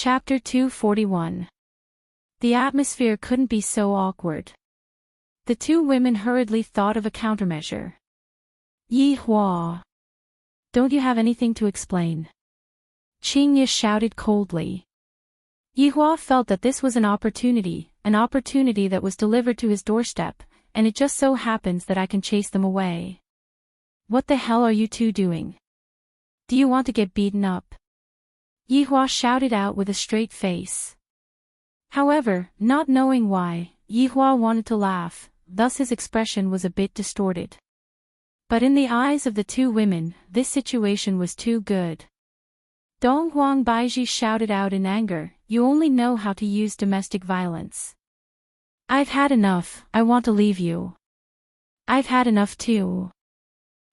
Chapter 241. The atmosphere couldn't be so awkward. The two women hurriedly thought of a countermeasure. Yi Hua. Don't you have anything to explain? Qingye shouted coldly. Yi Hua felt that this was an opportunity that was delivered to his doorstep, and it just so happens that I can chase them away. What the hell are you two doing? Do you want to get beaten up? Yi Hua shouted out with a straight face. However, not knowing why, Yi Hua wanted to laugh, thus his expression was a bit distorted. But in the eyes of the two women, this situation was too good. Dong Huang Baiji shouted out in anger, "You only know how to use domestic violence. I've had enough, I want to leave you. I've had enough too.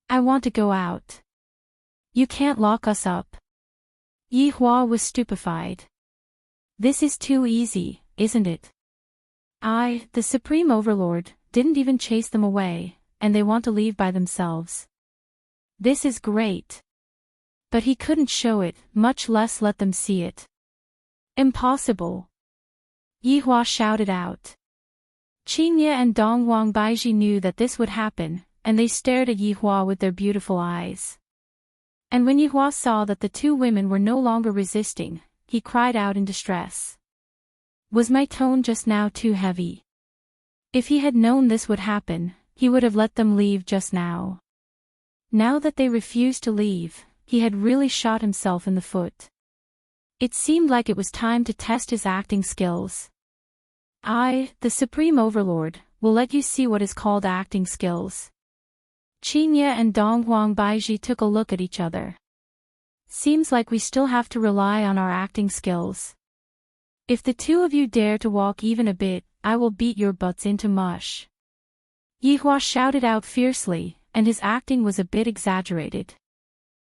I want to go out. You can't lock us up." Yi Hua was stupefied. This is too easy, isn't it? I, the Supreme Overlord, didn't even chase them away, and they want to leave by themselves. This is great. But he couldn't show it, much less let them see it. Impossible. Yi Hua shouted out. Qingye and Dong Huang Baiji knew that this would happen, and they stared at Yi Hua with their beautiful eyes. And when Yi Hua saw that the two women were no longer resisting, he cried out in distress. Was my tone just now too heavy? If he had known this would happen, he would have let them leave just now. Now that they refused to leave, he had really shot himself in the foot. It seemed like it was time to test his acting skills. I, the Supreme Overlord, will let you see what is called acting skills. Qingye and Dong Huang Baiji took a look at each other. Seems like we still have to rely on our acting skills. If the two of you dare to walk even a bit, I will beat your butts into mush. Yi Hua shouted out fiercely, and his acting was a bit exaggerated.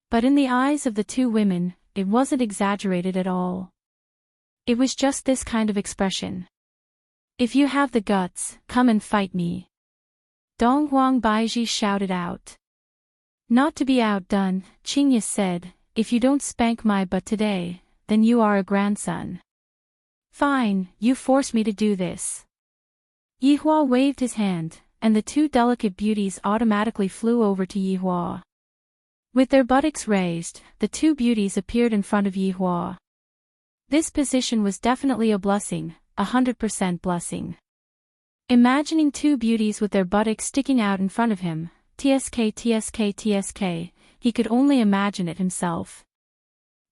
But in the eyes of the two women, it wasn't exaggerated at all. It was just this kind of expression. If you have the guts, come and fight me. Dong Huang Baiji shouted out. Not to be outdone, Qingye said, if you don't spank my butt today, then you are a grandson. Fine, you force me to do this. Yi Hua waved his hand, and the two delicate beauties automatically flew over to Yi Hua. With their buttocks raised, the two beauties appeared in front of Yi Hua. This position was definitely a blessing, 100% blessing. Imagining two beauties with their buttocks sticking out in front of him, tsk, he could only imagine it himself.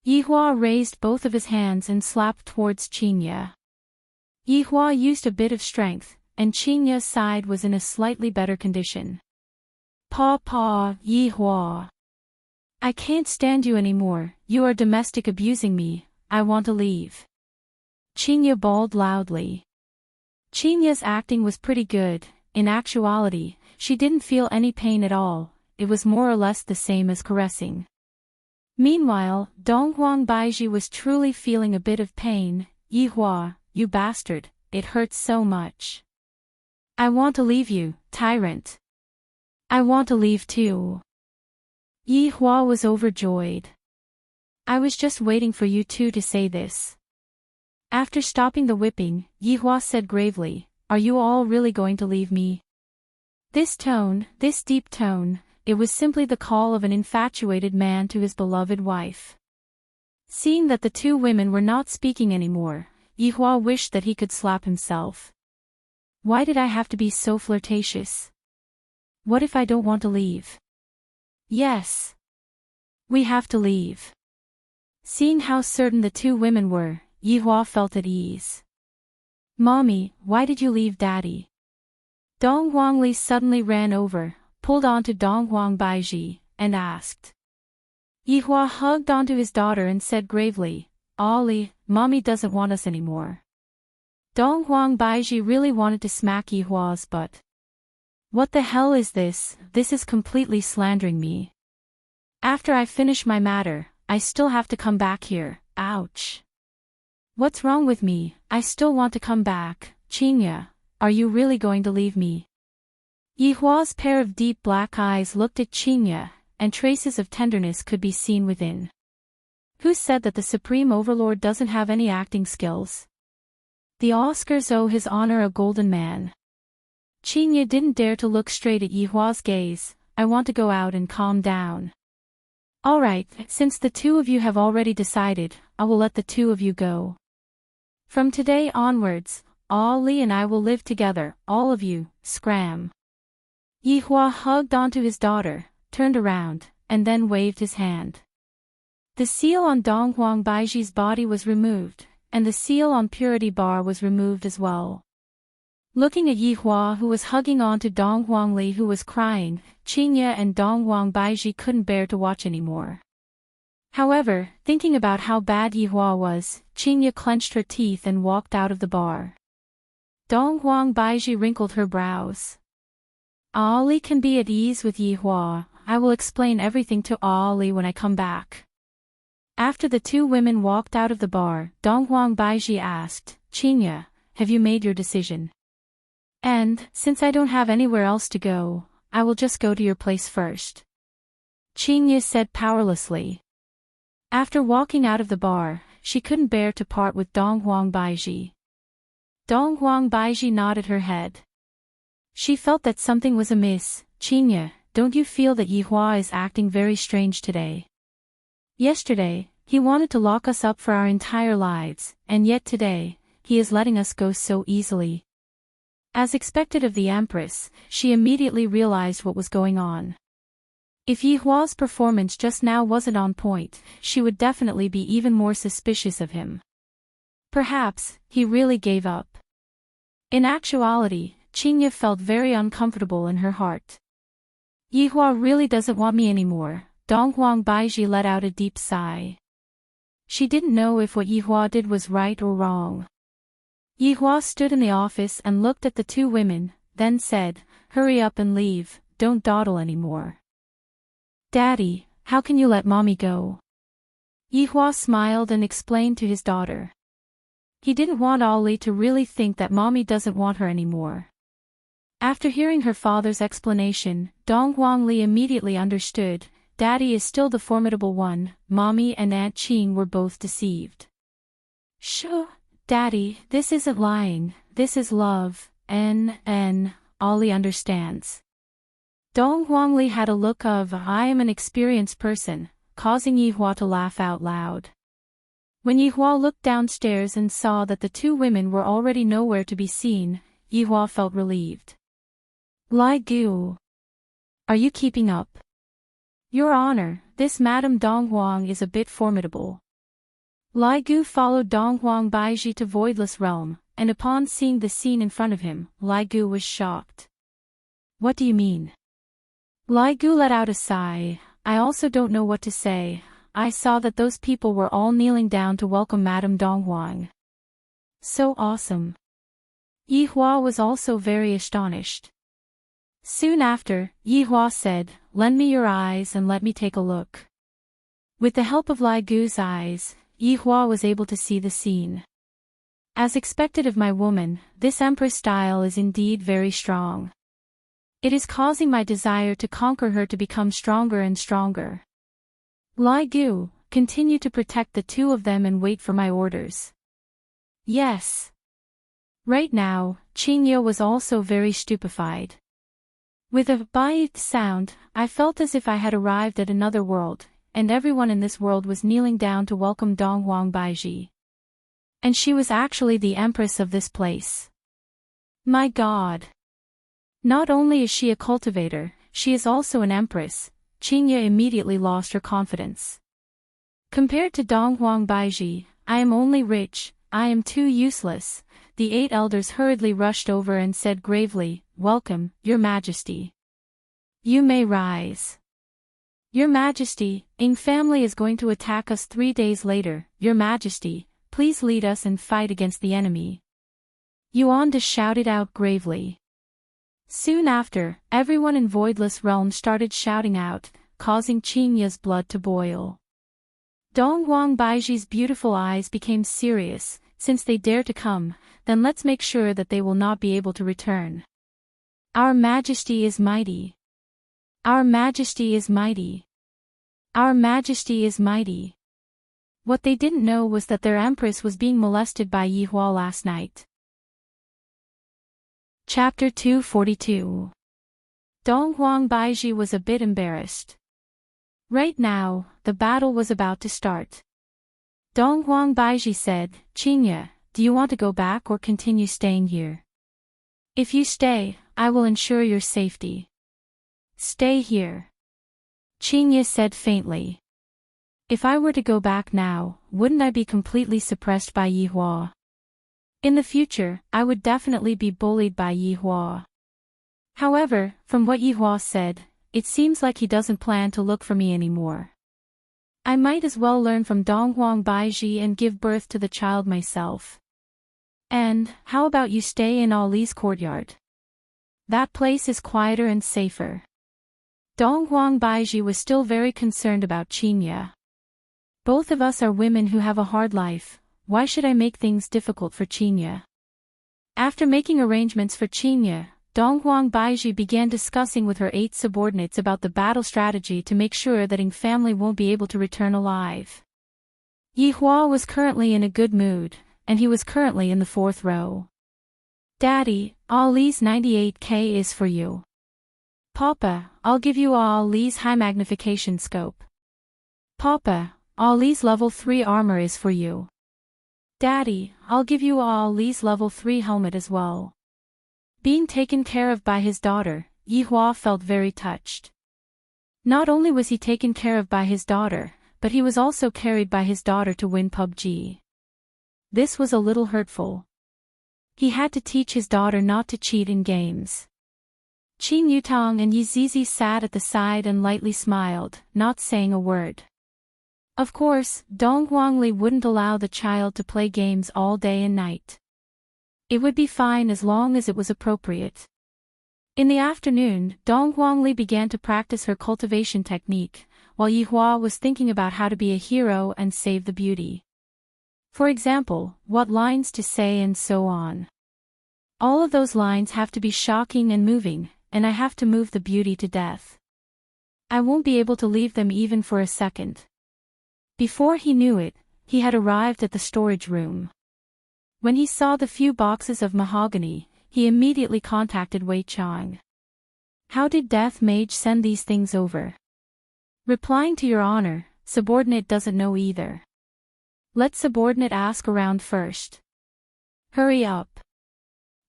Yi Hua raised both of his hands and slapped towards Qingye. Yi Hua used a bit of strength, and Qingye's side was in a slightly better condition. Paw, Yi Hua. I can't stand you anymore, you are domestic abusing me, I want to leave. Qingye bawled loudly. Qingye's acting was pretty good. In actuality, she didn't feel any pain at all, it was more or less the same as caressing. Meanwhile, Dong Huang Baiji was truly feeling a bit of pain. Yi Hua, you bastard, it hurts so much. I want to leave you, tyrant. I want to leave too. Yi Hua was overjoyed. I was just waiting for you two to say this. After stopping the whipping, Yi Hua said gravely, are you all really going to leave me? This tone, this deep tone, it was simply the call of an infatuated man to his beloved wife. Seeing that the two women were not speaking anymore, Yi Hua wished that he could slap himself. Why did I have to be so flirtatious? What if I don't want to leave? Yes. We have to leave. Seeing how certain the two women were, Yi Hua felt at ease. Mommy, why did you leave Daddy? Dong Huangli suddenly ran over, pulled onto Dong Huang Baiji, and asked. Yi Hua hugged onto his daughter and said gravely, Ollie, Mommy doesn't want us anymore. Dong Huang Baiji really wanted to smack Yi Hua's butt. What the hell is this? This is completely slandering me. After I finish my matter, I still have to come back here, ouch. What's wrong with me? I still want to come back. Qingye, are you really going to leave me? Yi Hua's pair of deep black eyes looked at Qingye, and traces of tenderness could be seen within. Who said that the Supreme Overlord doesn't have any acting skills? The Oscars owe his honor a golden man. Qingye didn't dare to look straight at Yihua's gaze. I want to go out and calm down. Alright, since the two of you have already decided, I will let the two of you go. From today onwards, Ali and I will live together, all of you, scram. Yihua hugged onto his daughter, turned around, and then waved his hand. The seal on Donghuang Baiji's body was removed, and the seal on Purity Bar was removed as well. Looking at Yihua who was hugging onto Donghuang Li who was crying, Qingye and Donghuang Baiji couldn't bear to watch anymore. However, thinking about how bad Yihua was, Qingye clenched her teeth and walked out of the bar. Donghuang Baiji wrinkled her brows. Ali can be at ease with Yihua. I will explain everything to Ali when I come back. After the two women walked out of the bar, Donghuang Baiji asked, Qingye, have you made your decision? And, since I don't have anywhere else to go, I will just go to your place first. Qingye said powerlessly. After walking out of the bar, she couldn't bear to part with Donghuang Baiji. Donghuang Baiji nodded her head. She felt that something was amiss. Qingye, don't you feel that Yihua is acting very strange today? Yesterday, he wanted to lock us up for our entire lives, and yet today, he is letting us go so easily. As expected of the Empress, she immediately realized what was going on. If Yihua's performance just now wasn't on point, she would definitely be even more suspicious of him. Perhaps, he really gave up. In actuality, Qingye felt very uncomfortable in her heart. Yihua really doesn't want me anymore. Donghuang Baiji let out a deep sigh. She didn't know if what Yihua did was right or wrong. Yihua stood in the office and looked at the two women, then said, hurry up and leave, don't dawdle anymore. Daddy, how can you let mommy go? Yihua smiled and explained to his daughter. He didn't want Ali to really think that mommy doesn't want her anymore. After hearing her father's explanation, Donghuang Li immediately understood. Daddy is still the formidable one. Mommy and Aunt Qing were both deceived. Shh, Daddy, this isn't lying, this is love, Ali understands. Donghuang Li had a look of, I am an experienced person, causing Yihua to laugh out loud. When Yihua looked downstairs and saw that the two women were already nowhere to be seen, Yihua felt relieved. Lai Gu. Are you keeping up? Your Honor, this Madame Donghuang is a bit formidable. Lai Gu followed Donghuang Baiji to Voidless Realm, and upon seeing the scene in front of him, Lai Gu was shocked. What do you mean? Lai Gu let out a sigh. I also don't know what to say. I saw that those people were all kneeling down to welcome Madame Donghuang. So awesome. Yihua was also very astonished. Soon after, Yihua said, lend me your eyes and let me take a look. With the help of Lai Gu's eyes, Yihua was able to see the scene. As expected of my woman, this Empress style is indeed very strong. It is causing my desire to conquer her to become stronger and stronger. Lai Gu, continue to protect the two of them and wait for my orders. Yes. Right now, Qingye was also very stupefied. With a "bait" sound, I felt as if I had arrived at another world, and everyone in this world was kneeling down to welcome Donghuang Baiji. And she was actually the empress of this place. My God! Not only is she a cultivator, she is also an empress. Qingye immediately lost her confidence. Compared to Donghuang Baiji, I am only rich, I am too useless. The 8 elders hurriedly rushed over and said gravely, welcome, Your Majesty. You may rise. Your Majesty, Ing family is going to attack us 3 days later. Your Majesty, please lead us and fight against the enemy. Yuanda shouted out gravely. Soon after, everyone in Voidless Realm started shouting out, causing Qingye's blood to boil. Donghuang Baiji's beautiful eyes became serious. Since they dare to come, then let's make sure that they will not be able to return. Our Majesty is mighty. Our Majesty is mighty. Our Majesty is mighty. What they didn't know was that their empress was being molested by Yi Hua last night. Chapter 242. Dong Huang Baiji was a bit embarrassed. Right now, the battle was about to start. Dong Huang Baiji said, "Qingye, do you want to go back or continue staying here? If you stay, I will ensure your safety." "Stay here," Qingye said faintly. "If I were to go back now, wouldn't I be completely suppressed by Yi Hua? In the future, I would definitely be bullied by Yi Hua. However, from what Yi Hua said, it seems like he doesn't plan to look for me anymore. I might as well learn from Dong Huang Baiji and give birth to the child myself. And, how about you stay in Ali's courtyard? That place is quieter and safer." Dong Huang Baiji was still very concerned about Qingye. "Both of us are women who have a hard life. Why should I make things difficult for Qingye?" After making arrangements for Qingye, Dong Huang Baiji began discussing with her 8 subordinates about the battle strategy to make sure that Ying family won't be able to return alive. Yi Hua was currently in a good mood, and he was currently in the 4th row. "Daddy, Ali's 98K is for you. Papa, I'll give you Ali's high magnification scope. Papa, Ali's level 3 armor is for you. Daddy, I'll give you Ali's level 3 helmet as well." Being taken care of by his daughter, Yi Hua felt very touched. Not only was he taken care of by his daughter, but he was also carried by his daughter to win PUBG. This was a little hurtful. He had to teach his daughter not to cheat in games. Qin Yutong and Yi Zizi sat at the side and lightly smiled, not saying a word. Of course, Dong Huangli wouldn't allow the child to play games all day and night. It would be fine as long as it was appropriate. In the afternoon, Dong Huangli began to practice her cultivation technique, while Yi Hua was thinking about how to be a hero and save the beauty. For example, what lines to say and so on. All of those lines have to be shocking and moving, and I have to move the beauty to death. I won't be able to leave them even for a second. Before he knew it, he had arrived at the storage room. When he saw the few boxes of mahogany, he immediately contacted Wei Chang. "How did Death Mage send these things over?" Replying to your honor, subordinate doesn't know either. Let subordinate ask around first. Hurry up.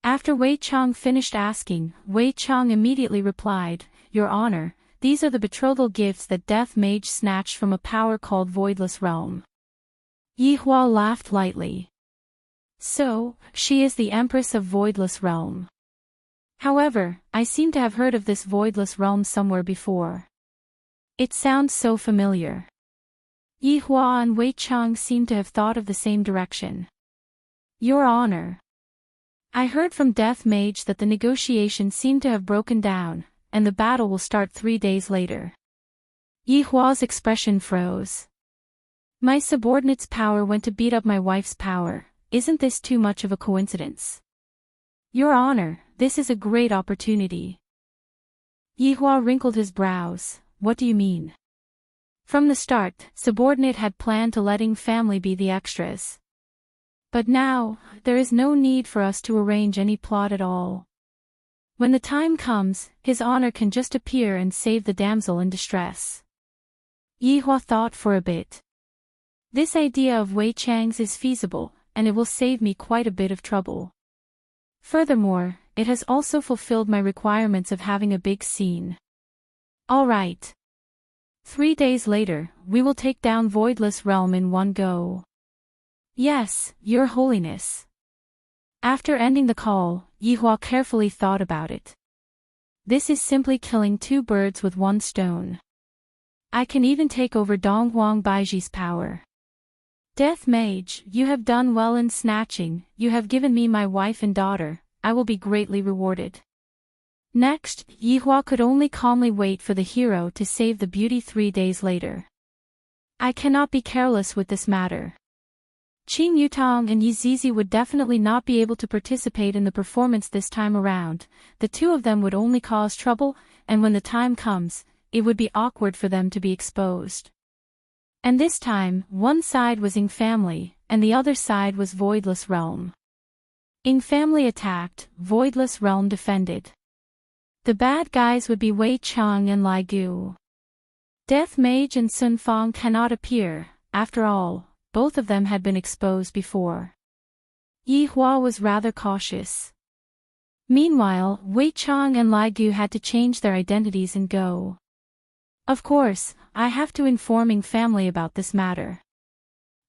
After Wei Chang finished asking, Wei Chang immediately replied, "Your honor, these are the betrothal gifts that Death Mage snatched from a power called Voidless Realm." Yi Hua laughed lightly. "So, she is the Empress of Voidless Realm. However, I seem to have heard of this Voidless Realm somewhere before. It sounds so familiar." Yi Hua and Wei Chang seem to have thought of the same direction. "Your honor, I heard from Death Mage that the negotiations seem to have broken down, and the battle will start 3 days later." Yi Hua's expression froze. "My subordinate's power went to beat up my wife's power. Isn't this too much of a coincidence?" "Your honor, this is a great opportunity." Yi Hua wrinkled his brows. "What do you mean?" From the start, subordinate had planned to let Ying family be the extras. But now, there is no need for us to arrange any plot at all. When the time comes, his honor can just appear and save the damsel in distress. Yi Hua thought for a bit. This idea of Wei Chang's is feasible, and it will save me quite a bit of trouble. Furthermore, it has also fulfilled my requirements of having a big scene. All right. 3 days later, we will take down Voidless Realm in one go. Yes, Your Holiness. After ending the call, Yi Hua carefully thought about it. This is simply killing 2 birds with 1 stone. I can even take over Dong Huang Baiji's power. Death Mage, you have done well in snatching, you have given me my wife and daughter, I will be greatly rewarded. Next, Yi Hua could only calmly wait for the hero to save the beauty 3 days later. I cannot be careless with this matter. Qin Yutong and Yi Zizi would definitely not be able to participate in the performance this time around, the 2 of them would only cause trouble, and when the time comes, it would be awkward for them to be exposed. And this time, one side was Ing family, and the other side was Voidless Realm. Ing family attacked, Voidless Realm defended. The bad guys would be Wei Chang and Lai Gu. Death Mage and Sun Fang cannot appear, after all, both of them had been exposed before. Yi Hua was rather cautious. Meanwhile, Wei Chang and Lai Gu had to change their identities and go. Of course, I have to inform Ing family about this matter.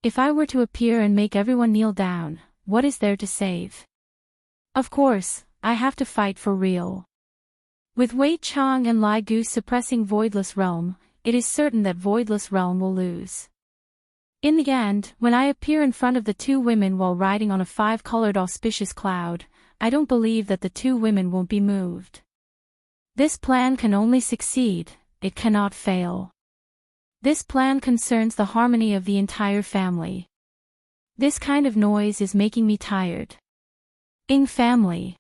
If I were to appear and make everyone kneel down, what is there to save? Of course, I have to fight for real. With Wei Chang and Lai Gu suppressing Voidless Realm, it is certain that Voidless Realm will lose. In the end, when I appear in front of the two women while riding on a 5-colored auspicious cloud, I don't believe that the two women won't be moved. This plan can only succeed, it cannot fail. This plan concerns the harmony of the entire family. This kind of noise is making me tired. Ing family.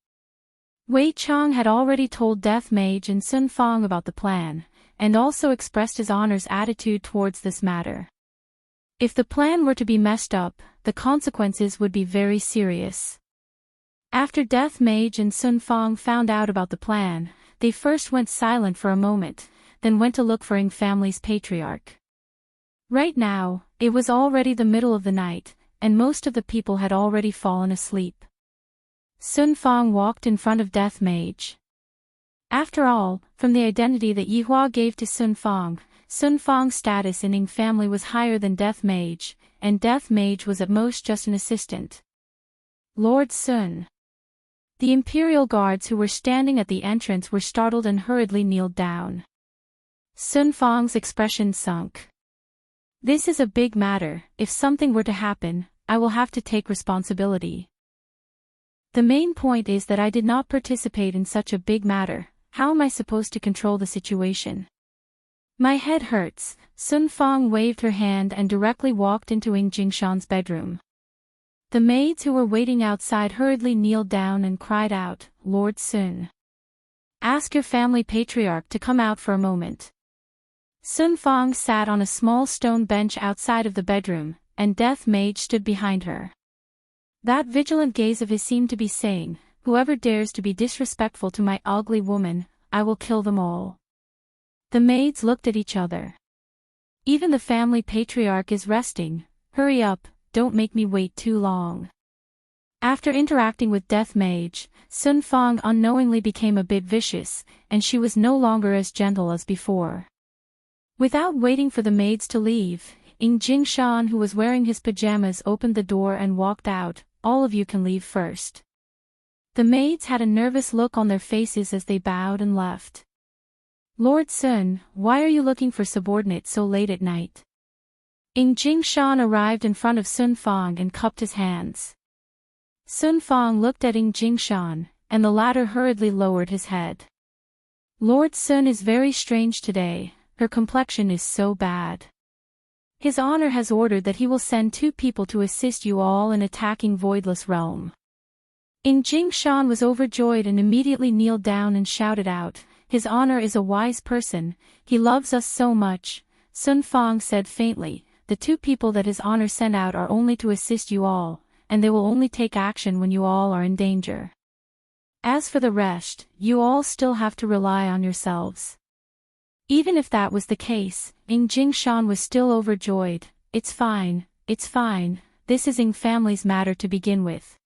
Wei Chang had already told Death Mage and Sun Fang about the plan, and also expressed his honor's attitude towards this matter. If the plan were to be messed up, the consequences would be very serious. After Death Mage and Sun Fang found out about the plan, they first went silent for a moment, then went to look for Ing family's patriarch. Right now, it was already the middle of the night, and most of the people had already fallen asleep. Sun Fang walked in front of Death Mage. After all, from the identity that Yi Hua gave to Sun Fang's status in Ing family was higher than Death Mage, and Death Mage was at most just an assistant. Lord Sun. The Imperial Guards who were standing at the entrance were startled and hurriedly kneeled down. Sun Fang's expression sunk. This is a big matter. If something were to happen, I will have to take responsibility. The main point is that I did not participate in such a big matter. How am I supposed to control the situation? My head hurts. Sun Fang waved her hand and directly walked into Ing Jingshan's bedroom. The maids who were waiting outside hurriedly kneeled down and cried out, Lord Sun. Ask your family patriarch to come out for a moment. Sun Fang sat on a small stone bench outside of the bedroom, and Death Mage stood behind her. That vigilant gaze of his seemed to be saying, whoever dares to be disrespectful to my ugly woman, I will kill them all. The maids looked at each other. Even the family patriarch is resting. Hurry up, don't make me wait too long. After interacting with Death Mage, Sun Fang unknowingly became a bit vicious, and she was no longer as gentle as before. Without waiting for the maids to leave, Ing Jingshan, who was wearing his pajamas, opened the door and walked out. All of you can leave first. The maids had a nervous look on their faces as they bowed and left. Lord Sun, why are you looking for subordinates so late at night? Ing Jingshan arrived in front of Sun Fang and cupped his hands. Sun Fang looked at Ing Jingshan, and the latter hurriedly lowered his head. Lord Sun is very strange today, her complexion is so bad. His honor has ordered that he will send 2 people to assist you all in attacking Voidless Realm. Ing Jingshan was overjoyed and immediately kneeled down and shouted out, His honor is a wise person, he loves us so much. Sun Fang said faintly, the 2 people that his honor sent out are only to assist you all, and they will only take action when you all are in danger. As for the rest, you all still have to rely on yourselves. Even if that was the case, Ing Jingshan was still overjoyed. It's fine, this is Ing family's matter to begin with.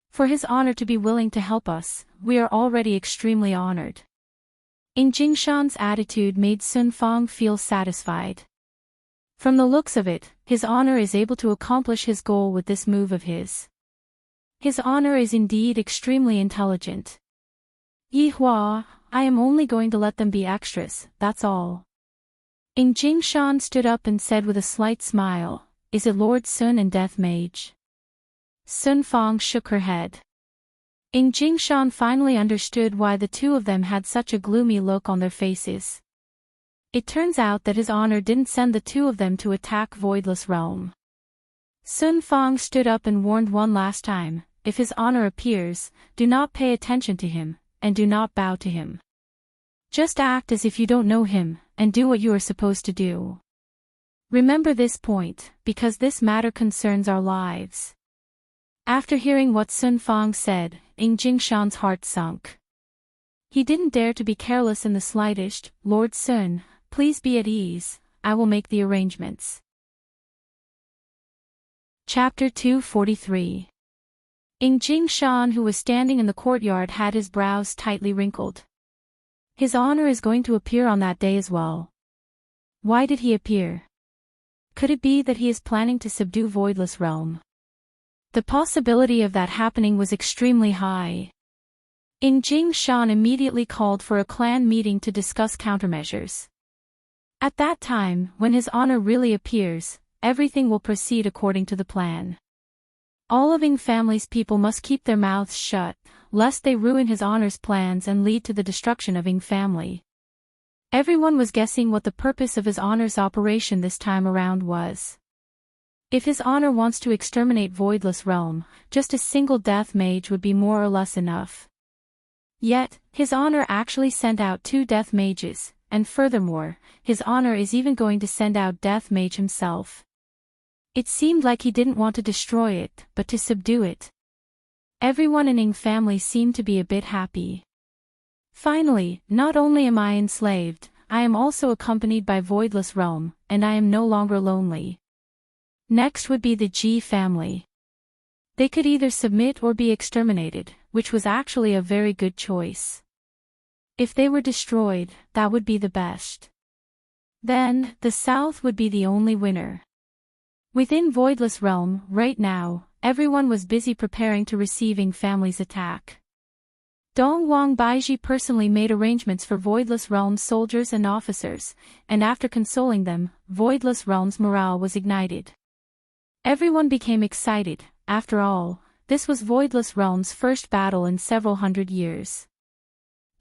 For his honor to be willing to help us, we are already extremely honored. Ing Jingshan's attitude made Sun Fang feel satisfied. From the looks of it, his honor is able to accomplish his goal with this move of his. His honor is indeed extremely intelligent. Yi Hua, I am only going to let them be extras, that's all. Ing Jingshan stood up and said with a slight smile, Is it Lord Sun and Death Mage? Sun Fang shook her head. Ing Jingshan finally understood why the 2 of them had such a gloomy look on their faces. It turns out that his honor didn't send the 2 of them to attack Voidless Realm. Sun Fang stood up and warned one last time, if his honor appears, do not pay attention to him, and do not bow to him. Just act as if you don't know him, and do what you are supposed to do. Remember this point, because this matter concerns our lives. After hearing what Sun Fang said, Ing Jingshan's heart sunk. He didn't dare to be careless in the slightest. Lord Sun, please be at ease, I will make the arrangements. Chapter 243. Ing Jingshan, who was standing in the courtyard, had his brows tightly wrinkled. His honor is going to appear on that day as well. Why did he appear? Could it be that he is planning to subdue Voidless Realm? The possibility of that happening was extremely high. Ing Jingshan immediately called for a clan meeting to discuss countermeasures. At that time, when his honor really appears, everything will proceed according to the plan. All of Ing family's people must keep their mouths shut, lest they ruin his honor's plans and lead to the destruction of Ing family. Everyone was guessing what the purpose of his honor's operation this time around was. If his honor wants to exterminate Voidless Realm, just a single death mage would be more or less enough. Yet, his honor actually sent out 2 death mages, and furthermore, his honor is even going to send out death mage himself. It seemed like he didn't want to destroy it, but to subdue it. Everyone in Ing family seemed to be a bit happy. Finally, not only am I enslaved, I am also accompanied by Voidless Realm, and I am no longer lonely. Next would be the Ji family. They could either submit or be exterminated, which was actually a very good choice. If they were destroyed, that would be the best. Then, the South would be the only winner. Within Voidless Realm, right now, everyone was busy preparing to receive Ing family's attack. Dong Wang Baiji personally made arrangements for Voidless Realm's soldiers and officers, and after consoling them, Voidless Realm's morale was ignited. Everyone became excited. After all, this was Voidless Realm's first battle in several hundred years.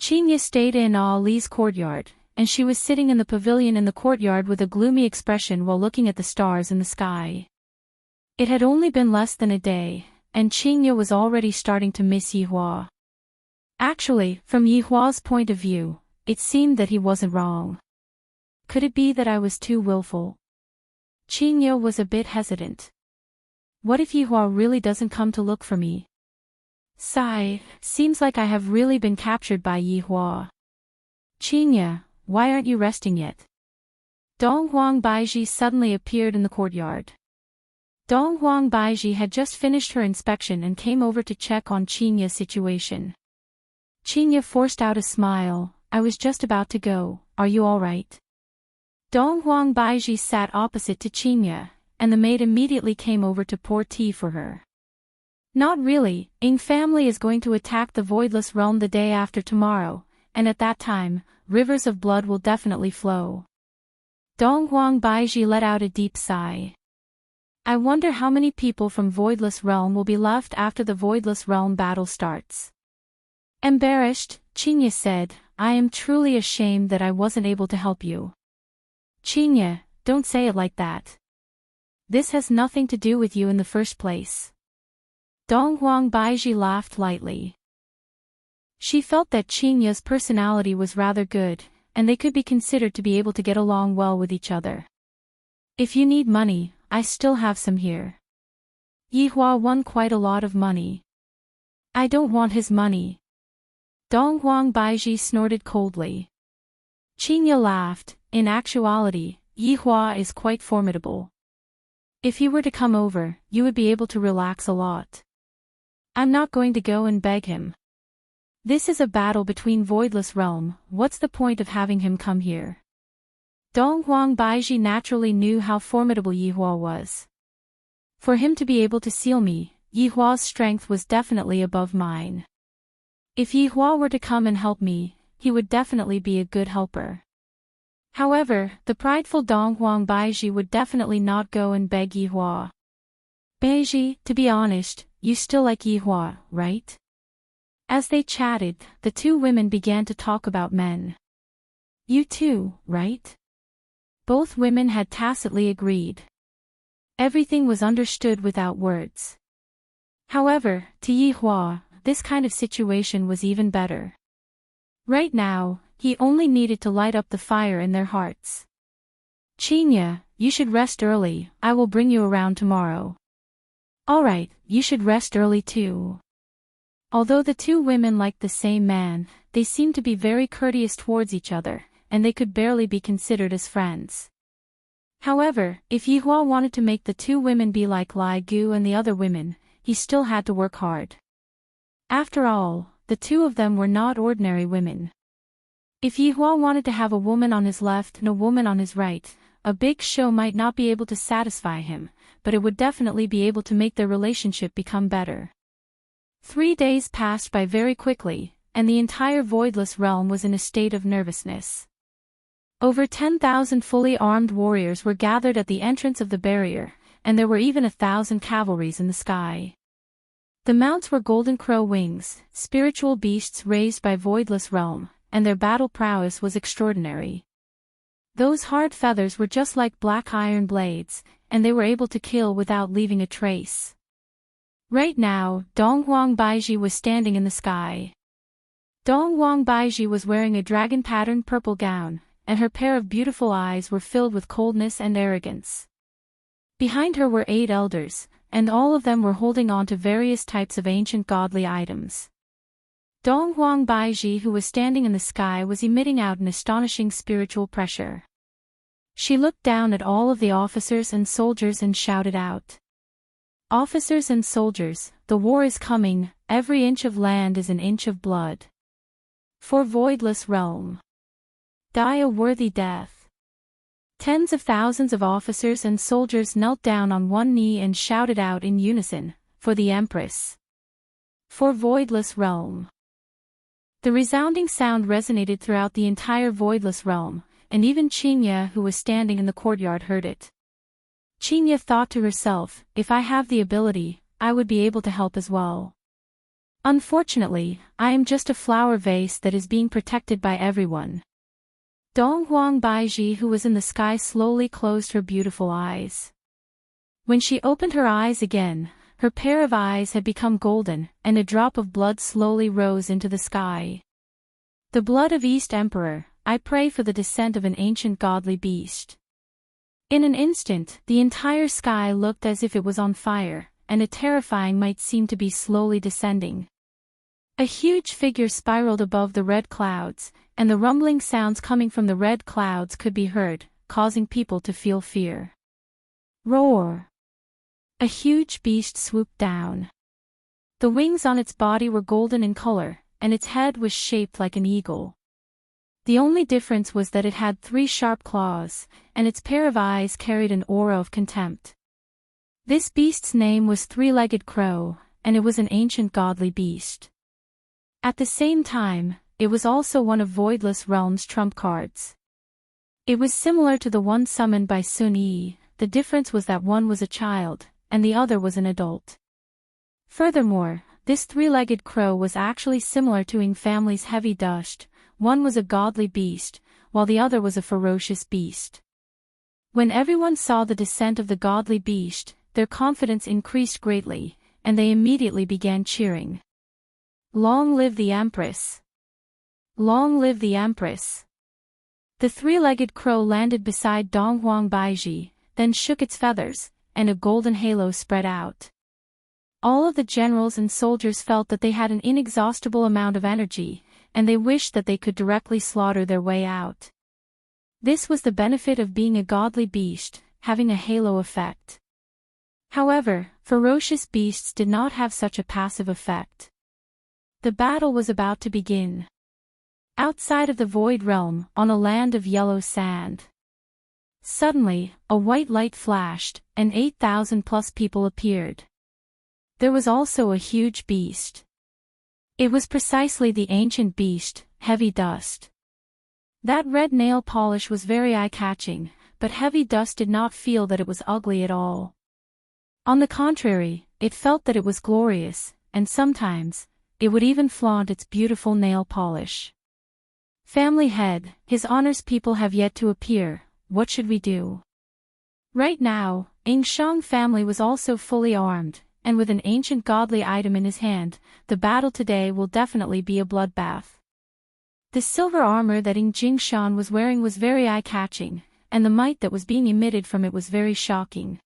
Qinya stayed in Ali's courtyard, and she was sitting in the pavilion in the courtyard with a gloomy expression while looking at the stars in the sky. It had only been less than a day, and Qinya was already starting to miss Yihua. Actually, from Yihua's point of view, it seemed that he wasn't wrong. Could it be that I was too willful? Qinya was a bit hesitant. What if Yihua really doesn't come to look for me? Sigh, seems like I have really been captured by Yihua. Qinya, why aren't you resting yet? Dong Huang Baiji suddenly appeared in the courtyard. Dong Huang Baiji had just finished her inspection and came over to check on Qinya's situation. Qinya forced out a smile. I was just about to go, are you alright? Dong Huang Baiji sat opposite to Qinya, and the maid immediately came over to pour tea for her. Not really, Ing family is going to attack the Voidless Realm the day after tomorrow, and at that time, rivers of blood will definitely flow. Dong Huang Baiji let out a deep sigh. I wonder how many people from Voidless Realm will be left after the Voidless Realm battle starts. Embarrassed, Qinya said, I am truly ashamed that I wasn't able to help you. Qinya, don't say it like that. This has nothing to do with you in the first place. Dong Huang Baiji laughed lightly. She felt that Qinya's personality was rather good, and they could be considered to be able to get along well with each other. If you need money, I still have some here. Yihua won quite a lot of money. I don't want his money. Dong Huang Baiji snorted coldly. Qinya laughed. In actuality, Yihua is quite formidable. If he were to come over, you would be able to relax a lot. I'm not going to go and beg him. This is a battle between Voidless Realm, what's the point of having him come here? Dong Huang Baiji naturally knew how formidable Yihua was. For him to be able to seal me, Yihua's strength was definitely above mine. If Yihua were to come and help me, he would definitely be a good helper. However, the prideful Dong Huang Baiji would definitely not go and beg Yihua. Baiji, to be honest, you still like Yihua, right? As they chatted, the two women began to talk about men. You too, right? Both women had tacitly agreed. Everything was understood without words. However, to Yihua, this kind of situation was even better. Right now, he only needed to light up the fire in their hearts. Chinya, you should rest early, I will bring you around tomorrow. Alright, you should rest early too. Although the two women liked the same man, they seemed to be very courteous towards each other, and they could barely be considered as friends. However, if Yihua wanted to make the two women be like Lai Gu and the other women, he still had to work hard. After all, the two of them were not ordinary women. If Yihua wanted to have a woman on his left and a woman on his right, a big show might not be able to satisfy him, but it would definitely be able to make their relationship become better. 3 days passed by very quickly, and the entire voidless realm was in a state of nervousness. Over 10,000 fully armed warriors were gathered at the entrance of the barrier, and there were even 1,000 cavalries in the sky. The mounts were golden crow wings, spiritual beasts raised by voidless realm, and their battle prowess was extraordinary. Those hard feathers were just like black iron blades, and they were able to kill without leaving a trace. Right now, Donghuang Baiji was standing in the sky. Donghuang Baiji was wearing a dragon-patterned purple gown, and her pair of beautiful eyes were filled with coldness and arrogance. Behind her were 8 elders, and all of them were holding on to various types of ancient godly items. Donghuang Baiji, who was standing in the sky, was emitting out an astonishing spiritual pressure. She looked down at all of the officers and soldiers and shouted out, "Officers and soldiers, the war is coming, every inch of land is an inch of blood. For voidless realm. Die a worthy death." Tens of thousands of officers and soldiers knelt down on one knee and shouted out in unison, "For the Empress. For voidless realm." The resounding sound resonated throughout the entire voidless realm, and even Chinya, who was standing in the courtyard, heard it. Chinya thought to herself, if I have the ability, I would be able to help as well. Unfortunately, I am just a flower vase that is being protected by everyone. Donghuang Baiji, who was in the sky, slowly closed her beautiful eyes. When she opened her eyes again, her pair of eyes had become golden, and a drop of blood slowly rose into the sky. The blood of East Emperor, I pray for the descent of an ancient godly beast. In an instant, the entire sky looked as if it was on fire, and a terrifying might seemed to be slowly descending. A huge figure spiraled above the red clouds, and the rumbling sounds coming from the red clouds could be heard, causing people to feel fear. Roar! A huge beast swooped down. The wings on its body were golden in color, and its head was shaped like an eagle. The only difference was that it had 3 sharp claws, and its pair of eyes carried an aura of contempt. This beast's name was Three-Legged Crow, and it was an ancient godly beast. At the same time, it was also one of Voidless Realm's trump cards. It was similar to the one summoned by Sun Yi, the difference was that one was a child, and the other was an adult. Furthermore, this three-legged crow was actually similar to Ying family's heavy dust. One was a godly beast, while the other was a ferocious beast. When everyone saw the descent of the godly beast, their confidence increased greatly, and they immediately began cheering. Long live the Empress! Long live the Empress! The three-legged crow landed beside Donghuang Baiji, then shook its feathers, and a golden halo spread out. All of the generals and soldiers felt that they had an inexhaustible amount of energy, and they wished that they could directly slaughter their way out. This was the benefit of being a godly beast, having a halo effect. However, ferocious beasts did not have such a passive effect. The battle was about to begin. Outside of the Void Realm, on a land of yellow sand. Suddenly, a white light flashed, and 8,000+ people appeared. There was also a huge beast. It was precisely the ancient beast, Heavy Dust. That red nail polish was very eye-catching, but Heavy Dust did not feel that it was ugly at all. On the contrary, it felt that it was glorious, and sometimes, it would even flaunt its beautiful nail polish. Family head, His Honor's people have yet to appear, what should we do? Right now, Ying Shang family was also fully armed, and with an ancient godly item in his hand, the battle today will definitely be a bloodbath. The silver armor that Ying Jingshan was wearing was very eye-catching, and the might that was being emitted from it was very shocking.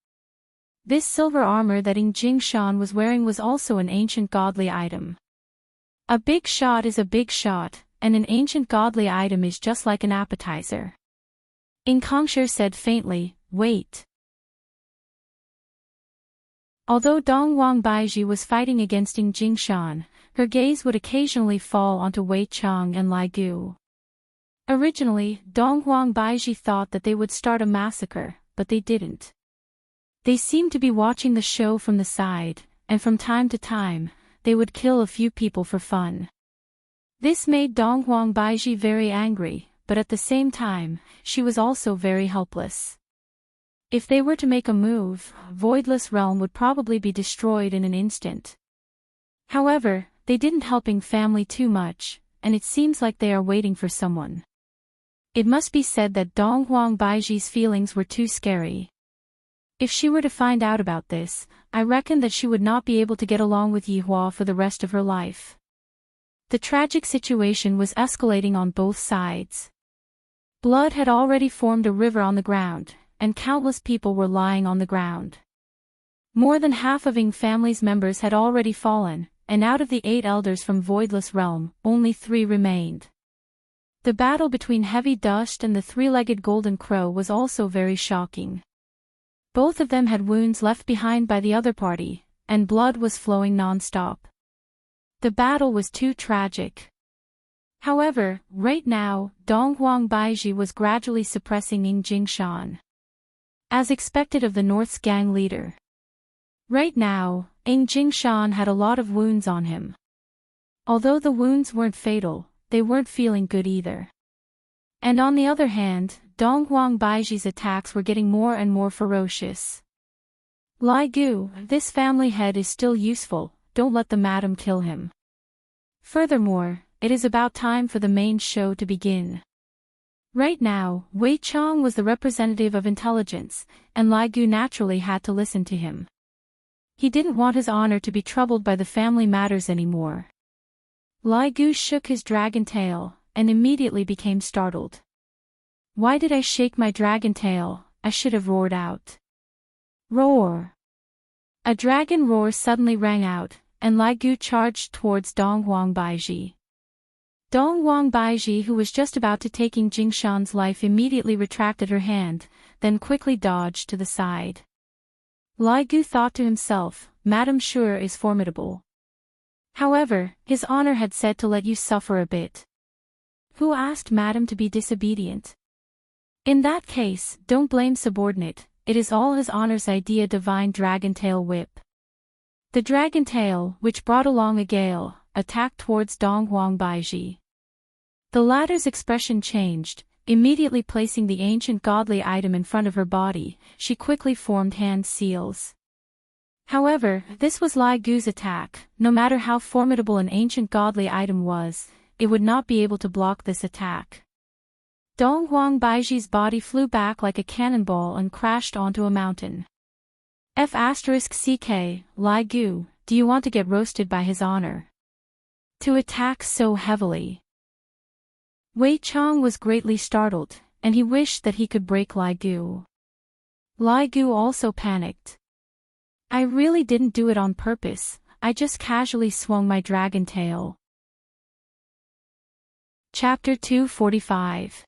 This silver armor that Ing Jingshan was wearing was also an ancient godly item. A big shot is a big shot, and an ancient godly item is just like an appetizer. Ing Kongsher said faintly, "Wait." Although Dong Wang Baiji was fighting against Ing Jingshan, her gaze would occasionally fall onto Wei Chang and Lai Gu. Originally, Dong Wang Baiji thought that they would start a massacre, but they didn't. They seemed to be watching the show from the side, and from time to time, they would kill a few people for fun. This made Dong Wang Baiji very angry, but at the same time, she was also very helpless. If they were to make a move, Voidless Realm would probably be destroyed in an instant. However, they didn't help Ing family too much, and it seems like they are waiting for someone. It must be said that Dong Wang Baiji's feelings were too scary. If she were to find out about this, I reckon that she would not be able to get along with Yihua for the rest of her life. The tragic situation was escalating on both sides. Blood had already formed a river on the ground, and countless people were lying on the ground. More than half of Ing family's members had already fallen, and out of the 8 elders from Voidless Realm, only 3 remained. The battle between Heavy Dust and the 3-legged Golden Crow was also very shocking. Both of them had wounds left behind by the other party, and blood was flowing non-stop. The battle was too tragic. However, right now, Dong Wang Baiji was gradually suppressing Ing Jingshan, as expected of the North's gang leader. Right now, Ing Jingshan had a lot of wounds on him. Although the wounds weren't fatal, they weren't feeling good either. And on the other hand, Dong Wang Baiji's attacks were getting more and more ferocious. Lai Gu, this family head is still useful, don't let the madam kill him. Furthermore, it is about time for the main show to begin. Right now, Wei Chang was the representative of intelligence, and Lai Gu naturally had to listen to him. He didn't want his honor to be troubled by the family matters anymore. Lai Gu shook his dragon tail, and immediately became startled. Why did I shake my dragon tail? I should have roared out. Roar! A dragon roar suddenly rang out, and Lai Gu charged towards Dong Wang Baiji. Dong Wang Baiji, who was just about to take Ing Jingshan's life, immediately retracted her hand, then quickly dodged to the side. Lai Gu thought to himself, Madame Sure is formidable. However, his honor had said to let you suffer a bit. Who asked Madame to be disobedient? In that case, don't blame subordinate, it is all his honor's idea. Divine Dragon Tail Whip. The dragon tail, which brought along a gale, attacked towards Dong Wang Baiji. The latter's expression changed, immediately placing the ancient godly item in front of her body, she quickly formed hand seals. However, this was Lai Gu's attack. No matter how formidable an ancient godly item was, it would not be able to block this attack. Dong Wang Baiji's body flew back like a cannonball and crashed onto a mountain. F***CK, Lai Gu, do you want to get roasted by his honor? To attack so heavily. Wei Chang was greatly startled, and he wished that he could break Lai Gu. Lai Gu also panicked. I really didn't do it on purpose, I just casually swung my dragon tail. Chapter 245.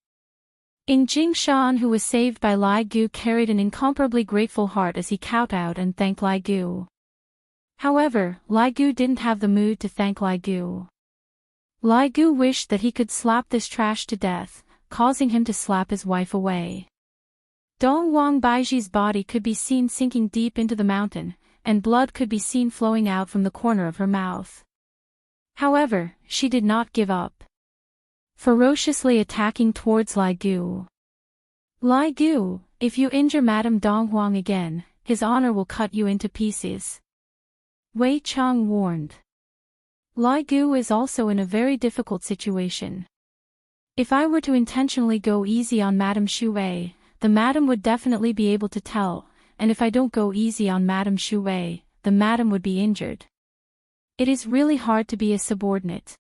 Ing Jingshan, who was saved by Lai Gu, carried an incomparably grateful heart as he kowtowed and thanked Lai Gu. However, Lai Gu didn't have the mood to thank Lai Gu. Lai Gu wished that he could slap this trash to death, causing him to slap his wife away. Dong Wang Baiji's body could be seen sinking deep into the mountain, and blood could be seen flowing out from the corner of her mouth. However, she did not give up, ferociously attacking towards Lai Gu. Lai Gu, if you injure Madame Dong Wang again, his honor will cut you into pieces. Wei Chang warned. Lai Gu is also in a very difficult situation. If I were to intentionally go easy on Madame Shu Wei, the madam would definitely be able to tell, and if I don't go easy on Madame Shu Wei, the madam would be injured. It is really hard to be a subordinate.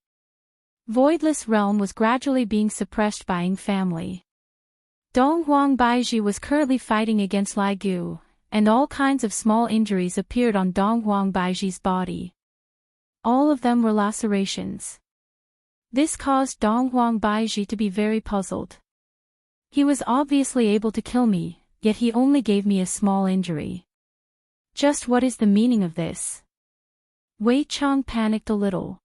Voidless Realm was gradually being suppressed by Ing family. Dong Huang Baiji was currently fighting against Lai Gu, and all kinds of small injuries appeared on Dong Huang Baiji's body. All of them were lacerations. This caused Dong Huang Baiji to be very puzzled. He was obviously able to kill me, yet he only gave me a small injury. Just what is the meaning of this? Wei Chang panicked a little.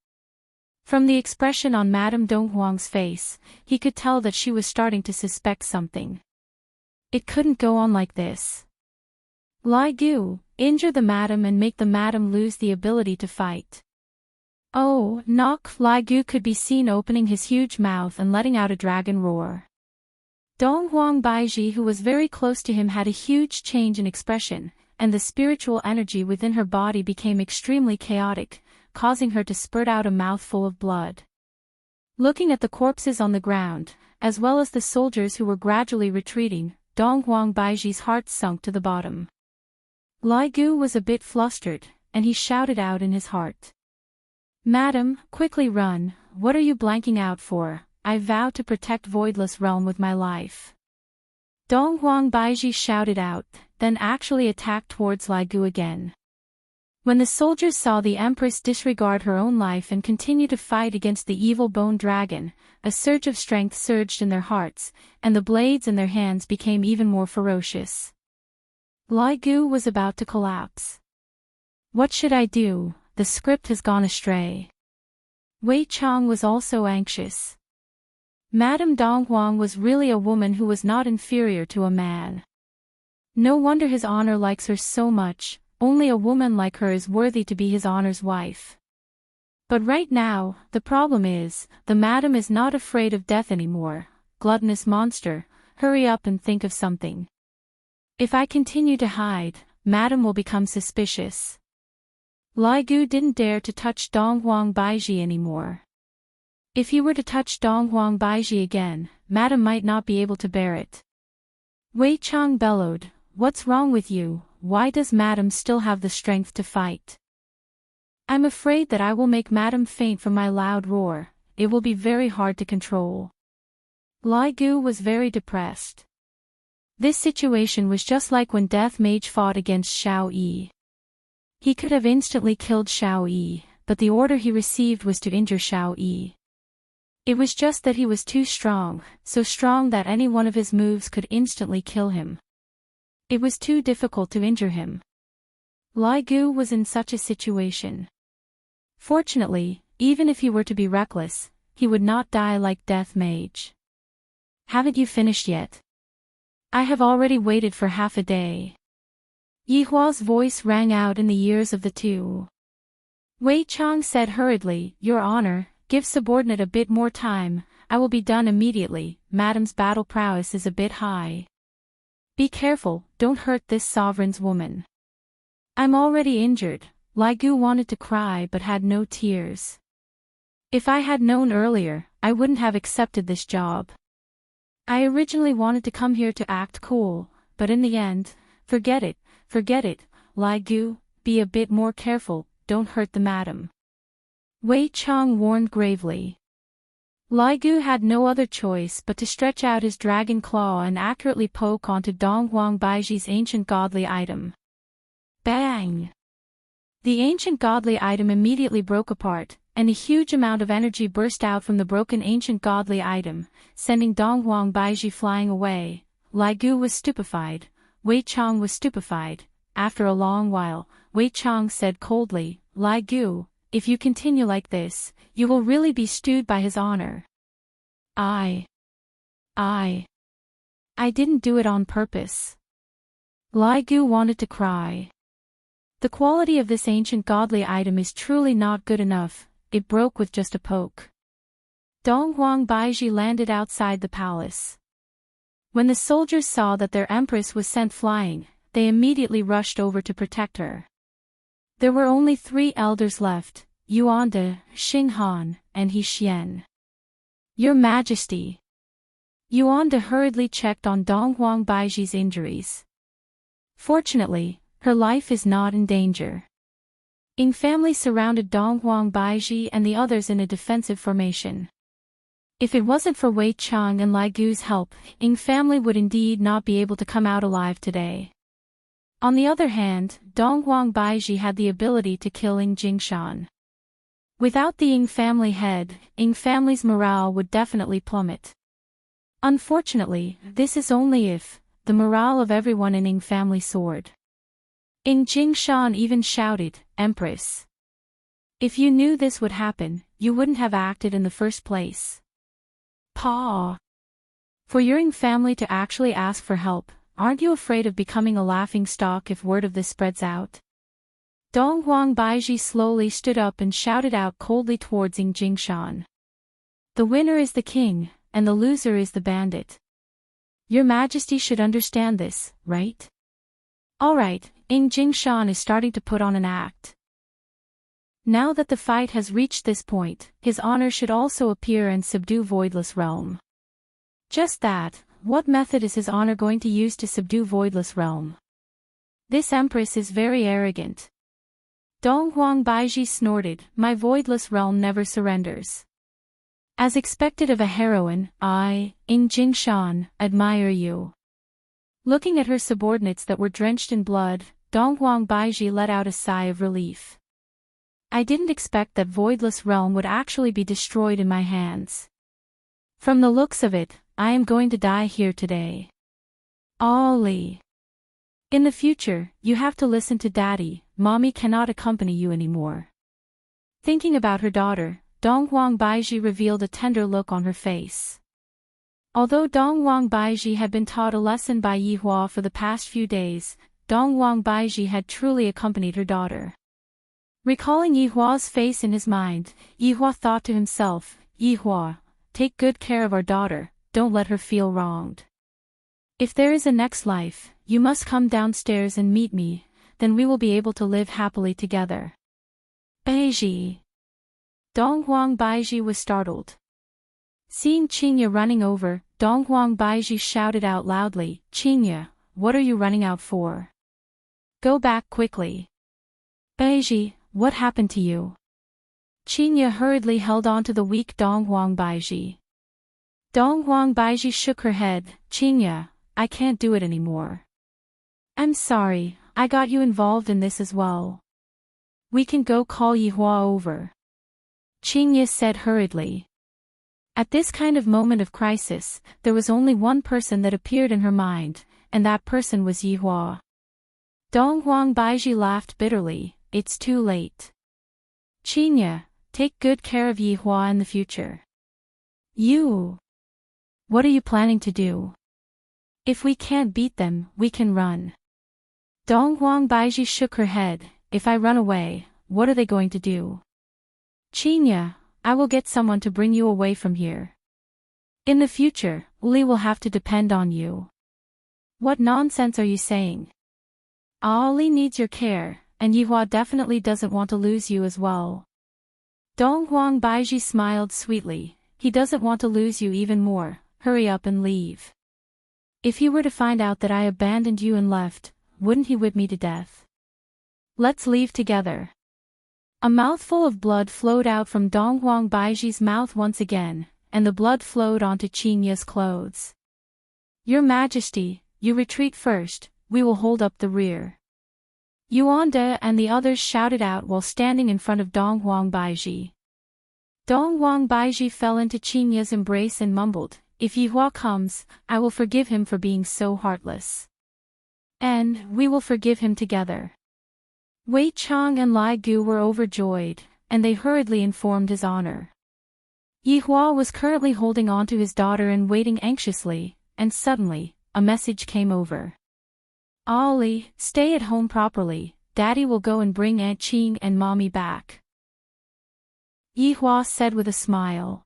From the expression on Madame Dong Huang's face, he could tell that she was starting to suspect something. It couldn't go on like this. Lai Gu, injure the madam and make the madam lose the ability to fight. Oh, knock! Lai Gu could be seen opening his huge mouth and letting out a dragon roar. Dong Huang Baiji, who was very close to him, had a huge change in expression, and the spiritual energy within her body became extremely chaotic, causing her to spurt out a mouthful of blood. Looking at the corpses on the ground, as well as the soldiers who were gradually retreating, Dong Huang Baiji's heart sunk to the bottom. Lai Gu was a bit flustered, and he shouted out in his heart. Madam, quickly run, what are you blanking out for? I vow to protect Voidless Realm with my life. Dong Huang Baiji shouted out, then actually attacked towards Lai Gu again. When the soldiers saw the Empress disregard her own life and continue to fight against the evil bone dragon, a surge of strength surged in their hearts, and the blades in their hands became even more ferocious. Lai Gu was about to collapse. What should I do? The script has gone astray. Wei Chang was also anxious. Madame Dong Huang was really a woman who was not inferior to a man. No wonder his honor likes her so much, only a woman like her is worthy to be his honor's wife. But right now, the problem is, the madam is not afraid of death anymore. Gluttonous monster, hurry up and think of something. If I continue to hide, madam will become suspicious. Lai Gu didn't dare to touch Dong Huang Baiji anymore. If he were to touch Dong Huang Baiji again, madam might not be able to bear it. Wei Chang bellowed, what's wrong with you? Why does madam still have the strength to fight? I'm afraid that I will make madam faint from my loud roar. It will be very hard to control. Lai Gu was very depressed. This situation was just like when Death Mage fought against Xiao Yi. He could have instantly killed Xiao Yi, but the order he received was to injure Xiao Yi. It was just that he was too strong, so strong that any one of his moves could instantly kill him. It was too difficult to injure him. Lai Gu was in such a situation. Fortunately, even if he were to be reckless, he would not die like Death Mage. Haven't you finished yet? I have already waited for half a day. Yi Hua's voice rang out in the ears of the two. Wei Chang said hurriedly, Your Honor, give subordinate a bit more time, I will be done immediately, madam's battle prowess is a bit high. Be careful, don't hurt this sovereign's woman. I'm already injured. Lai Gu wanted to cry but had no tears. If I had known earlier, I wouldn't have accepted this job. I originally wanted to come here to act cool, but in the end, forget it, Lai Gu, be a bit more careful, don't hurt the madam. Wei Chang warned gravely. Lai Gu had no other choice but to stretch out his dragon claw and accurately poke onto Dong Huang Baiji's ancient godly item. Bang! The ancient godly item immediately broke apart, and a huge amount of energy burst out from the broken ancient godly item, sending Dong Huang Baiji flying away. Lai Gu was stupefied. Wei Chang was stupefied. After a long while, Wei Chang said coldly, Lai Gu, if you continue like this, you will really be stewed by his honor. I didn't do it on purpose. Lai Gu wanted to cry. The quality of this ancient godly item is truly not good enough, it broke with just a poke. Dong Huang Baiji landed outside the palace. When the soldiers saw that their empress was sent flying, they immediately rushed over to protect her. There were only 3 elders left, Yuanda, Xinghan, and He Xian. Your Majesty. Yuanda hurriedly checked on Dong Huang Baiji's injuries. Fortunately, her life is not in danger. Ying family surrounded Dong Huang Baiji and the others in a defensive formation. If it wasn't for Wei Chang and Lai Gu's help, Ying family would indeed not be able to come out alive today. On the other hand, Donghuang Baiji had the ability to kill Ying Jingshan. Without the Ying family head, Ying family's morale would definitely plummet. Unfortunately, this is only if the morale of everyone in Ying family soared. Ying Jingshan even shouted, "Empress! If you knew this would happen, you wouldn't have acted in the first place." Pa! For your Ying family to actually ask for help, aren't you afraid of becoming a laughingstock if word of this spreads out? Donghuang Baiji slowly stood up and shouted out coldly towards Ying Jingshan. The winner is the king, and the loser is the bandit. Your Majesty should understand this, right? Alright, Ying Jingshan is starting to put on an act. Now that the fight has reached this point, his honor should also appear and subdue Voidless Realm. Just that, what method is his honor going to use to subdue Voidless Realm? This empress is very arrogant. Donghuang Baiji snorted, "My Voidless Realm never surrenders." As expected of a heroine, I, Ying Jingshan, admire you. Looking at her subordinates that were drenched in blood, Donghuang Baiji let out a sigh of relief. I didn't expect that Voidless Realm would actually be destroyed in my hands. From the looks of it, I am going to die here today. Ollie. In the future, you have to listen to Daddy, Mommy cannot accompany you anymore. Thinking about her daughter, Donghuang Baiji revealed a tender look on her face. Although Donghuang Baiji had been taught a lesson by Yihua for the past few days, Donghuang Baiji had truly accompanied her daughter. Recalling Yihua's face in his mind, Yihua thought to himself, "Yihua, take good care of our daughter, don't let her feel wronged. If there is a next life, you must come downstairs and meet me, then we will be able to live happily together." Baiji. Donghuang Baiji was startled. Seeing Qingya running over, Donghuang Baiji shouted out loudly, "Qingya, what are you running out for? Go back quickly." "Baiji, what happened to you?" Qingya hurriedly held on to the weak Donghuang Baiji. Donghuang Baiji shook her head, "Qingya, I can't do it anymore. I'm sorry, I got you involved in this as well. We can go call Yihua over." Qingya said hurriedly. At this kind of moment of crisis, there was only one person that appeared in her mind, and that person was Yihua. Donghuang Baiji laughed bitterly, "It's too late. Qingya, take good care of Yihua in the future." "You? What are you planning to do? If we can't beat them, we can run." Donghuang Baiji shook her head, "If I run away, what are they going to do?" "Qingya, I will get someone to bring you away from here. In the future, Li will have to depend on you." "What nonsense are you saying? Ali needs your care, and Yihua definitely doesn't want to lose you as well." Donghuang Baiji smiled sweetly, "He doesn't want to lose you even more, hurry up and leave. If he were to find out that I abandoned you and left, wouldn't he whip me to death? Let's leave together." A mouthful of blood flowed out from Donghuang Baiji's mouth once again, and the blood flowed onto Qingya's clothes. "Your Majesty, you retreat first, we will hold up the rear." Yuanda and the others shouted out while standing in front of Donghuang Baiji. Donghuang Baiji fell into Qingya's embrace and mumbled, "If Yihua comes, I will forgive him for being so heartless. And we will forgive him together." Wei Chang and Lai Gu were overjoyed, and they hurriedly informed his honor. Yihua was currently holding on to his daughter and waiting anxiously, and suddenly, a message came over. "Ali, stay at home properly, Daddy will go and bring Aunt Qing and Mommy back," Yihua said with a smile.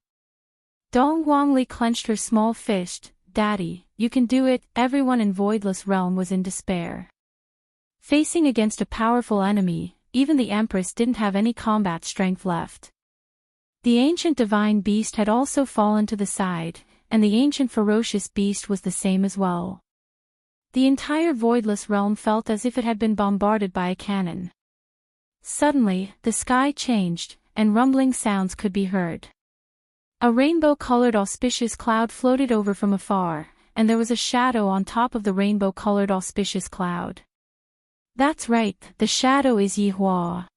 Donghuang Li clenched her small fist, "Daddy, you can do it." Everyone in Voidless Realm was in despair. Facing against a powerful enemy, even the Empress didn't have any combat strength left. The ancient divine beast had also fallen to the side, and the ancient ferocious beast was the same as well. The entire Voidless Realm felt as if it had been bombarded by a cannon. Suddenly, the sky changed, and rumbling sounds could be heard. A rainbow-colored auspicious cloud floated over from afar, and there was a shadow on top of the rainbow-colored auspicious cloud. That's right, the shadow is Yi Hua.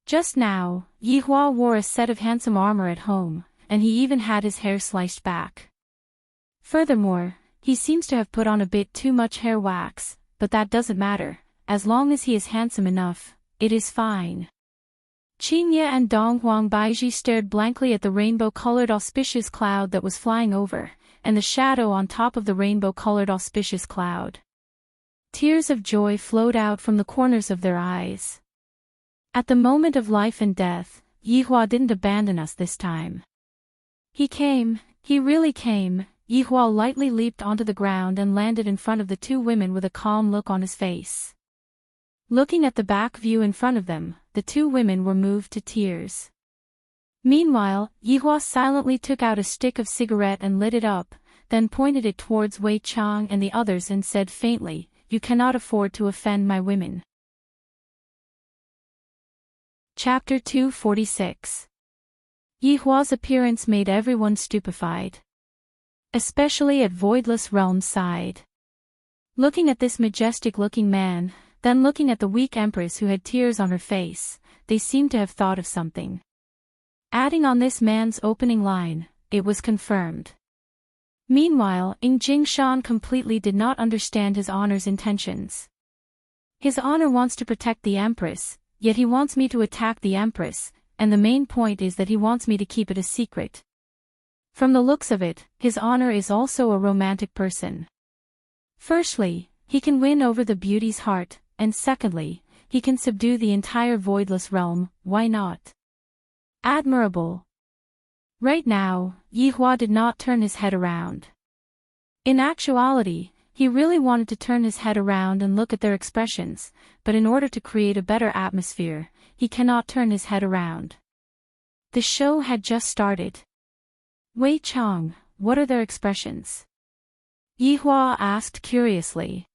Just now, Yi Hua wore a set of handsome armor at home, and he even had his hair sliced back. Furthermore, he seems to have put on a bit too much hair wax, but that doesn't matter, as long as he is handsome enough, it is fine. Qingye and Dong Huangbaiji stared blankly at the rainbow-colored auspicious cloud that was flying over, and the shadow on top of the rainbow-colored auspicious cloud. Tears of joy flowed out from the corners of their eyes. At the moment of life and death, Yi Hua didn't abandon us this time. He came, he really came. Yi Hua lightly leaped onto the ground and landed in front of the two women with a calm look on his face. Looking at the back view in front of them, the two women were moved to tears. Meanwhile, Yi Hua silently took out a stick of cigarette and lit it up, then pointed it towards Wei Chang and the others and said faintly, "You cannot afford to offend my women." Chapter 246. Yi Hua's appearance made everyone stupefied. Especially at Voidless Realm's side. Looking at this majestic-looking man, then looking at the weak empress who had tears on her face, they seemed to have thought of something. Adding on this man's opening line, it was confirmed. Meanwhile, Jingshan completely did not understand his honor's intentions. His honor wants to protect the empress, yet he wants me to attack the empress, and the main point is that he wants me to keep it a secret. From the looks of it, his honor is also a romantic person. Firstly, he can win over the beauty's heart, and secondly, he can subdue the entire voidless realm. Why not? Admirable. Right now, Yi Hua did not turn his head around. In actuality, he really wanted to turn his head around and look at their expressions, but in order to create a better atmosphere, he cannot turn his head around. The show had just started. Wei Chang, what are their expressions? Yi Hua asked curiously.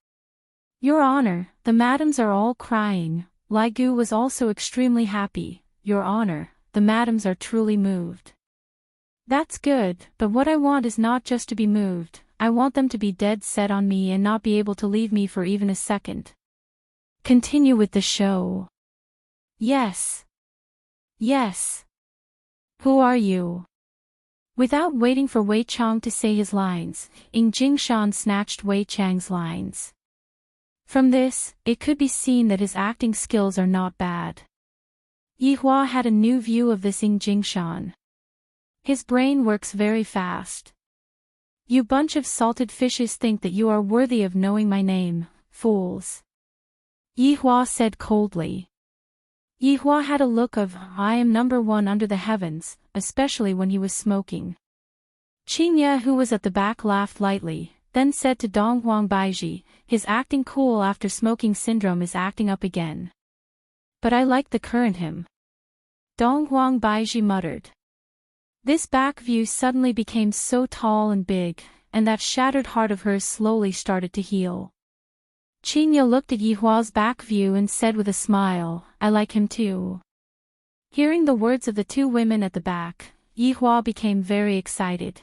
Your Honor, the madams are all crying. Lai Gu was also extremely happy. Your Honor, the madams are truly moved. That's good, but what I want is not just to be moved, I want them to be dead set on me and not be able to leave me for even a second. Continue with the show. Yes. Yes. Who are you? Without waiting for Wei Chang to say his lines, Jingshan snatched Wei Chang's lines. From this, it could be seen that his acting skills are not bad. Yi Hua had a new view of this Jingshan. His brain works very fast. You bunch of salted fishes think that you are worthy of knowing my name, fools. Yi Hua said coldly. Yi Hua had a look of, I am number one under the heavens, especially when he was smoking. Qingye, who was at the back, laughed lightly, then said to Dong Huangbaiji, his acting cool after smoking syndrome is acting up again. But I like the current him. Dong Huangbaiji muttered. This back view suddenly became so tall and big, and that shattered heart of hers slowly started to heal. Qingye looked at Yi Hua's back view and said with a smile, I like him too. Hearing the words of the two women at the back, Yi Hua became very excited.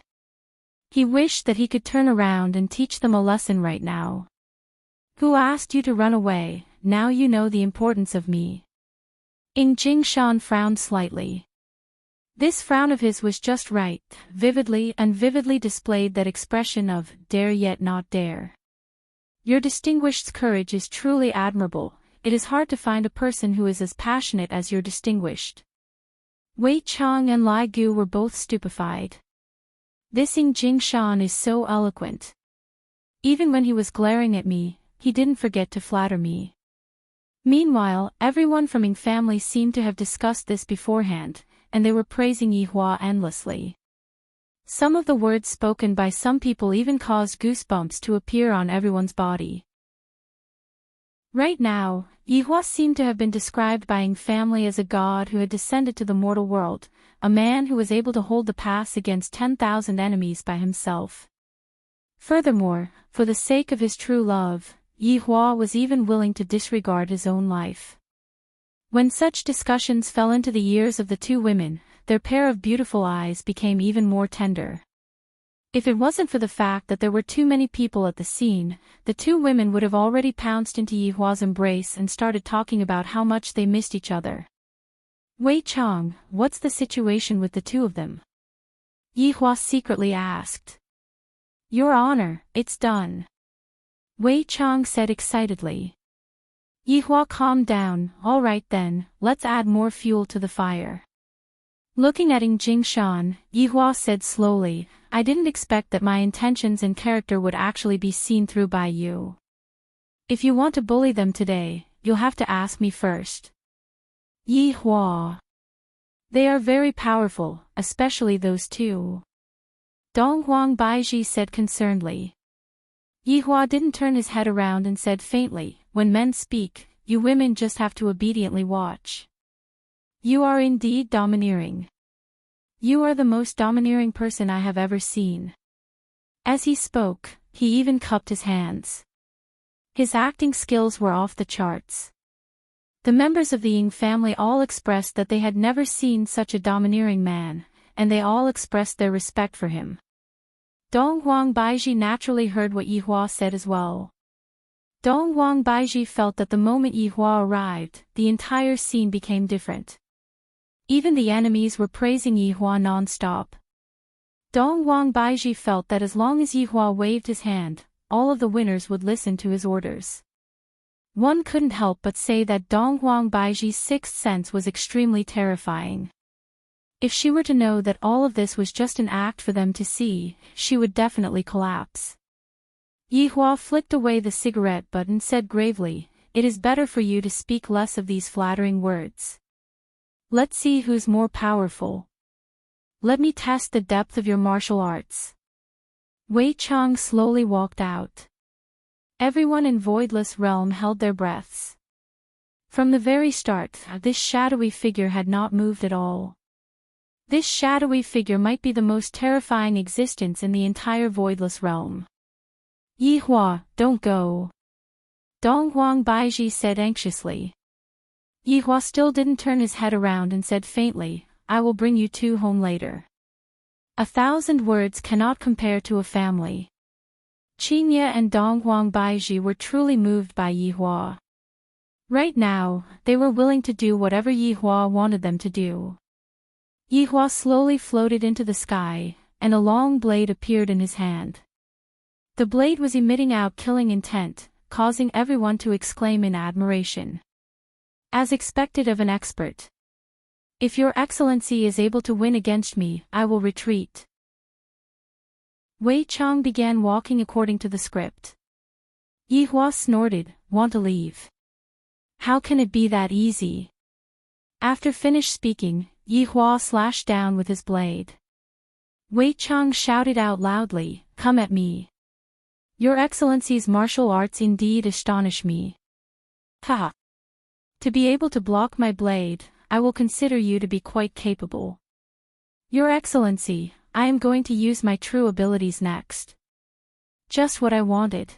He wished that he could turn around and teach them a lesson right now. Who asked you to run away? Now you know the importance of me. Jingshan frowned slightly. This frown of his was just right, vividly displayed that expression of, dare yet not dare. Your distinguished's courage is truly admirable, it is hard to find a person who is as passionate as your distinguished. Wei Chang and Lai Gu were both stupefied. This Jingshan is so eloquent. Even when he was glaring at me, he didn't forget to flatter me. Meanwhile, everyone from Ying family seemed to have discussed this beforehand, and they were praising Yi Hua endlessly. Some of the words spoken by some people even caused goosebumps to appear on everyone's body. Right now, Yi Hua seemed to have been described by Ying family as a god who had descended to the mortal world, a man who was able to hold the pass against 10,000 enemies by himself. Furthermore, for the sake of his true love, Yi Hua was even willing to disregard his own life. When such discussions fell into the ears of the two women, their pair of beautiful eyes became even more tender. If it wasn't for the fact that there were too many people at the scene, the two women would have already pounced into Yihua's embrace and started talking about how much they missed each other. Wei Chang, what's the situation with the two of them? Yihua secretly asked. Your Honor, it's done. Wei Chang said excitedly. Yihua calmed down. All right then, let's add more fuel to the fire. Looking at Ng Jingshan, Yihua said slowly, I didn't expect that my intentions and character would actually be seen through by you. If you want to bully them today, you'll have to ask me first. Yihua. They are very powerful, especially those two. Donghuang Baiji said concernedly. Yihua didn't turn his head around and said faintly, when men speak, you women just have to obediently watch. You are indeed domineering. You are the most domineering person I have ever seen. As he spoke, he even cupped his hands. His acting skills were off the charts. The members of the Ying family all expressed that they had never seen such a domineering man, and they all expressed their respect for him. Donghuang Baiji naturally heard what Yihua said as well. Donghuang Baiji felt that the moment Yihua arrived, the entire scene became different. Even the enemies were praising Yihua non-stop. Donghuang Baiji felt that as long as Yihua waved his hand, all of the winners would listen to his orders. One couldn't help but say that Donghuang Baiji's sixth sense was extremely terrifying. If she were to know that all of this was just an act for them to see, she would definitely collapse. Yihua flicked away the cigarette butt and said gravely, it is better for you to speak less of these flattering words. Let's see who's more powerful. Let me test the depth of your martial arts. Wei Chang slowly walked out. Everyone in Voidless Realm held their breaths. From the very start, this shadowy figure had not moved at all. This shadowy figure might be the most terrifying existence in the entire Voidless Realm. Yihua, don't go. Donghuang Baiji said anxiously. Yihua still didn't turn his head around and said faintly, I will bring you two home later. 1,000 words cannot compare to a family. Qingye and Donghuang Baiji were truly moved by Yihua. Right now, they were willing to do whatever Yihua wanted them to do. Yihua slowly floated into the sky, and a long blade appeared in his hand. The blade was emitting out killing intent, causing everyone to exclaim in admiration. As expected of an expert. If your excellency is able to win against me, I will retreat. Wei Chang began walking according to the script. Yihua snorted, want to leave? How can it be that easy? After finished speaking, Yihua slashed down with his blade. Wei Chang shouted out loudly, come at me. Your excellency's martial arts indeed astonish me. Ha! To be able to block my blade, I will consider you to be quite capable. Your excellency, I am going to use my true abilities next. Just what I wanted.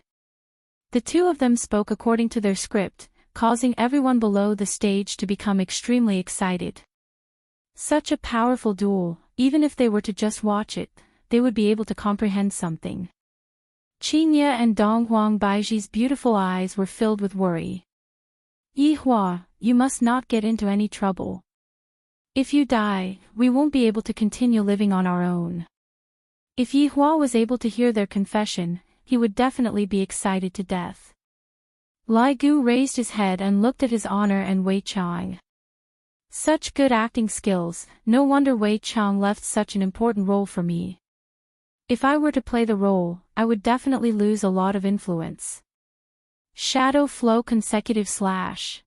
The two of them spoke according to their script, causing everyone below the stage to become extremely excited. Such a powerful duel, even if they were to just watch it, they would be able to comprehend something. Qingye and Donghuang Baiji's beautiful eyes were filled with worry. Yihua, you must not get into any trouble. If you die, we won't be able to continue living on our own. If Yihua was able to hear their confession, he would definitely be excited to death. Lai Gu raised his head and looked at his honor and Wei Chang. Such good acting skills, no wonder Wei Chang left such an important role for me. If I were to play the role, I would definitely lose a lot of influence. Shadow flow consecutive slash.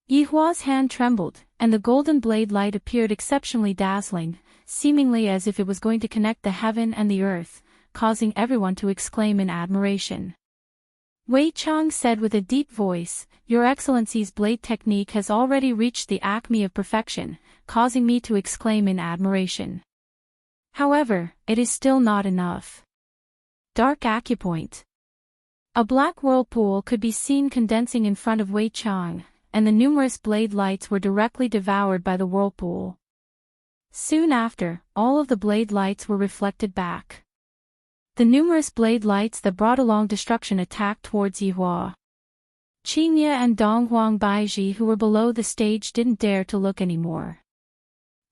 Yihua's hand trembled, and the golden blade light appeared exceptionally dazzling, seemingly as if it was going to connect the heaven and the earth, causing everyone to exclaim in admiration. Wei Chang said with a deep voice, Your Excellency's blade technique has already reached the acme of perfection, causing me to exclaim in admiration. However, it is still not enough. Dark acupoint. A black whirlpool could be seen condensing in front of Wei Chang, and the numerous blade lights were directly devoured by the whirlpool. Soon after, all of the blade lights were reflected back. The numerous blade lights that brought along destruction attacked towards Yihua. Qingye and Donghuang Baiji, who were below the stage, didn't dare to look anymore.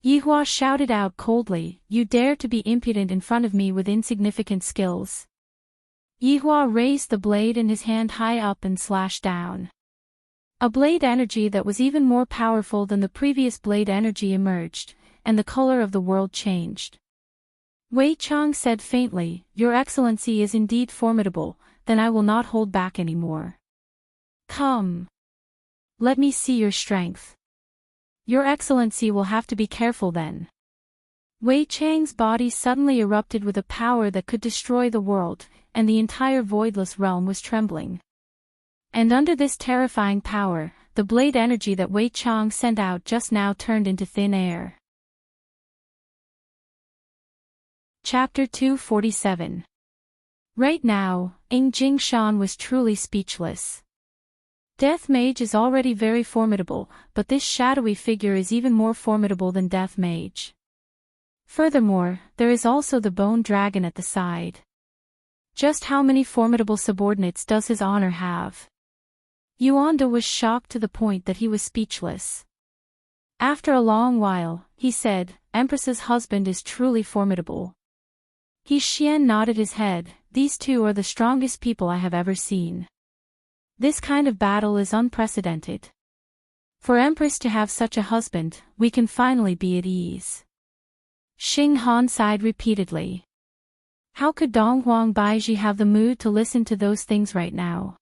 Yihua shouted out coldly, "You dare to be impudent in front of me with insignificant skills." Yihua raised the blade in his hand high up and slashed down. A blade energy that was even more powerful than the previous blade energy emerged, and the color of the world changed. Wei Chang said faintly, "Your Excellency is indeed formidable, then I will not hold back anymore. Come. Let me see your strength. Your Excellency will have to be careful then." Wei Chang's body suddenly erupted with a power that could destroy the world, and the entire voidless realm was trembling. And under this terrifying power, the blade energy that Wei Chang sent out just now turned into thin air. Chapter 247. Right now, Ing Jingshan was truly speechless. Death Mage is already very formidable, but this shadowy figure is even more formidable than Death Mage. Furthermore, there is also the Bone Dragon at the side. Just how many formidable subordinates does his honor have? Yuanda was shocked to the point that he was speechless. After a long while, he said, "Empress's husband is truly formidable." He Xian nodded his head, "These two are the strongest people I have ever seen. This kind of battle is unprecedented. For Empress to have such a husband, we can finally be at ease." Xing Han sighed repeatedly. How could Donghuang Baiji have the mood to listen to those things right now?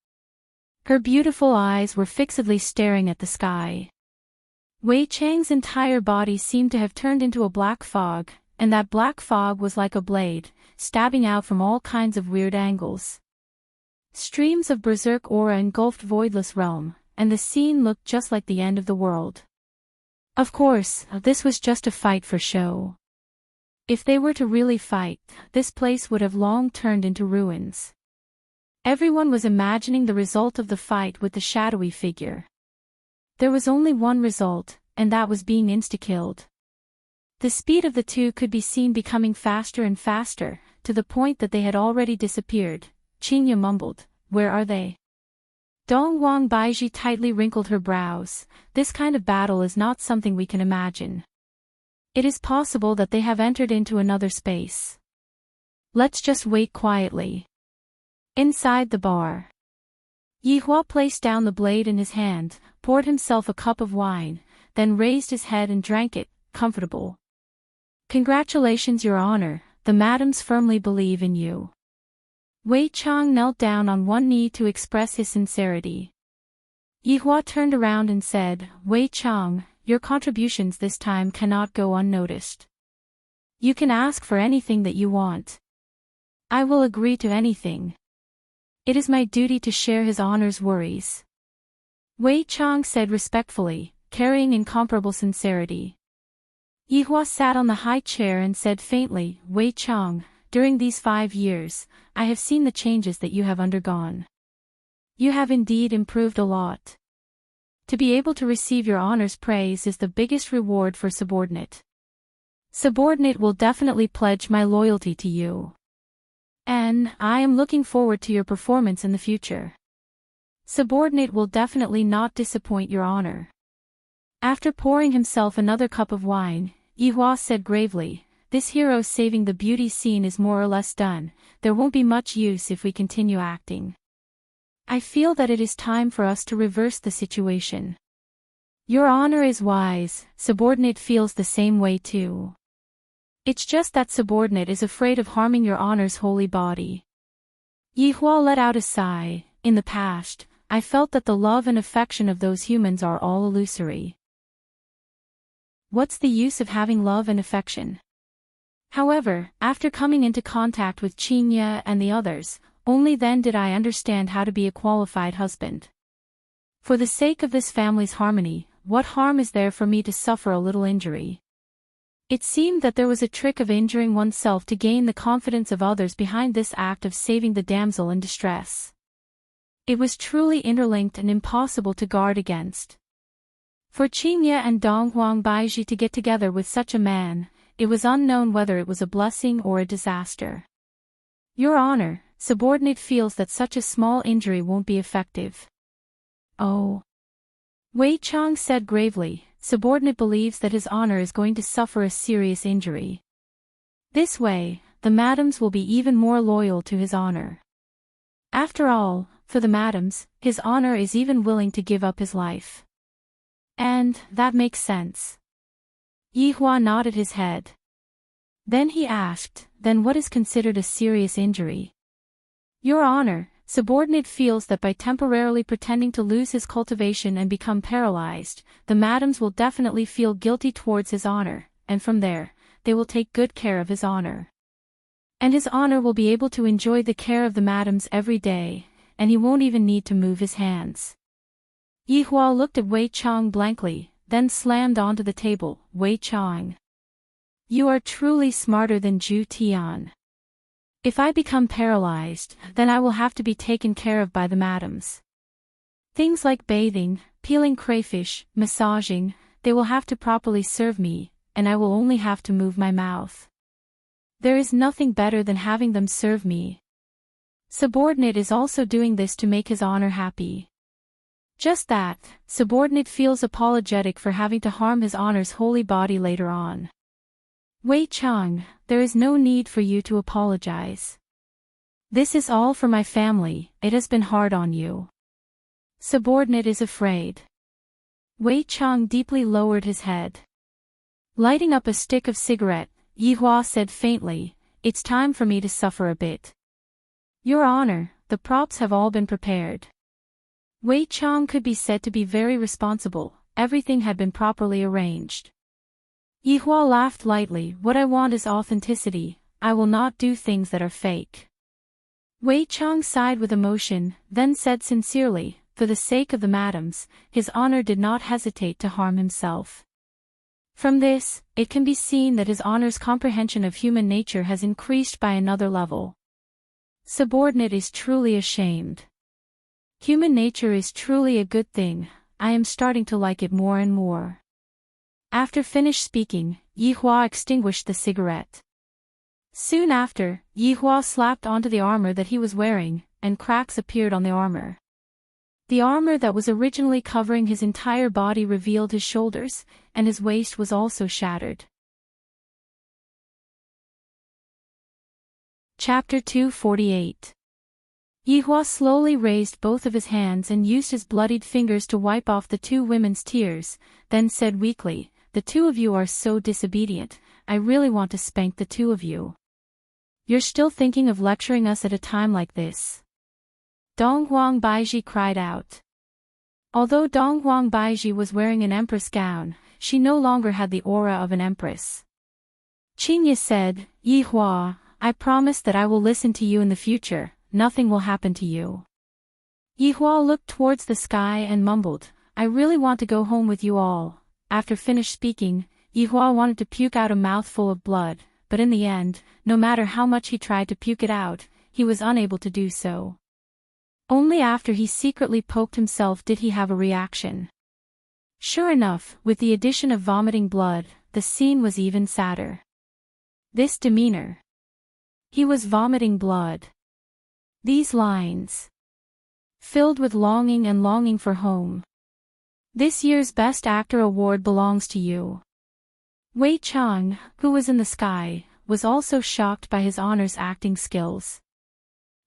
Her beautiful eyes were fixedly staring at the sky. Wei Chang's entire body seemed to have turned into a black fog, and that black fog was like a blade, stabbing out from all kinds of weird angles. Streams of berserk aura engulfed voidless realm, and the scene looked just like the end of the world. Of course, this was just a fight for show. If they were to really fight, this place would have long turned into ruins. Everyone was imagining the result of the fight with the shadowy figure. There was only one result, and that was being insta-killed. The speed of the two could be seen becoming faster and faster, to the point that they had already disappeared. Qingye mumbled, "Where are they?" Donghuang Baiji tightly wrinkled her brows. "This kind of battle is not something we can imagine. It is possible that they have entered into another space. Let's just wait quietly." Inside the bar, Yihua placed down the blade in his hand, poured himself a cup of wine, then raised his head and drank it, comfortable. "Congratulations, Your Honor, the madams firmly believe in you." Wei Chang knelt down on one knee to express his sincerity. Yihua turned around and said, "Wei Chang, your contributions this time cannot go unnoticed. You can ask for anything that you want. I will agree to anything. It is my duty to share His Honor's worries." Wei Chang said respectfully, carrying incomparable sincerity. Yihua sat on the high chair and said faintly, "Wei Chang, during these 5 years, I have seen the changes that you have undergone. You have indeed improved a lot. To be able to receive Your Honor's praise is the biggest reward for subordinate. Subordinate will definitely pledge my loyalty to you. And I am looking forward to your performance in the future. Subordinate will definitely not disappoint Your Honor." After pouring himself another cup of wine, Yihua said gravely, "This hero saving the beauty scene is more or less done. There won't be much use if we continue acting. I feel that it is time for us to reverse the situation." "Your Honor is wise, subordinate feels the same way too. It's just that subordinate is afraid of harming Your Honor's holy body." Yihua let out a sigh. "In the past, I felt that the love and affection of those humans are all illusory. What's the use of having love and affection? However, after coming into contact with Qingye and the others, only then did I understand how to be a qualified husband. For the sake of this family's harmony, what harm is there for me to suffer a little injury?" It seemed that there was a trick of injuring oneself to gain the confidence of others behind this act of saving the damsel in distress. It was truly interlinked and impossible to guard against. For Qingye and Donghuang Baiji to get together with such a man, it was unknown whether it was a blessing or a disaster. Your Honor, subordinate feels that such a small injury won't be effective. Oh. Wei Chang said gravely, subordinate believes that his honor is going to suffer a serious injury. This way, the madams will be even more loyal to his honor. After all, for the madams, his honor is even willing to give up his life. And, that makes sense. Yi Hua nodded his head. Then he asked, then what is considered a serious injury? Your Honor, subordinate feels that by temporarily pretending to lose his cultivation and become paralyzed, the madams will definitely feel guilty towards his honor, and from there, they will take good care of his honor. And his honor will be able to enjoy the care of the madams every day, and he won't even need to move his hands. Yi Hua looked at Wei Chang blankly, then slammed onto the table. Wei Chang. You are truly smarter than Zhu Tian. If I become paralyzed, then I will have to be taken care of by the madams. Things like bathing, peeling crayfish, massaging, they will have to properly serve me, and I will only have to move my mouth. There is nothing better than having them serve me. Subordinate is also doing this to make his honor happy. Just that, subordinate feels apologetic for having to harm his honor's holy body later on. Wei Chang, there is no need for you to apologize. This is all for my family, it has been hard on you. Subordinate is afraid. Wei Chang deeply lowered his head. Lighting up a stick of cigarette, Yi Hua said faintly, it's time for me to suffer a bit. Your Honor, the props have all been prepared. Wei Chang could be said to be very responsible, everything had been properly arranged. Yi Hua laughed lightly, what I want is authenticity, I will not do things that are fake. Wei Chang sighed with emotion, then said sincerely, for the sake of the madams, his honor did not hesitate to harm himself. From this, it can be seen that his honor's comprehension of human nature has increased by another level. Subordinate is truly ashamed. Human nature is truly a good thing, I am starting to like it more and more. After finished speaking, Yi Hua extinguished the cigarette. Soon after, Yi Hua slapped onto the armor that he was wearing, and cracks appeared on the armor. The armor that was originally covering his entire body revealed his shoulders, and his waist was also shattered. Chapter 248. Yi Hua slowly raised both of his hands and used his bloodied fingers to wipe off the two women's tears, then said weakly, the two of you are so disobedient, I really want to spank the two of you. You're still thinking of lecturing us at a time like this. Donghuang Baiji cried out. Although Donghuang Baiji was wearing an empress gown, she no longer had the aura of an empress. Qingye said, Yi Hua, I promise that I will listen to you in the future, nothing will happen to you. Yi Hua looked towards the sky and mumbled, I really want to go home with you all. After finished speaking, Yi Hua wanted to puke out a mouthful of blood, but in the end, no matter how much he tried to puke it out, he was unable to do so. Only after he secretly poked himself did he have a reaction. Sure enough, with the addition of vomiting blood, the scene was even sadder. This demeanor. He was vomiting blood. These lines. Filled with longing and longing for home. This year's Best Actor award belongs to you. Wei Chang, who was in the sky, was also shocked by his honor's acting skills.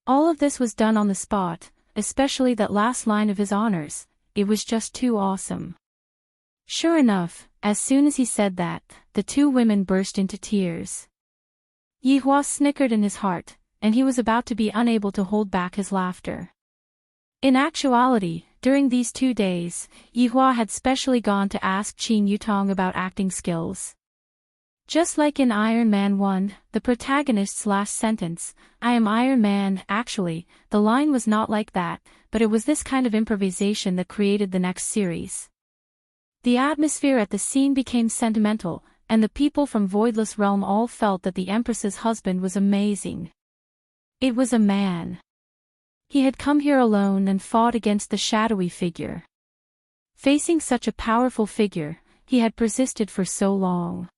All of this was done on the spot, especially that last line of his honors, it was just too awesome. Sure enough, as soon as he said that, the two women burst into tears. Yi Hua snickered in his heart, and he was about to be unable to hold back his laughter. In actuality, during these 2 days, Yi Hua had specially gone to ask Qin Yutong about acting skills. Just like in Iron Man 1, the protagonist's last sentence, I am Iron Man, actually, the line was not like that, but it was this kind of improvisation that created the next series. The atmosphere at the scene became sentimental, and the people from Voidless Realm all felt that the Empress's husband was amazing. It was a man. He had come here alone and fought against the shadowy figure. Facing such a powerful figure, he had persisted for so long.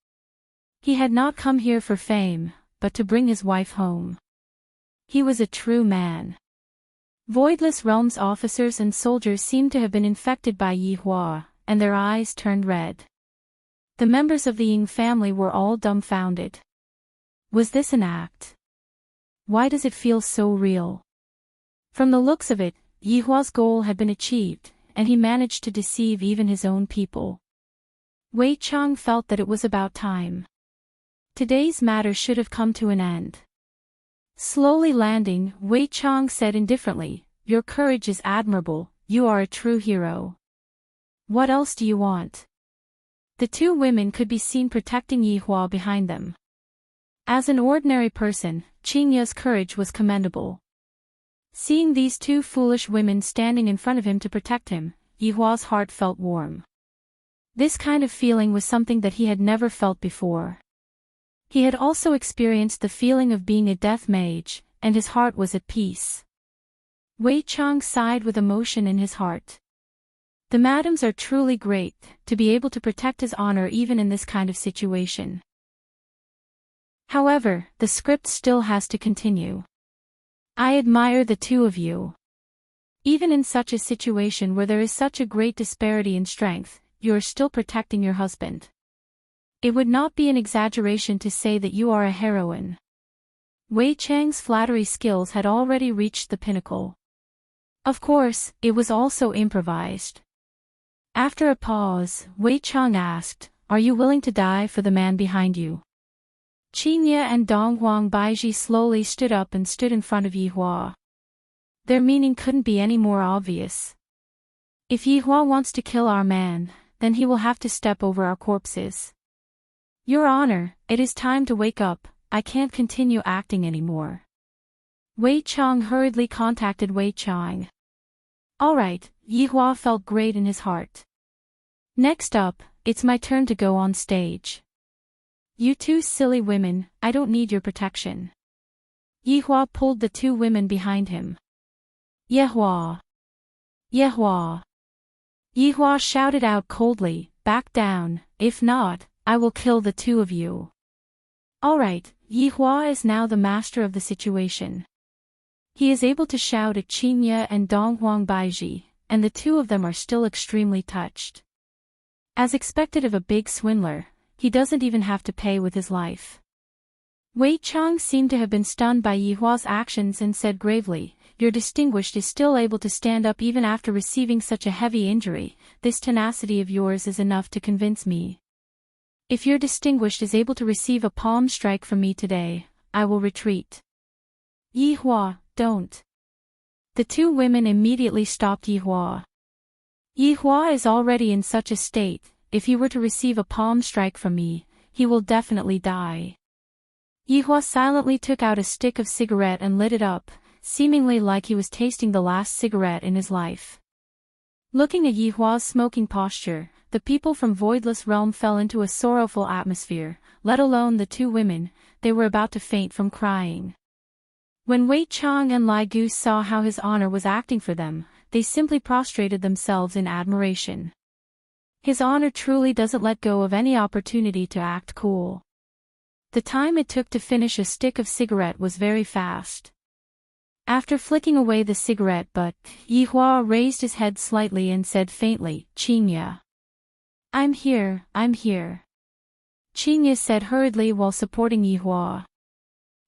He had not come here for fame, but to bring his wife home. He was a true man. Voidless Realms officers and soldiers seemed to have been infected by Yi Hua, and their eyes turned red. The members of the Ying family were all dumbfounded. Was this an act? Why does it feel so real? From the looks of it, Yi Hua's goal had been achieved, and he managed to deceive even his own people. Wei Chang felt that it was about time. Today's matter should have come to an end. Slowly landing, Wei Chang said indifferently, "Your courage is admirable, you are a true hero. What else do you want?" The two women could be seen protecting Yi Hua behind them. As an ordinary person, Qingya's courage was commendable. Seeing these two foolish women standing in front of him to protect him, Yi Hua's heart felt warm. This kind of feeling was something that he had never felt before. He had also experienced the feeling of being a death mage, and his heart was at peace. Wei Chang sighed with emotion in his heart. The madams are truly great, to be able to protect his honor even in this kind of situation. However, the script still has to continue. I admire the two of you. Even in such a situation where there is such a great disparity in strength, you are still protecting your husband. It would not be an exaggeration to say that you are a heroine. Wei Chang's flattery skills had already reached the pinnacle. Of course, it was also improvised. After a pause, Wei Chang asked, "Are you willing to die for the man behind you?" Qingya and Donghuang Baiji slowly stood up and stood in front of Yi Hua. Their meaning couldn't be any more obvious. If Yi Hua wants to kill our man, then he will have to step over our corpses. Your Honor, it is time to wake up, I can't continue acting anymore. Wei Chang hurriedly contacted Wei Chang. Alright, Yi Hua felt great in his heart. Next up, it's my turn to go on stage. You two silly women, I don't need your protection. Yi Hua pulled the two women behind him. Ye Hua! Ye Hua! Yi Hua shouted out coldly, "Back down, if not, I will kill the two of you." Alright, Yi Hua is now the master of the situation. He is able to shout at Qingya and Donghuang Baiji, and the two of them are still extremely touched. As expected of a big swindler, he doesn't even have to pay with his life. Wei Chang seemed to have been stunned by Yi Hua's actions and said gravely, "Your distinguished is still able to stand up even after receiving such a heavy injury. This tenacity of yours is enough to convince me. If your distinguished is able to receive a palm strike from me today, I will retreat." Yi Hua, don't. The two women immediately stopped Yi Hua. Yi Hua is already in such a state, if he were to receive a palm strike from me, he will definitely die. Yi Hua silently took out a stick of cigarette and lit it up, seemingly like he was tasting the last cigarette in his life. Looking at Yi Hua's smoking posture, the people from Voidless Realm fell into a sorrowful atmosphere, let alone the two women, they were about to faint from crying. When Wei Chang and Lai Gu saw how his honor was acting for them, they simply prostrated themselves in admiration. His honor truly doesn't let go of any opportunity to act cool. The time it took to finish a stick of cigarette was very fast. After flicking away the cigarette butt, Yi Hua raised his head slightly and said faintly, "Qingya. I'm here, I'm here." Qingya said hurriedly while supporting Yi Hua.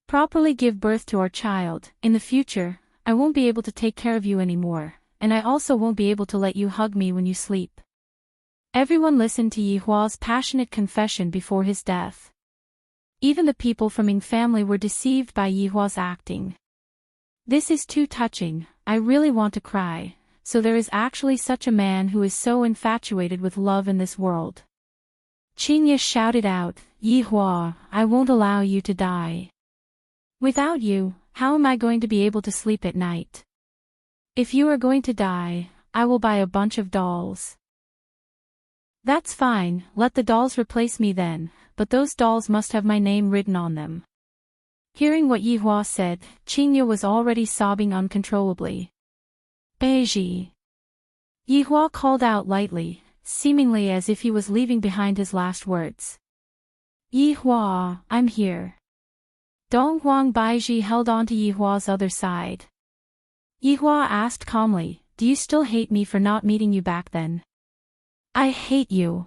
"Properly give birth to our child. In the future, I won't be able to take care of you anymore, and I also won't be able to let you hug me when you sleep." Everyone listened to Yi Hua's passionate confession before his death. Even the people from Ying family were deceived by Yi Hua's acting. This is too touching, I really want to cry. So there is actually such a man who is so infatuated with love in this world. Qingya shouted out, "Yi Hua, I won't allow you to die. Without you, how am I going to be able to sleep at night? If you are going to die, I will buy a bunch of dolls." "That's fine, let the dolls replace me then, but those dolls must have my name written on them." Hearing what Yi Hua said, Qingya was already sobbing uncontrollably. Beiji. Yi Hua called out lightly, seemingly as if he was leaving behind his last words. Yi Hua, I'm here. Dong Huang Baiji held on to Yi Hua's other side. Yi Hua asked calmly, do you still hate me for not meeting you back then? I hate you.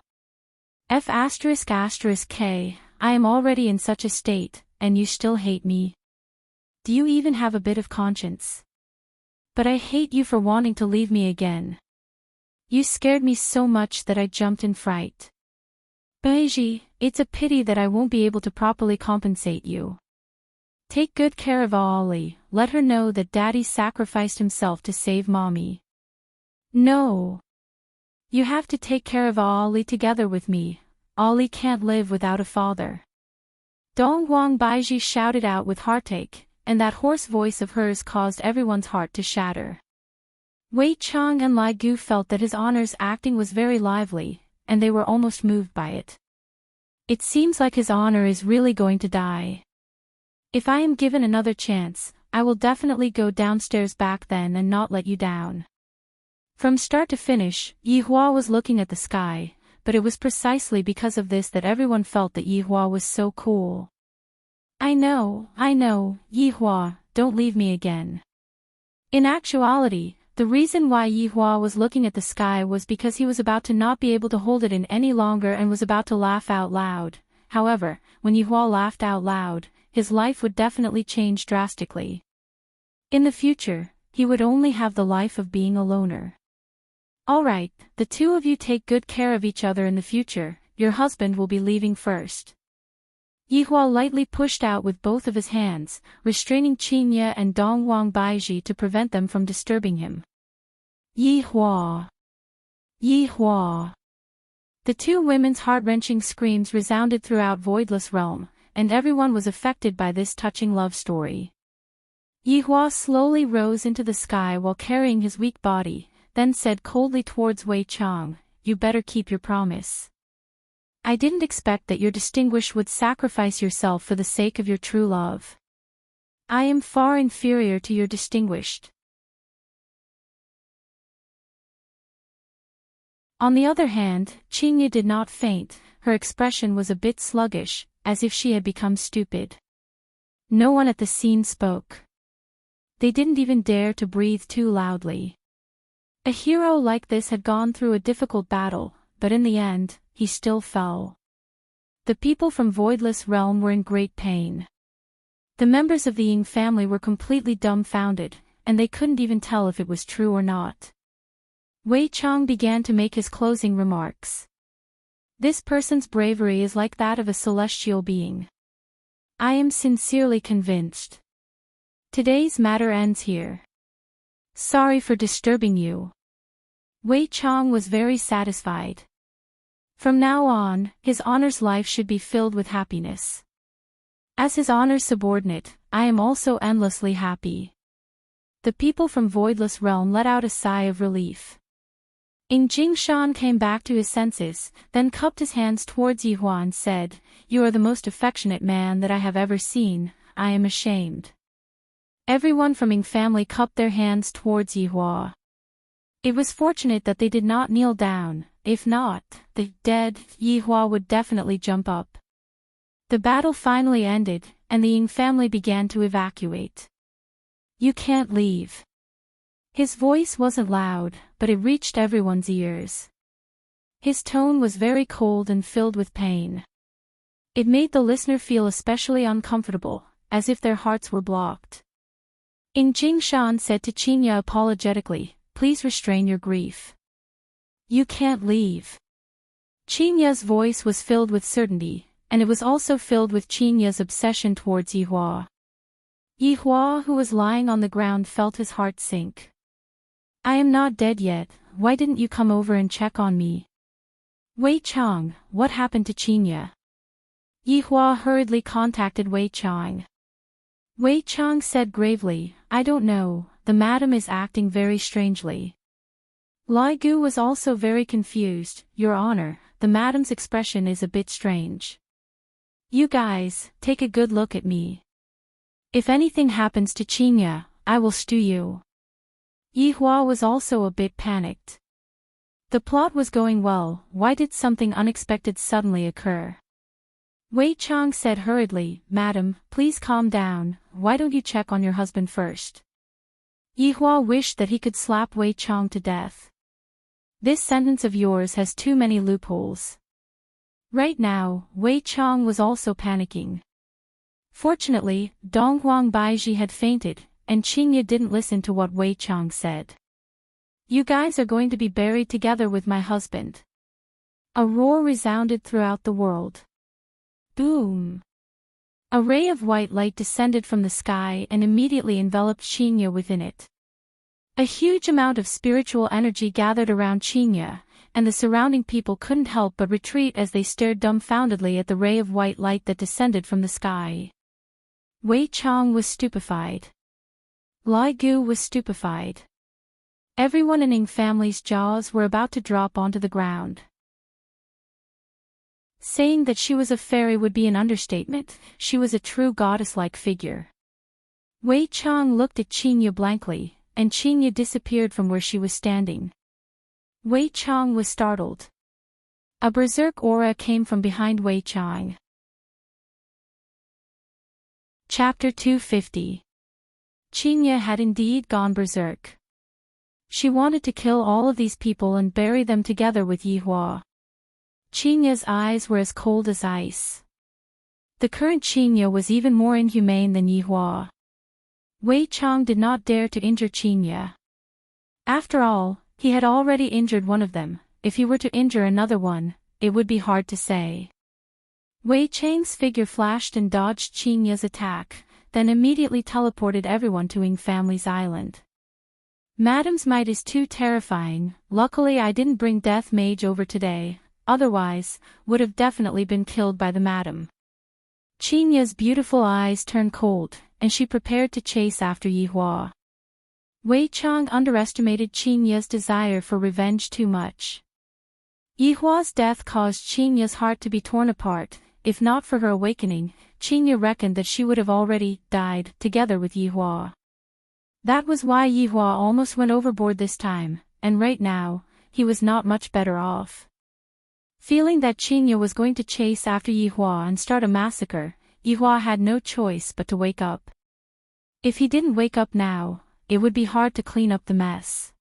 F***K, I am already in such a state, and you still hate me. Do you even have a bit of conscience? But I hate you for wanting to leave me again. You scared me so much that I jumped in fright. Baiji, it's a pity that I won't be able to properly compensate you. Take good care of Aali, let her know that Daddy sacrificed himself to save Mommy. No. You have to take care of Aali together with me. Aali can't live without a father. Dong Huang Baiji shouted out with heartache, and that hoarse voice of hers caused everyone's heart to shatter. Wei Chang and Lai Gu felt that his honor's acting was very lively, and they were almost moved by it. It seems like his honor is really going to die. If I am given another chance, I will definitely go downstairs back then and not let you down. From start to finish, Yi Hua was looking at the sky, but it was precisely because of this that everyone felt that Yi Hua was so cool. I know, Yi Hua, don't leave me again. In actuality, the reason why Yi Hua was looking at the sky was because he was about to not be able to hold it in any longer and was about to laugh out loud. However, when Yi Hua laughed out loud, his life would definitely change drastically. In the future, he would only have the life of being a loner. Alright, the two of you take good care of each other in the future, your husband will be leaving first. Yi Hua lightly pushed out with both of his hands, restraining Qingye and Dong Huang Baiji to prevent them from disturbing him. Yi Hua! Yi Hua! The two women's heart-wrenching screams resounded throughout Voidless Realm, and everyone was affected by this touching love story. Yi Hua slowly rose into the sky while carrying his weak body, then said coldly towards Wei Chang, you better keep your promise. I didn't expect that your distinguished would sacrifice yourself for the sake of your true love. I am far inferior to your distinguished. On the other hand, Qingye did not faint, her expression was a bit sluggish, as if she had become stupid. No one at the scene spoke. They didn't even dare to breathe too loudly. A hero like this had gone through a difficult battle, but in the end, he still fell. The people from Voidless Realm were in great pain. The members of the Ying family were completely dumbfounded, and they couldn't even tell if it was true or not. Wei Chang began to make his closing remarks. This person's bravery is like that of a celestial being. I am sincerely convinced. Today's matter ends here. Sorry for disturbing you. Wei Chang was very satisfied. From now on, his honor's life should be filled with happiness. As his honor's subordinate, I am also endlessly happy. The people from Voidless Realm let out a sigh of relief. Ing Jingshan came back to his senses, then cupped his hands towards Yi Hua and said, you are the most affectionate man that I have ever seen, I am ashamed. Everyone from Ying family cupped their hands towards Yi Hua. It was fortunate that they did not kneel down, if not, the dead Yi Hua would definitely jump up. The battle finally ended, and the Ying family began to evacuate. You can't leave. His voice wasn't loud, but it reached everyone's ears. His tone was very cold and filled with pain. It made the listener feel especially uncomfortable, as if their hearts were blocked. Ing Jingshan said to Qingye apologetically, please restrain your grief. You can't leave. Qingye's voice was filled with certainty, and it was also filled with Qingye's obsession towards Yi Hua. Yi Hua, who was lying on the ground, felt his heart sink. I am not dead yet, why didn't you come over and check on me? Wei Chang, what happened to Qingye? Yi Hua hurriedly contacted Wei Chang. Wei Chang said gravely, I don't know, the madam is acting very strangely. Lai Gu was also very confused, Your Honor, the madam's expression is a bit strange. You guys, take a good look at me. If anything happens to Qingye, I will stew you. Yi Hua was also a bit panicked. The plot was going well. Why did something unexpected suddenly occur? Wei Chang said hurriedly, "Madam, please calm down. Why don't you check on your husband first?" Yihua wished that he could slap Wei Chang to death. "This sentence of yours has too many loopholes." Right now, Wei Chang was also panicking. Fortunately, Donghuang Baiji had fainted, and Qingye didn't listen to what Wei Chang said. "You guys are going to be buried together with my husband." A roar resounded throughout the world. Boom! A ray of white light descended from the sky and immediately enveloped Qingye within it. A huge amount of spiritual energy gathered around Qingye, and the surrounding people couldn't help but retreat as they stared dumbfoundedly at the ray of white light that descended from the sky. Wei Chang was stupefied. Lai Gu was stupefied. Everyone in Ning family's jaws were about to drop onto the ground. Saying that she was a fairy would be an understatement. She was a true goddess-like figure. Wei Chang looked at Qingye blankly, and Qingye disappeared from where she was standing. Wei Chang was startled. A berserk aura came from behind Wei Chang. Chapter 250. Qingye had indeed gone berserk. She wanted to kill all of these people and bury them together with Yihua. Qingye's eyes were as cold as ice. The current Qingye was even more inhumane than Yihua. Wei Chang did not dare to injure Qingye. After all, he had already injured one of them. If he were to injure another one, it would be hard to say. Wei Chang's figure flashed and dodged Qingye's attack, then immediately teleported everyone to Ying family's island. Madam's might is too terrifying. Luckily I didn't bring Death Mage over today, otherwise, would have definitely been killed by the madam. Qingye's beautiful eyes turned cold, and she prepared to chase after Yihua. Wei Chang underestimated Qingye's desire for revenge too much. Yihua's death caused Qingye's heart to be torn apart. If not for her awakening, Qingye reckoned that she would have already died together with Yihua. That was why Yihua almost went overboard this time, and right now, he was not much better off. Feeling that Qingye was going to chase after Yihua and start a massacre, Yihua had no choice but to wake up. If he didn't wake up now, it would be hard to clean up the mess.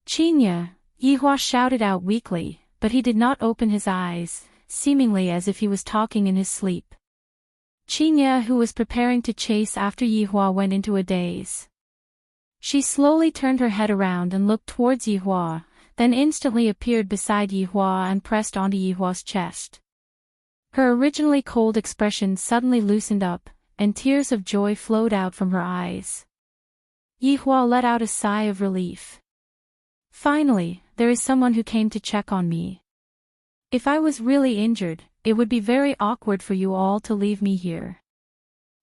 "Qingye," Yihua shouted out weakly, but he did not open his eyes, seemingly as if he was talking in his sleep. Qingye, who was preparing to chase after Yihua, went into a daze. She slowly turned her head around and looked towards Yihua, then instantly appeared beside Yihua and pressed onto Yihua's chest. Her originally cold expression suddenly loosened up, and tears of joy flowed out from her eyes. Yihua let out a sigh of relief. "Finally, there is someone who came to check on me. If I was really injured, it would be very awkward for you all to leave me here.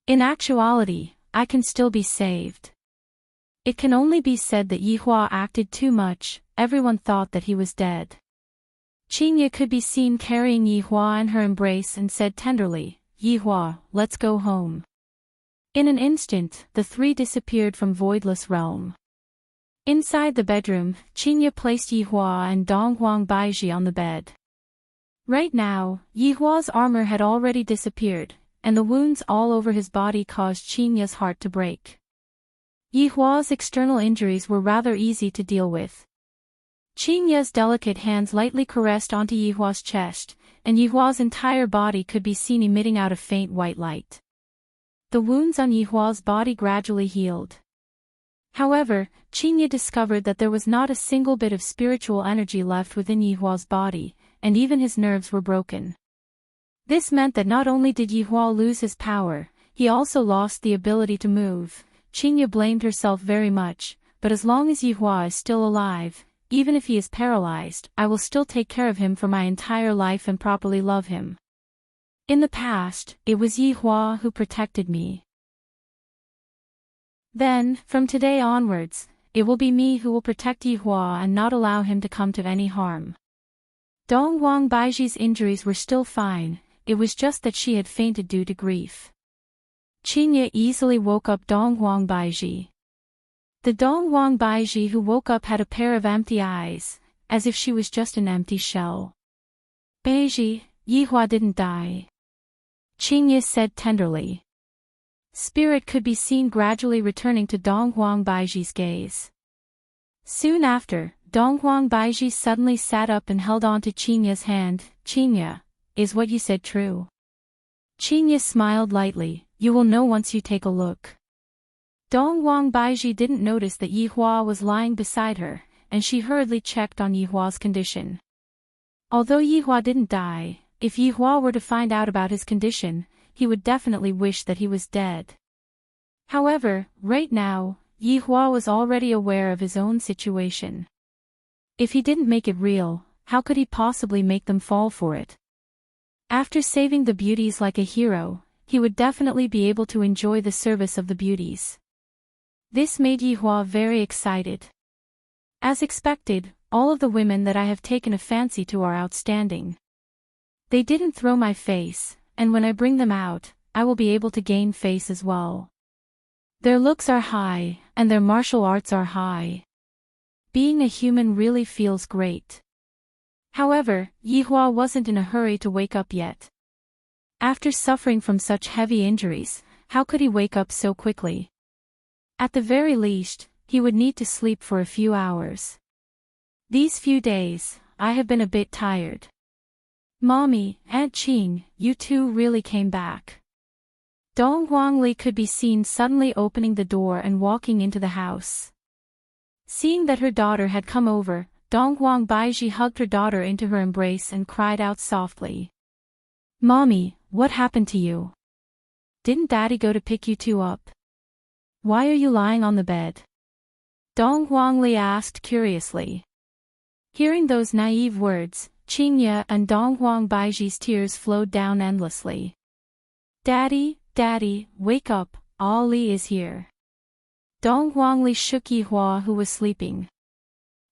In actuality, I can still be saved." It can only be said that Yihua acted too much. Everyone thought that he was dead. Qingye could be seen carrying Yihua in her embrace and said tenderly, "Yihua, let's go home." In an instant, the three disappeared from Voidless Realm. Inside the bedroom, Qingye placed Yihua and Donghuang Baiji on the bed. Right now, Yihua's armor had already disappeared, and the wounds all over his body caused Qingye's heart to break. Yihua's external injuries were rather easy to deal with. Qingye's delicate hands lightly caressed onto Yihua's chest, and Yihua's entire body could be seen emitting out a faint white light. The wounds on Yihua's body gradually healed. However, Qingye discovered that there was not a single bit of spiritual energy left within Yihua's body, and even his nerves were broken. This meant that not only did Yihua lose his power, he also lost the ability to move. Qingye blamed herself very much, but as long as Yihua is still alive, even if he is paralyzed, I will still take care of him for my entire life and properly love him. In the past, it was Yihua who protected me. Then, from today onwards, it will be me who will protect Yihua and not allow him to come to any harm. Donghuang Baiji's injuries were still fine, it was just that she had fainted due to grief. Qingye easily woke up Donghuang Baiji. The Donghuang Baiji who woke up had a pair of empty eyes, as if she was just an empty shell. Beiji, Yihua didn't die, Qingye said tenderly. Spirit could be seen gradually returning to Donghuang Baiji's gaze. Soon after, Donghuang Baiji suddenly sat up and held on to Qingye's hand. Qingye, is what you said true? Qingye smiled lightly. You will know once you take a look. Donghuang Baiji didn't notice that Yihua was lying beside her, and she hurriedly checked on Yihua's condition. Although Yihua didn't die, if Yihua were to find out about his condition, he would definitely wish that he was dead. However, right now, Yihua was already aware of his own situation. If he didn't make it real, how could he possibly make them fall for it? After saving the beauties like a hero, he would definitely be able to enjoy the service of the beauties. This made Yihua very excited. As expected, all of the women that I have taken a fancy to are outstanding. They didn't throw my face, and when I bring them out, I will be able to gain face as well. Their looks are high, and their martial arts are high. Being a human really feels great. However, Yihua wasn't in a hurry to wake up yet. After suffering from such heavy injuries, how could he wake up so quickly? At the very least, he would need to sleep for a few hours. These few days, I have been a bit tired. Mommy, Aunt Qing, you two really came back. Dong Huangli could be seen suddenly opening the door and walking into the house. Seeing that her daughter had come over, Donghuang Baiji hugged her daughter into her embrace and cried out softly. Mommy, what happened to you? Didn't Daddy go to pick you two up? Why are you lying on the bed? Donghuangli asked curiously. Hearing those naive words, Qingye and Donghuang Baiji's tears flowed down endlessly. Daddy, Daddy, wake up, Ali is here. Donghuangli shook Yihua who was sleeping.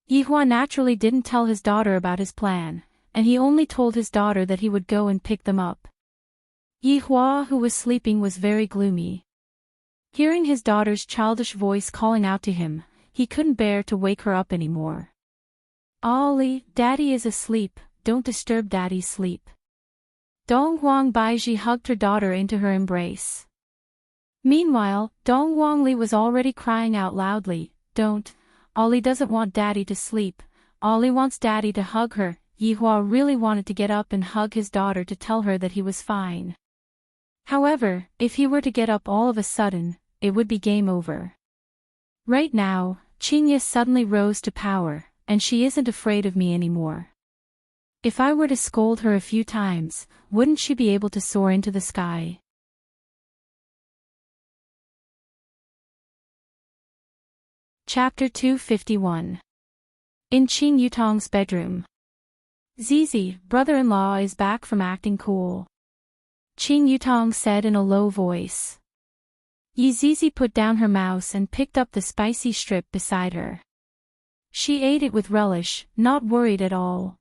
Yihua naturally didn't tell his daughter about his plan, and he only told his daughter that he would go and pick them up. Yihua who was sleeping was very gloomy. Hearing his daughter's childish voice calling out to him, he couldn't bear to wake her up anymore. Ali, Daddy is asleep, don't disturb Daddy's sleep. Donghuang Baiji hugged her daughter into her embrace. Meanwhile, Donghuangli was already crying out loudly, Don't, Ali doesn't want Daddy to sleep, Ali wants Daddy to hug her. Yihua really wanted to get up and hug his daughter to tell her that he was fine. However, if he were to get up all of a sudden, it would be game over. Right now, Qingye suddenly rose to power, and she isn't afraid of me anymore. If I were to scold her a few times, wouldn't she be able to soar into the sky? Chapter 251. In Qing Yutong's bedroom. Zizi, brother-in-law is back from acting cool, Qing Yutong said in a low voice. Zizi put down her mouse and picked up the spicy strip beside her. She ate it with relish, not worried at all.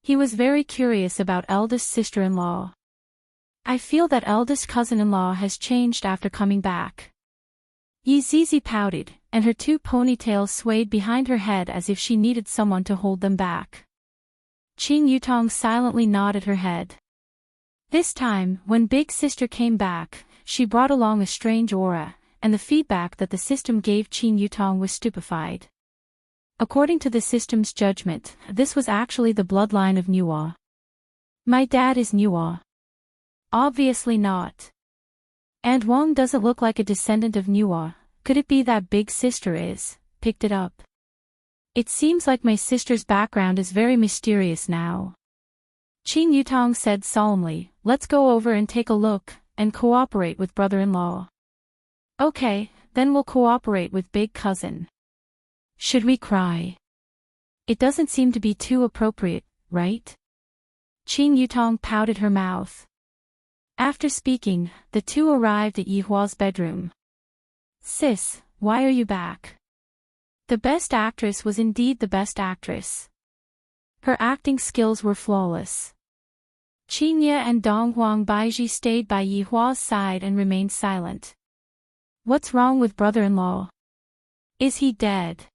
He was very curious about eldest sister-in-law. I feel that eldest cousin-in-law has changed after coming back. Zizi pouted, and her two ponytails swayed behind her head as if she needed someone to hold them back. Qing Yutong silently nodded her head. This time, when big sister came back, she brought along a strange aura, and the feedback that the system gave Qing Yutong was stupefied. According to the system's judgment, this was actually the bloodline of Nuwa. My dad is Nuwa. Obviously not. And Wang doesn't look like a descendant of Nuwa. Could it be that big sister is, picked it up? It seems like my sister's background is very mysterious now. Qing Yutong said solemnly, let's go over and take a look, and cooperate with brother-in-law. Okay, then we'll cooperate with big cousin. Should we cry? It doesn't seem to be too appropriate, right? Qing Yutong pouted her mouth. After speaking, the two arrived at Yihua's bedroom. Sis, why are you back? The best actress was indeed the best actress. Her acting skills were flawless. Qingye and Donghuang Baiji stayed by Yihua's side and remained silent. What's wrong with brother-in-law? Is he dead?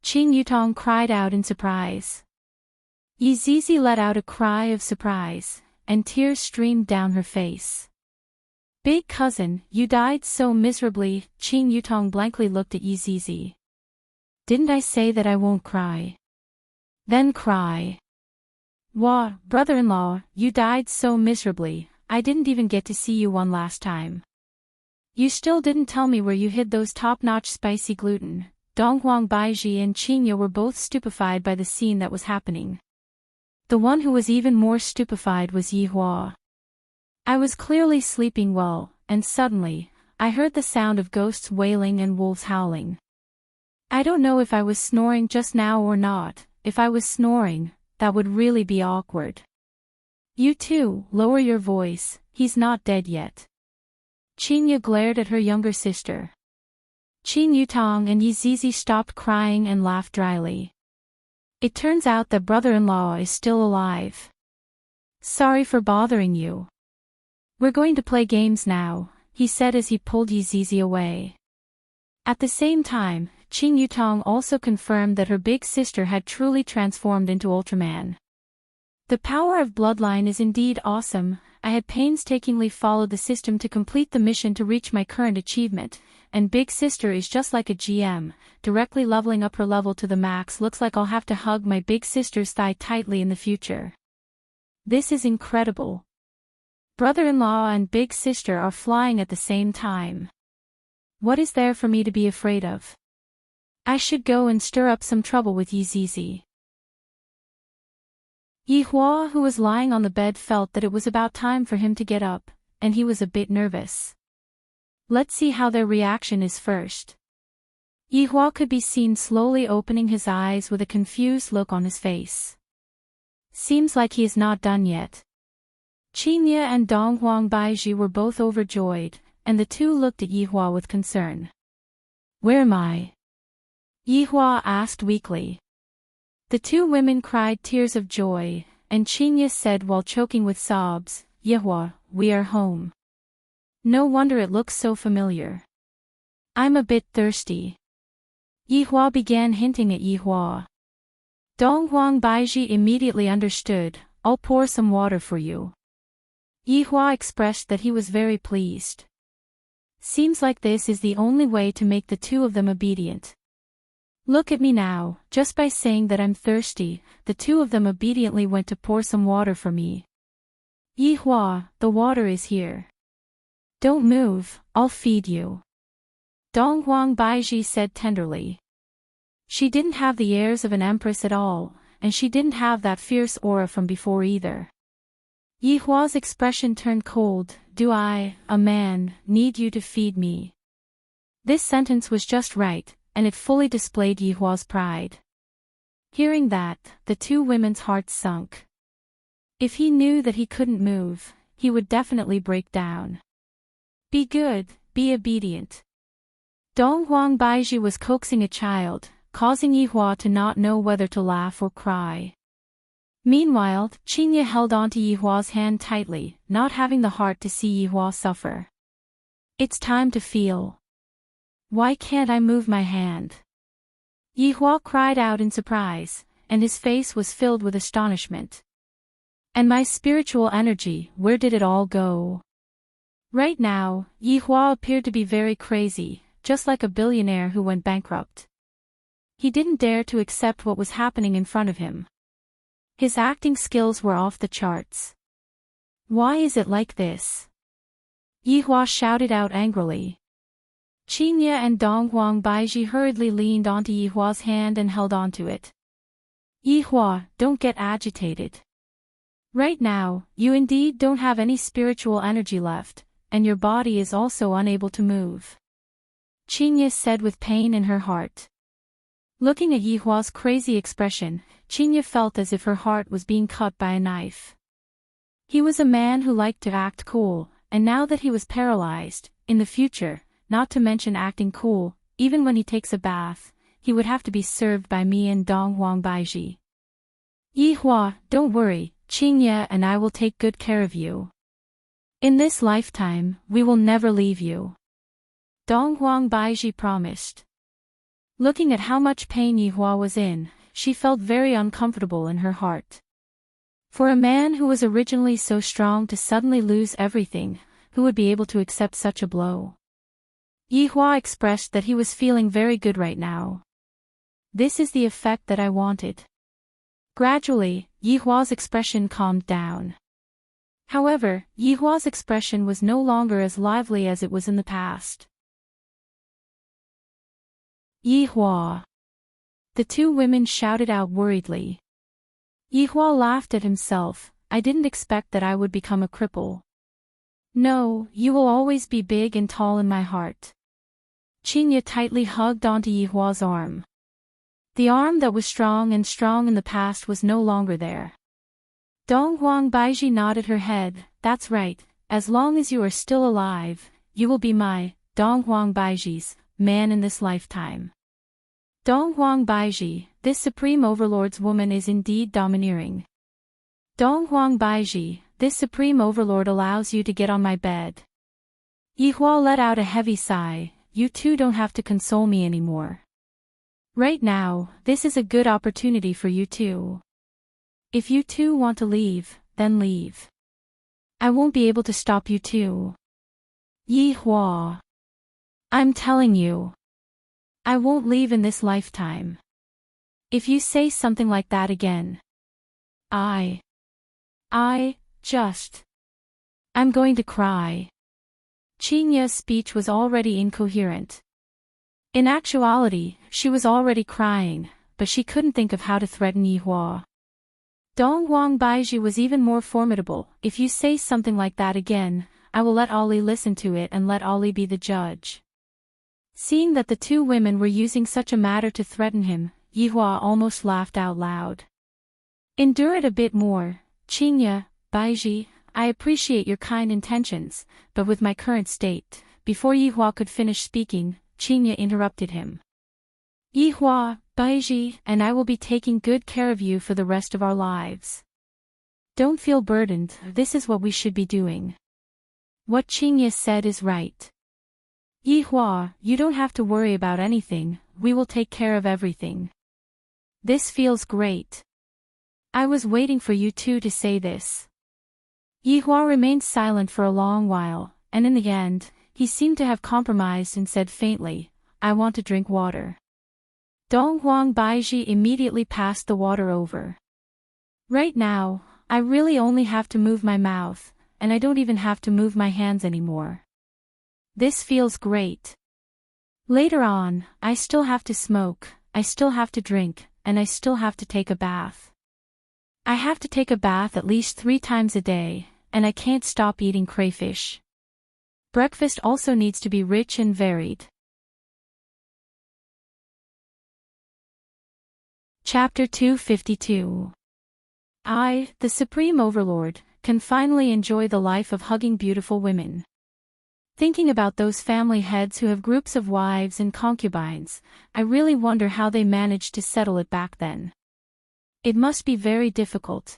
Qing Yutong cried out in surprise. Yi Zizi let out a cry of surprise, and tears streamed down her face. Big cousin, you died so miserably. Qing Yutong blankly looked at Yi Zizi. Didn't I say that I won't cry? Then cry. Wah, brother-in-law, you died so miserably, I didn't even get to see you one last time. You still didn't tell me where you hid those top-notch spicy gluten. Donghuang Baiji and Qingya were both stupefied by the scene that was happening. The one who was even more stupefied was Yi Hua. I was clearly sleeping well, and suddenly, I heard the sound of ghosts wailing and wolves howling. I don't know if I was snoring just now or not. If I was snoring, that would really be awkward. You too, lower your voice, he's not dead yet. Qingya glared at her younger sister. Qing Yutong and Yi Zizi stopped crying and laughed dryly. It turns out that brother-in-law is still alive. Sorry for bothering you. We're going to play games now, he said as he pulled Yi Zizi away. At the same time, Qing Yutong also confirmed that her big sister had truly transformed into Ultraman. The power of bloodline is indeed awesome. I had painstakingly followed the system to complete the mission to reach my current achievement, and big sister is just like a GM, directly leveling up her level to the max. Looks like I'll have to hug my big sister's thigh tightly in the future. This is incredible. Brother-in-law and big sister are flying at the same time. What is there for me to be afraid of? I should go and stir up some trouble with Yi Zizi. Yi Hua, who was lying on the bed, felt that it was about time for him to get up, and he was a bit nervous. Let's see how their reaction is first. Yi Hua could be seen slowly opening his eyes with a confused look on his face. Seems like he is not done yet. Qingya and Donghuang Baiji were both overjoyed, and the two looked at Yi Hua with concern. Where am I? Yi Hua asked weakly. The two women cried tears of joy, and Qingya said while choking with sobs, Yi Hua, we are home. No wonder it looks so familiar. I'm a bit thirsty. Yi Hua began hinting at Yi Hua. Donghuang Baiji immediately understood. I'll pour some water for you. Yi Hua expressed that he was very pleased. Seems like this is the only way to make the two of them obedient. Look at me now, just by saying that I'm thirsty, the two of them obediently went to pour some water for me. Yi Hua, the water is here. Don't move, I'll feed you. Donghuang Baiji said tenderly. She didn't have the airs of an empress at all, and she didn't have that fierce aura from before either. Yi Hua's expression turned cold. Do I, a man, need you to feed me? This sentence was just right, and it fully displayed Yi Hua's pride. Hearing that, the two women's hearts sunk. If he knew that he couldn't move, he would definitely break down. Be good, be obedient. Donghuang Baiji was coaxing a child, causing Yi Hua to not know whether to laugh or cry. Meanwhile, Qingya held onto Yi Hua's hand tightly, not having the heart to see Yi Hua suffer. It's time to feel. Why can't I move my hand? Yi Hua cried out in surprise, and his face was filled with astonishment. And my spiritual energy, where did it all go? Right now, Yi Hua appeared to be very crazy, just like a billionaire who went bankrupt. He didn't dare to accept what was happening in front of him. His acting skills were off the charts. Why is it like this? Yi Hua shouted out angrily. Qingya and Donghuang Baiji hurriedly leaned onto Yi Hua's hand and held onto it. Yi Hua, don't get agitated. Right now, you indeed don't have any spiritual energy left, and your body is also unable to move. Qingya said with pain in her heart. Looking at Yi Hua's crazy expression, Qingya felt as if her heart was being cut by a knife. He was a man who liked to act cool, and now that he was paralyzed, in the future, not to mention acting cool, even when he takes a bath, he would have to be served by me and Donghuang Baiji. Yi Hua, don't worry, Qingya and I will take good care of you. In this lifetime, we will never leave you. Donghuang Baiji promised. Looking at how much pain Yihua was in, she felt very uncomfortable in her heart. For a man who was originally so strong to suddenly lose everything, who would be able to accept such a blow? Yihua expressed that he was feeling very good right now. This is the effect that I wanted. Gradually, Yihua's expression calmed down. However, Yihua's expression was no longer as lively as it was in the past. Yihua! The two women shouted out worriedly. Yihua laughed at himself. I didn't expect that I would become a cripple. No, you will always be big and tall in my heart. Qingye tightly hugged onto Yihua's arm. The arm that was strong in the past was no longer there. Donghuang Baiji nodded her head. That's right, as long as you are still alive, you will be my, Donghuang Baiji's, man in this lifetime. Donghuang Baiji, this supreme overlord's woman is indeed domineering. Donghuang Baiji, this supreme overlord allows you to get on my bed. Yihua let out a heavy sigh. You two don't have to console me anymore. Right now, this is a good opportunity for you two. If you two want to leave, then leave. I won't be able to stop you two. Yihua. I'm telling you. I won't leave in this lifetime. If you say something like that again. I'm going to cry. Qingye's speech was already incoherent. In actuality, she was already crying, but she couldn't think of how to threaten Yihua. Donghuang Baiji was even more formidable. If you say something like that again, I will let Ali listen to it and let Ali be the judge. Seeing that the two women were using such a matter to threaten him, Yihua almost laughed out loud. Endure it a bit more, Qingye, Baiji. I appreciate your kind intentions, but with my current state. Before Yihua could finish speaking, Qingye interrupted him. Yihua, Baiji, and I will be taking good care of you for the rest of our lives. Don't feel burdened, this is what we should be doing. What Qingye said is right. Yihua, you don't have to worry about anything, we will take care of everything. This feels great. I was waiting for you two to say this. Yihua remained silent for a long while, and in the end, he seemed to have compromised and said faintly, I want to drink water. Donghuang Baiji immediately passed the water over. Right now, I really only have to move my mouth, and I don't even have to move my hands anymore. This feels great. Later on, I still have to smoke, I still have to drink, and I still have to take a bath. I have to take a bath at least 3 times a day, and I can't stop eating crayfish. Breakfast also needs to be rich and varied. Chapter 252. I, the Supreme Overlord, can finally enjoy the life of hugging beautiful women. Thinking about those family heads who have groups of wives and concubines, I really wonder how they managed to settle it back then. It must be very difficult.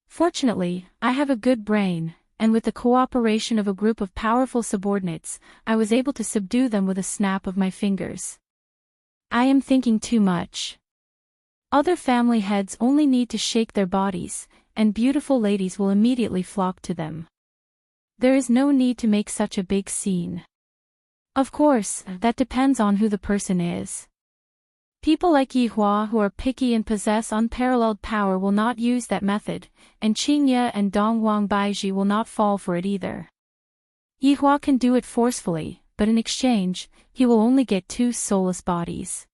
Fortunately, I have a good brain, and with the cooperation of a group of powerful subordinates, I was able to subdue them with a snap of my fingers. I am thinking too much. Other family heads only need to shake their bodies, and beautiful ladies will immediately flock to them. There is no need to make such a big scene. Of course, that depends on who the person is. People like Yihua who are picky and possess unparalleled power will not use that method, and Qingye and Donghuang Baiji will not fall for it either. Yihua can do it forcefully, but in exchange, he will only get 2 soulless bodies.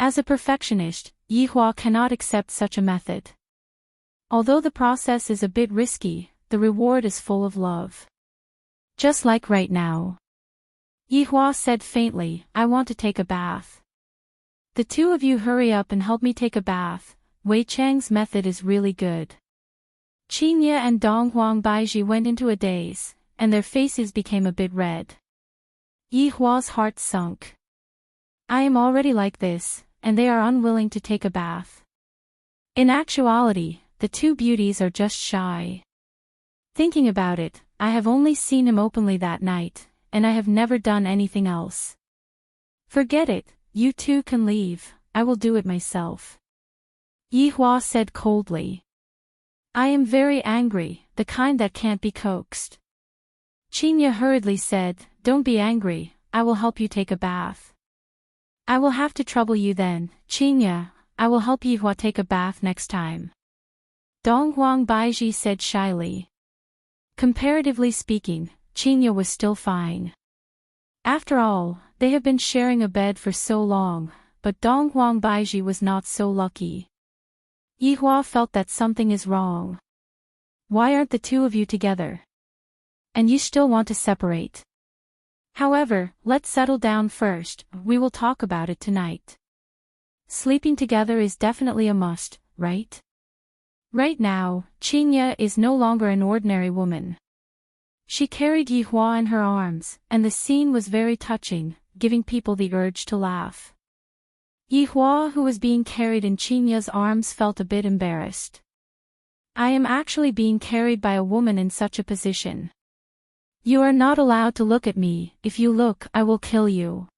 As a perfectionist, Yihua cannot accept such a method. Although the process is a bit risky, the reward is full of love. Just like right now. Yihua said faintly, I want to take a bath. The two of you hurry up and help me take a bath, Wei Chang's method is really good. Qingye and Donghuang Baiji went into a daze, and their faces became a bit red. Yihua's heart sunk. I am already like this, and they are unwilling to take a bath. In actuality, the two beauties are just shy. Thinking about it, I have only seen him openly that night, and I have never done anything else. Forget it, you too can leave, I will do it myself. Yi Hua said coldly. I am very angry, the kind that can't be coaxed. Qinya hurriedly said, don't be angry, I will help you take a bath. I will have to trouble you then, Qinya, I will help Yi Hua take a bath next time. Donghuang Baiji said shyly. Comparatively speaking, Qinya was still fine. After all, they have been sharing a bed for so long, but Donghuang Baiji was not so lucky. Yi Hua felt that something is wrong. Why aren't the two of you together? And you still want to separate? However, let's settle down first, we will talk about it tonight. Sleeping together is definitely a must, right? Right now, Qinya is no longer an ordinary woman. She carried Yi Hua in her arms, and the scene was very touching, giving people the urge to laugh. Yi Hua, who was being carried in Qinya's arms, felt a bit embarrassed. I am actually being carried by a woman in such a position. You are not allowed to look at me, if you look, I will kill you.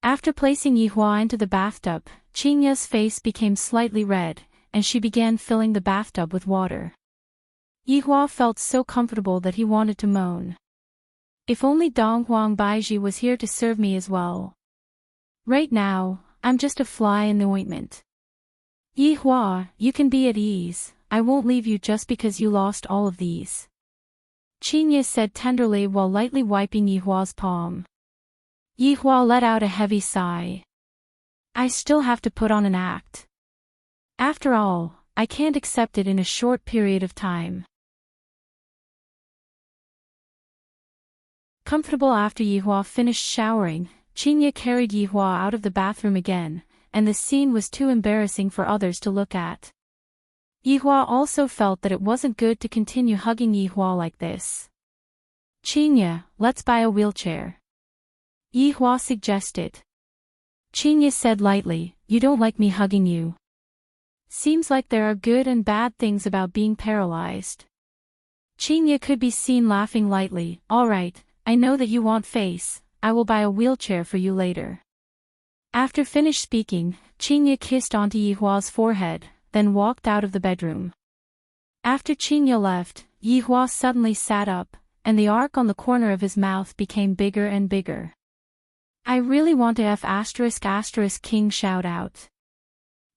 After placing Yi Hua into the bathtub, Qinya's face became slightly red, and she began filling the bathtub with water. Yi Hua felt so comfortable that he wanted to moan. If only Donghuang Baiji was here to serve me as well. Right now, I'm just a fly in the ointment. Yi Hua, you can be at ease, I won't leave you just because you lost all of these. Qinya said tenderly while lightly wiping Yi Hua's palm. Yi Hua let out a heavy sigh. I still have to put on an act. After all, I can't accept it in a short period of time. Comfortable after Yi Hua finished showering, Qinya carried Yi Hua out of the bathroom again, and the scene was too embarrassing for others to look at. Yi Hua also felt that it wasn't good to continue hugging Yi Hua like this. Qinya, let's buy a wheelchair. Yi Hua suggested. Qinya said lightly, you don't like me hugging you. Seems like there are good and bad things about being paralyzed. Qinya could be seen laughing lightly, alright, I know that you want face, I will buy a wheelchair for you later. After finished speaking, Qinya kissed onto Yi Hua's forehead, then walked out of the bedroom. After Qinya left, Yi Hua suddenly sat up, and the arc on the corner of his mouth became bigger and bigger. I really want to F*** king shout out.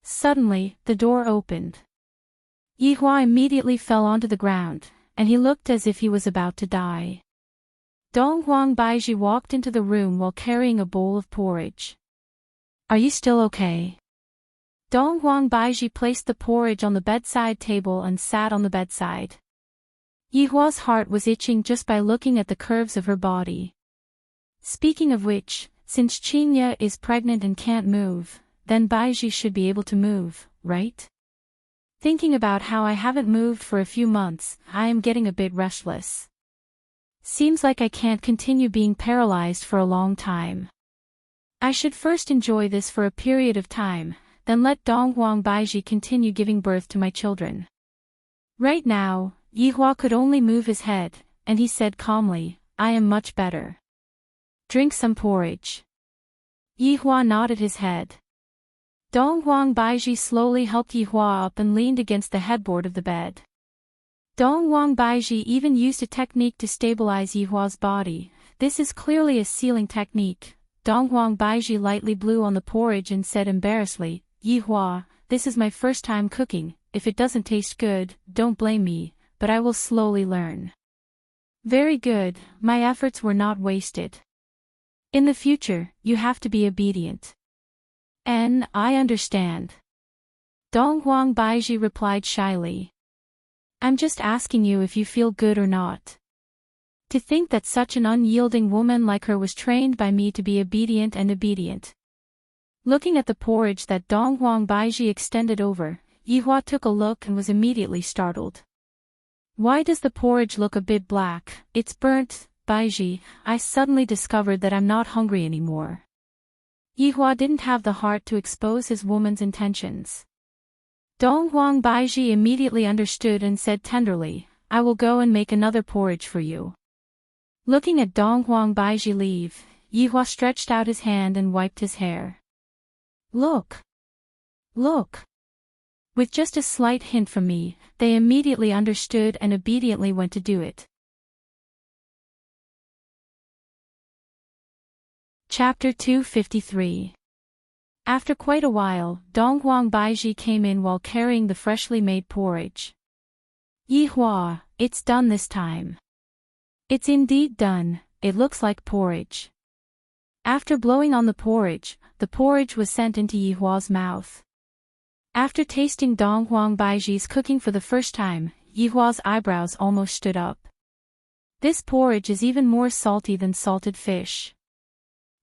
Suddenly, the door opened. Yi Hua immediately fell onto the ground, and he looked as if he was about to die. Donghuang Baiji walked into the room while carrying a bowl of porridge. Are you still okay? Donghuang Baiji placed the porridge on the bedside table and sat on the bedside. Yi Hua's heart was itching just by looking at the curves of her body. Speaking of which, since Qinya is pregnant and can't move, then Baiji should be able to move, right? Thinking about how I haven't moved for a few months, I am getting a bit restless. Seems like I can't continue being paralyzed for a long time. I should first enjoy this for a period of time, then let Donghuang Baiji continue giving birth to my children. Right now, Yi Hua could only move his head, and he said calmly, I am much better. Drink some porridge. Yi Hua nodded his head. Donghuang Baiji slowly helped Yi Hua up and leaned against the headboard of the bed. Donghuang Baiji even used a technique to stabilize Yi Hua's body. This is clearly a sealing technique. Donghuang Baiji lightly blew on the porridge and said embarrassedly, Yi Hua, this is my first time cooking, if it doesn't taste good, don't blame me, but I will slowly learn. Very good, my efforts were not wasted. In the future, you have to be obedient. I understand. Donghuang Baiji replied shyly. I'm just asking you if you feel good or not. To think that such an unyielding woman like her was trained by me to be obedient and obedient. Looking at the porridge that Donghuang Baiji extended over, Yi Hua took a look and was immediately startled. Why does the porridge look a bit black? It's burnt, Baiji. I suddenly discovered that I'm not hungry anymore. Yi Hua didn't have the heart to expose his woman's intentions. Donghuang Baiji immediately understood and said tenderly, I will go and make another porridge for you. Looking at Donghuang Baiji leave, Yi Hua stretched out his hand and wiped his hair. Look! Look! With just a slight hint from me, they immediately understood and obediently went to do it. Chapter 253. After quite a while, Donghuang Baiji came in while carrying the freshly made porridge. Yihua, it's done this time. It's indeed done, it looks like porridge. After blowing on the porridge was sent into Yihua's mouth. After tasting Donghuang Baiji's cooking for the first time, Yihua's eyebrows almost stood up. This porridge is even more salty than salted fish.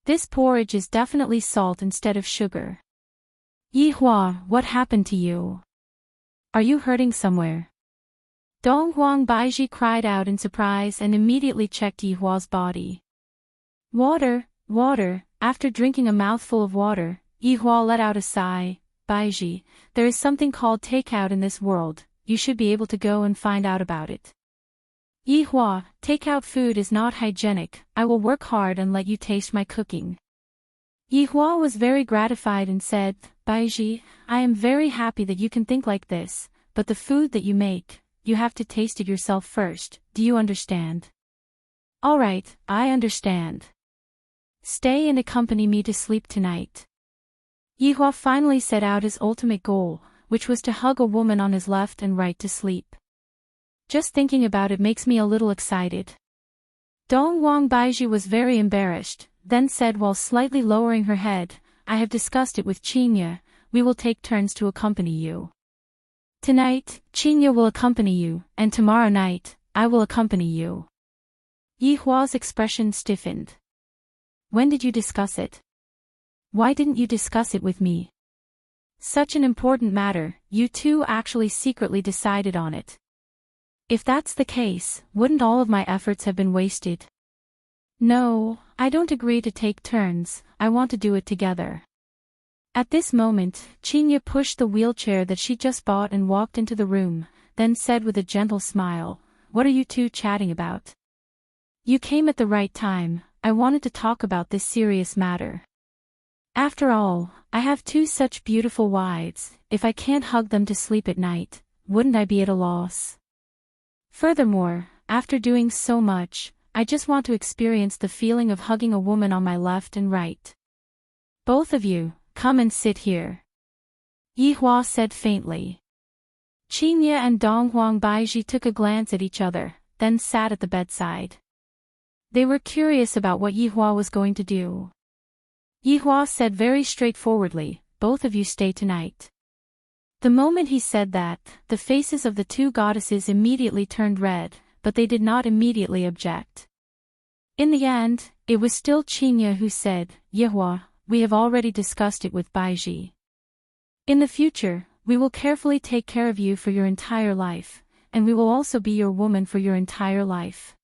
This porridge is definitely salt instead of sugar. Yihua, what happened to you? Are you hurting somewhere? Donghuang Baiji cried out in surprise and immediately checked Yihua's body. Water, water. After drinking a mouthful of water, Yihua let out a sigh. Baiji, there is something called takeout in this world, you should be able to go and find out about it. Yihua, takeout food is not hygienic, I will work hard and let you taste my cooking. Yihua was very gratified and said, Baiji, I am very happy that you can think like this, but the food that you make, you have to taste it yourself first, do you understand? Alright, I understand. Stay and accompany me to sleep tonight. Yihua finally set out his ultimate goal, which was to hug a woman on his left and right to sleep. Just thinking about it makes me a little excited. Donghuang Baiji was very embarrassed, then said while slightly lowering her head, I have discussed it with Qinya, we will take turns to accompany you. Tonight, Qinya will accompany you, and tomorrow night, I will accompany you. Yihua's expression stiffened. When did you discuss it? Why didn't you discuss it with me? Such an important matter, you two actually secretly decided on it. If that's the case, wouldn't all of my efforts have been wasted? No, I don't agree to take turns, I want to do it together. At this moment, Qinya pushed the wheelchair that she just bought and walked into the room, then said with a gentle smile, What are you two chatting about? You came at the right time, I wanted to talk about this serious matter. After all, I have two such beautiful wives, if I can't hug them to sleep at night, wouldn't I be at a loss? Furthermore, after doing so much, I just want to experience the feeling of hugging a woman on my left and right. Both of you, come and sit here. Yihua said faintly. Qinya and Donghuang Baiji took a glance at each other, then sat at the bedside. They were curious about what Yihua was going to do. Yihua said very straightforwardly, both of you stay tonight. The moment he said that, the faces of the two goddesses immediately turned red, but they did not immediately object. In the end, it was still Qinya who said, Yihua, we have already discussed it with Baiji. In the future, we will carefully take care of you for your entire life, and we will also be your woman for your entire life.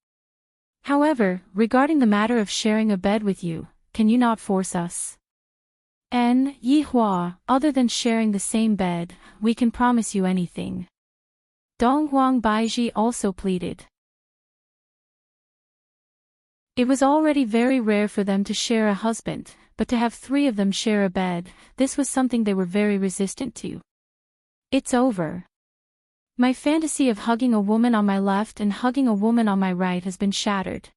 However, regarding the matter of sharing a bed with you, can you not force us? Yihua, other than sharing the same bed, we can promise you anything. Donghuang Baiji also pleaded. It was already very rare for them to share a husband, but to have three of them share a bed, this was something they were very resistant to. It's over. My fantasy of hugging a woman on my left and hugging a woman on my right has been shattered.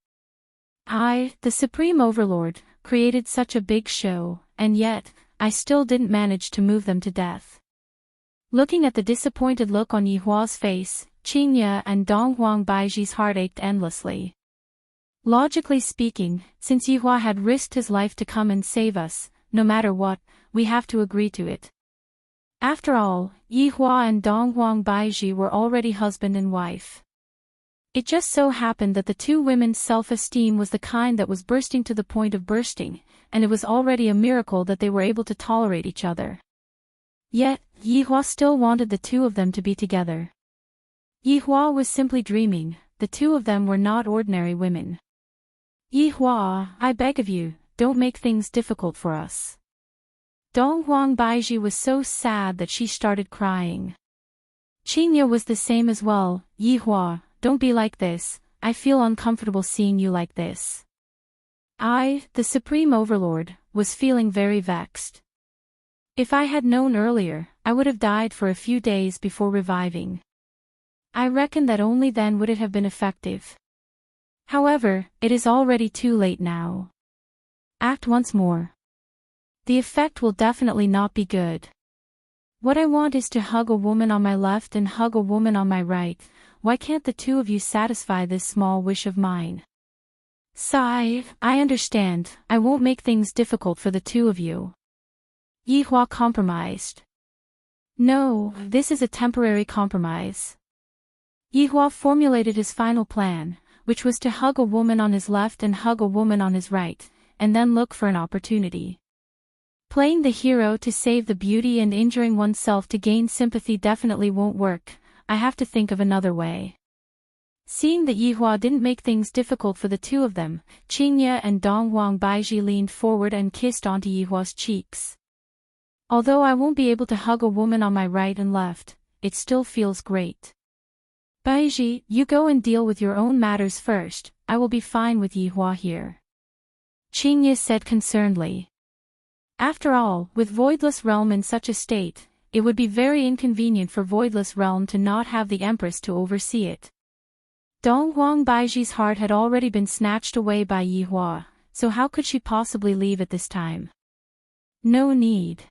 I, the Supreme Overlord, created such a big show, and yet, I still didn't manage to move them to death. Looking at the disappointed look on Yihua's face, Qinya and Donghuang Baiji's heart ached endlessly. Logically speaking, since Yihua had risked his life to come and save us, no matter what, we have to agree to it. After all, Yihua and Donghuang Baiji were already husband and wife. It just so happened that the two women's self-esteem was the kind that was bursting to the point of bursting, and it was already a miracle that they were able to tolerate each other. Yet, Yihua still wanted the two of them to be together. Yihua was simply dreaming, the two of them were not ordinary women. Yihua, I beg of you, don't make things difficult for us. Donghuang Baiji was so sad that she started crying. Qinya was the same as well. Yihua, don't be like this, I feel uncomfortable seeing you like this. I, the Supreme Overlord, was feeling very vexed. If I had known earlier, I would have died for a few days before reviving. I reckon that only then would it have been effective. However, it is already too late now. Act once more. The effect will definitely not be good. What I want is to hug a woman on my left and hug a woman on my right. Why can't the two of you satisfy this small wish of mine? Sigh, I understand, I won't make things difficult for the two of you. Yihua compromised. No, this is a temporary compromise. Yihua formulated his final plan, which was to hug a woman on his left and hug a woman on his right, and then look for an opportunity. Playing the hero to save the beauty and injuring oneself to gain sympathy definitely won't work. I have to think of another way. Seeing that Yihua didn't make things difficult for the two of them, Qingye and Donghuang Baizhi leaned forward and kissed onto Yihua's cheeks. Although I won't be able to hug a woman on my right and left, it still feels great. Baizhi, you go and deal with your own matters first, I will be fine with Yihua here. Qingye said concernedly. After all, with Voidless Realm in such a state, it would be very inconvenient for Voidless Realm to not have the Empress to oversee it. Donghuang Baizhi's heart had already been snatched away by Yihua, so how could she possibly leave at this time? No need.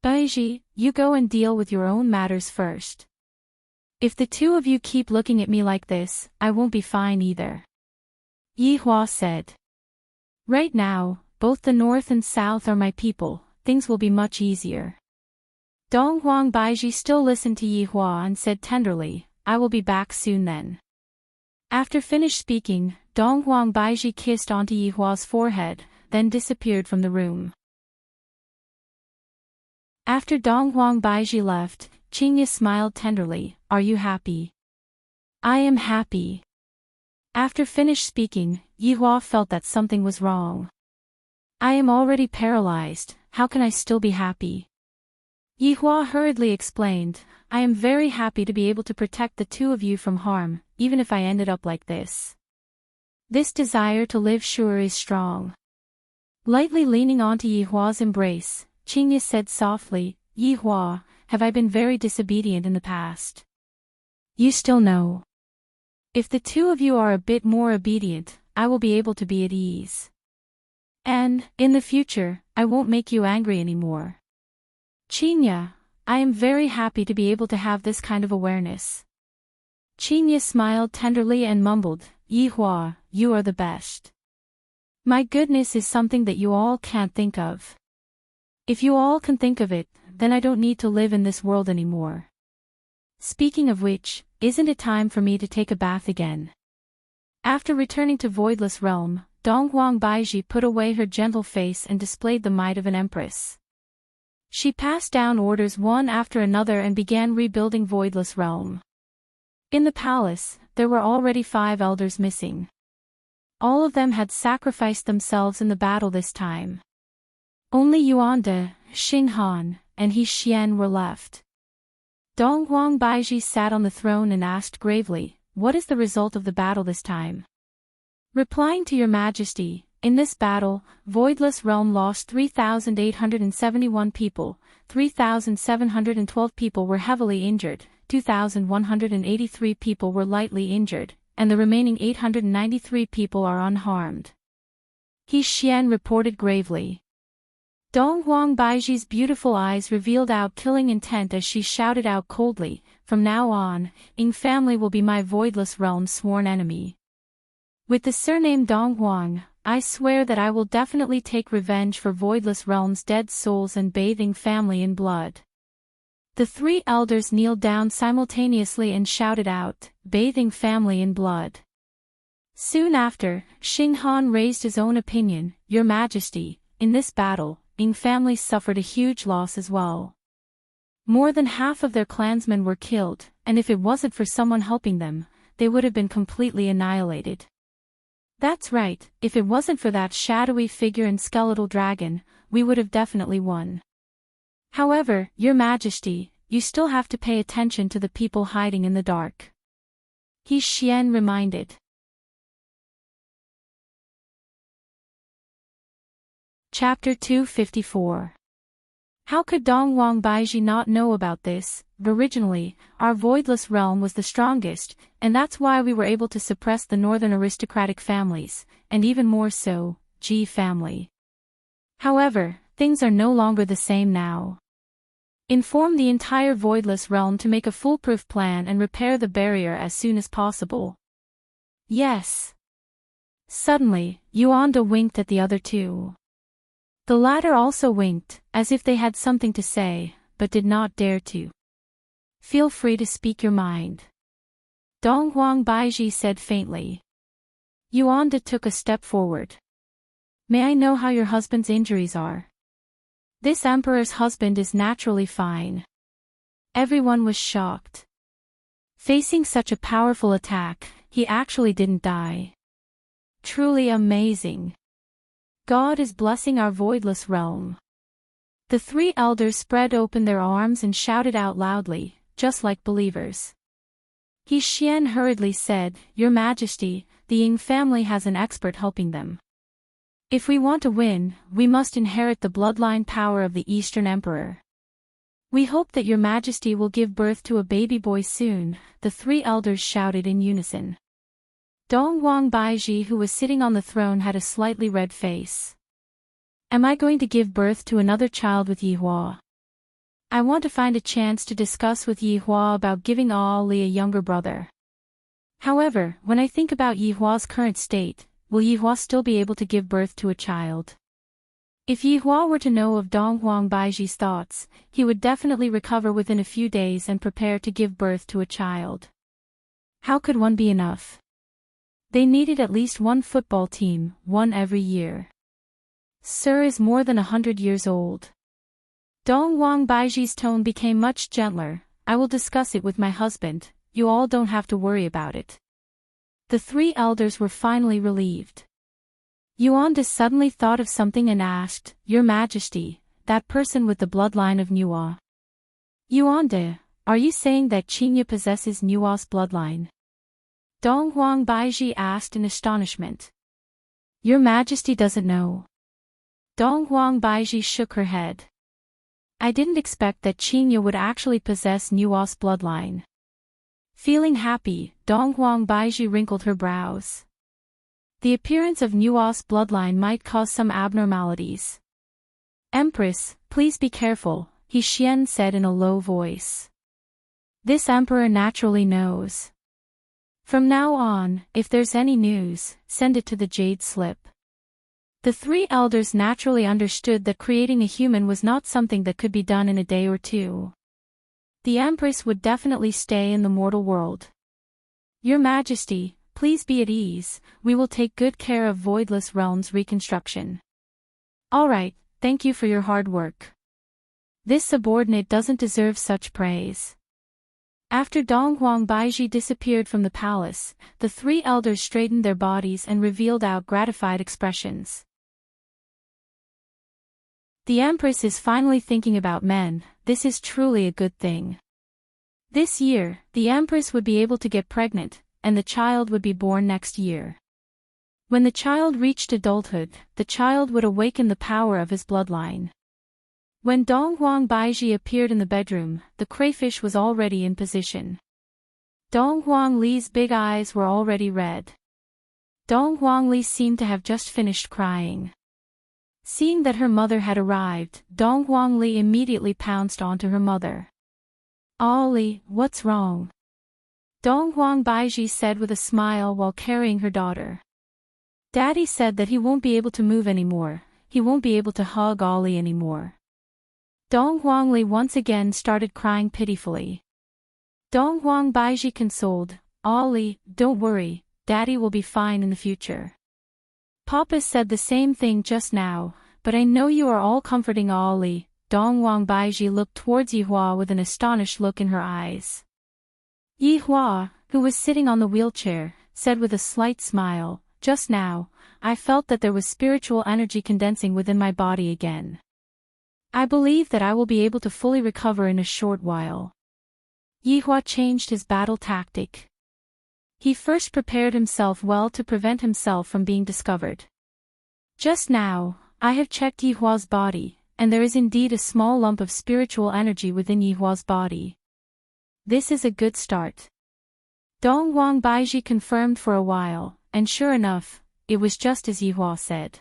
Baizhi, you go and deal with your own matters first. If the two of you keep looking at me like this, I won't be fine either. Yihua said. Right now, both the north and south are my people, things will be much easier. Donghuang Baizhi still listened to Yihua and said tenderly, I will be back soon then. After finished speaking, Donghuang Baizhi kissed onto Yihua's forehead, then disappeared from the room. After Donghuang Baizhi left, Qingye smiled tenderly, are you happy? I am happy. After finished speaking, Yihua felt that something was wrong. I am already paralyzed, how can I still be happy? Yihua hurriedly explained, I am very happy to be able to protect the two of you from harm, even if I ended up like this. This desire to live sure is strong. Lightly leaning onto Yihua's embrace, Qingye said softly, Yihua, have I been very disobedient in the past? You still know. If the two of you are a bit more obedient, I will be able to be at ease. And, in the future, I won't make you angry anymore. Qingye, I am very happy to be able to have this kind of awareness. Qingye smiled tenderly and mumbled, Yihua, you are the best. My goodness is something that you all can't think of. If you all can think of it, then I don't need to live in this world anymore. Speaking of which, isn't it time for me to take a bath again? After returning to Voidless Realm, Donghuang Baizhi put away her gentle face and displayed the might of an empress. She passed down orders one after another and began rebuilding Voidless Realm. In the palace, there were already 5 elders missing. All of them had sacrificed themselves in the battle this time. Only Yuanda, Xinghan, and He Xian were left. Donghuang Baizhi sat on the throne and asked gravely, what is the result of the battle this time? Replying to your majesty, in this battle, Voidless Realm lost 3,871 people, 3,712 people were heavily injured, 2,183 people were lightly injured, and the remaining 893 people are unharmed. He Xian reported gravely. Donghuang Baizhi's beautiful eyes revealed out killing intent as she shouted out coldly, from now on, Ying family will be my Voidless Realm's sworn enemy. With the surname Donghuang, I swear that I will definitely take revenge for Voidless Realm's dead souls and bathe Ying family in blood. The 3 elders kneeled down simultaneously and shouted out, bathing family in blood. Soon after, Xinghan raised his own opinion, Your Majesty, in this battle, Ying family suffered a huge loss as well. More than half of their clansmen were killed, and if it wasn't for someone helping them, they would have been completely annihilated. That's right, if it wasn't for that shadowy figure and skeletal dragon, we would have definitely won. However, Your Majesty, you still have to pay attention to the people hiding in the dark. He Xian reminded. Chapter 254. How could Donghuang Baiji not know about this? Originally, our voidless realm was the strongest, and that's why we were able to suppress the northern aristocratic families, and even more so, Ji family. However, things are no longer the same now. Inform the entire voidless realm to make a foolproof plan and repair the barrier as soon as possible. Yes. Suddenly, Yuanda winked at the other two. The latter also winked, as if they had something to say, but did not dare to. Feel free to speak your mind. Donghuang Baiji said faintly. Yuanda took a step forward. May I know how your husband's injuries are? This emperor's husband is naturally fine. Everyone was shocked. Facing such a powerful attack, he actually didn't die. Truly amazing. God is blessing our voidless realm. The three elders spread open their arms and shouted out loudly, just like believers. He Xian hurriedly said, Your Majesty, the Ying family has an expert helping them. If we want to win, we must inherit the bloodline power of the Eastern Emperor. We hope that Your Majesty will give birth to a baby boy soon, the three elders shouted in unison. Donghuang Baiji, who was sitting on the throne, had a slightly red face. Am I going to give birth to another child with Yihua? I want to find a chance to discuss with Yihua about giving Ali a younger brother. However, when I think about Yihua's current state, will Yihua still be able to give birth to a child? If Yihua were to know of Donghuang Baiji's thoughts, he would definitely recover within a few days and prepare to give birth to a child. How could one be enough? They needed at least one football team, one every year. Sir is more than 100 years old. Donghuang Baiji's tone became much gentler. I will discuss it with my husband, you all don't have to worry about it. The three elders were finally relieved. Yuanda suddenly thought of something and asked, Your Majesty, that person with the bloodline of Nua. Yuanda, are you saying that Qingya possesses Nua's bloodline? Donghuang Baiji asked in astonishment. Your Majesty doesn't know. Donghuang Baiji shook her head. I didn't expect that Qingya would actually possess Nua's bloodline. Feeling happy, Donghuang Baiji wrinkled her brows. The appearance of Nua's bloodline might cause some abnormalities. Empress, please be careful, He Xian said in a low voice. This emperor naturally knows. From now on, if there's any news, send it to the jade slip. The three elders naturally understood that creating a human was not something that could be done in a day or two. The Empress would definitely stay in the mortal world. Your Majesty, please be at ease, we will take good care of Voidless Realm's reconstruction. Alright, thank you for your hard work. This subordinate doesn't deserve such praise. After Donghuang Baiji disappeared from the palace, the three elders straightened their bodies and revealed out gratified expressions. The Empress is finally thinking about men, this is truly a good thing. This year, the Empress would be able to get pregnant, and the child would be born next year. When the child reached adulthood, the child would awaken the power of his bloodline. When Donghuang Baiji appeared in the bedroom, the crayfish was already in position. Donghuang Li's big eyes were already red. Donghuang Li seemed to have just finished crying. Seeing that her mother had arrived, Donghuang Li immediately pounced onto her mother. Ali, what's wrong? Donghuang Baiji said with a smile while carrying her daughter. Daddy said that he won't be able to move anymore, he won't be able to hug Ali anymore. Donghuang Li once again started crying pitifully. Donghuang Baiji consoled, Ali, don't worry, Daddy will be fine in the future. Papa said the same thing just now, but I know you are all comforting Ali. Donghuang Baiji looked towards Yihua with an astonished look in her eyes. Yihua, who was sitting on the wheelchair, said with a slight smile, just now, I felt that there was spiritual energy condensing within my body again. I believe that I will be able to fully recover in a short while. Yihua changed his battle tactic. He first prepared himself well to prevent himself from being discovered. Just now, I have checked Yihua's body, and there is indeed a small lump of spiritual energy within Yihua's body. This is a good start. Dong Huang Baiji confirmed for a while, and sure enough, it was just as Yihua said.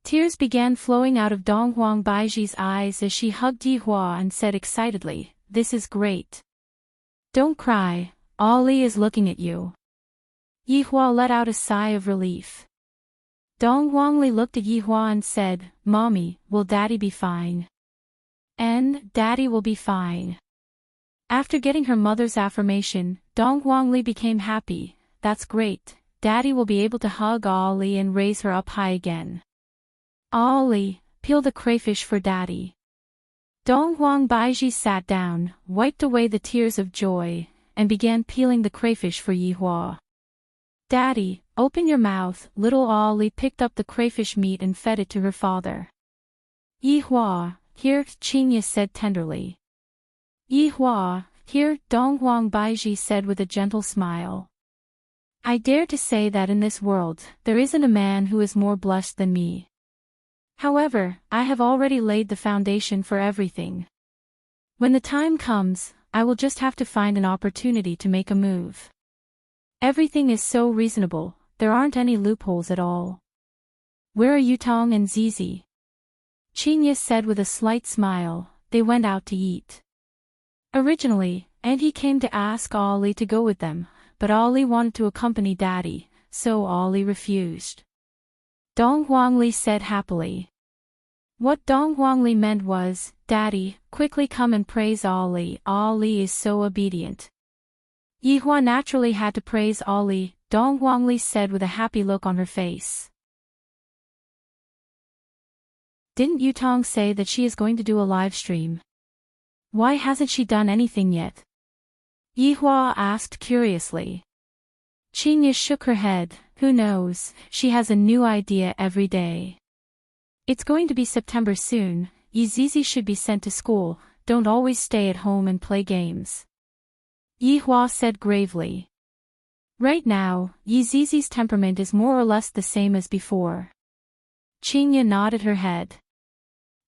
Tears began flowing out of Dong Huang Baiji's eyes as she hugged Yihua and said excitedly, "This is great. Don't cry, Ali is looking at you." Yihua let out a sigh of relief. Dong Huangli looked at Yihua and said, "Mommy, will Daddy be fine?" And, "Daddy will be fine." After getting her mother's affirmation, Dong Huangli became happy. "That's great, Daddy will be able to hug Ali and raise her up high again. Ali, peel the crayfish for Daddy." Dong Huang Baiji sat down, wiped away the tears of joy, and began peeling the crayfish for Yihua. "Daddy, open your mouth." Little Ali picked up the crayfish meat and fed it to her father. "Yihua, here," Qingye said tenderly. "Yihua, here," Dong Huang Baiji said with a gentle smile. "I dare to say that in this world, there isn't a man who is more blessed than me. However, I have already laid the foundation for everything. When the time comes, I will just have to find an opportunity to make a move. Everything is so reasonable, there aren't any loopholes at all." "Where are Yutong and Zizi?" Qingye said with a slight smile. "They went out to eat. Originally, Auntie came to ask Ali to go with them, but Ali wanted to accompany Daddy, so Ali refused." Dong Huangli said happily. What Dong Huangli meant was, "Daddy, quickly come and praise Ali. Ali is so obedient." Yihua naturally had to praise Ali, Dong Huangli said with a happy look on her face. "Didn't Yutong say that she is going to do a live stream? Why hasn't she done anything yet?" Yihua asked curiously. Qingye shook her head. "Who knows, she has a new idea every day. It's going to be September soon, Yizizi should be sent to school, don't always stay at home and play games." Yihua said gravely. "Right now, Yizizi's temperament is more or less the same as before." Qingye nodded her head.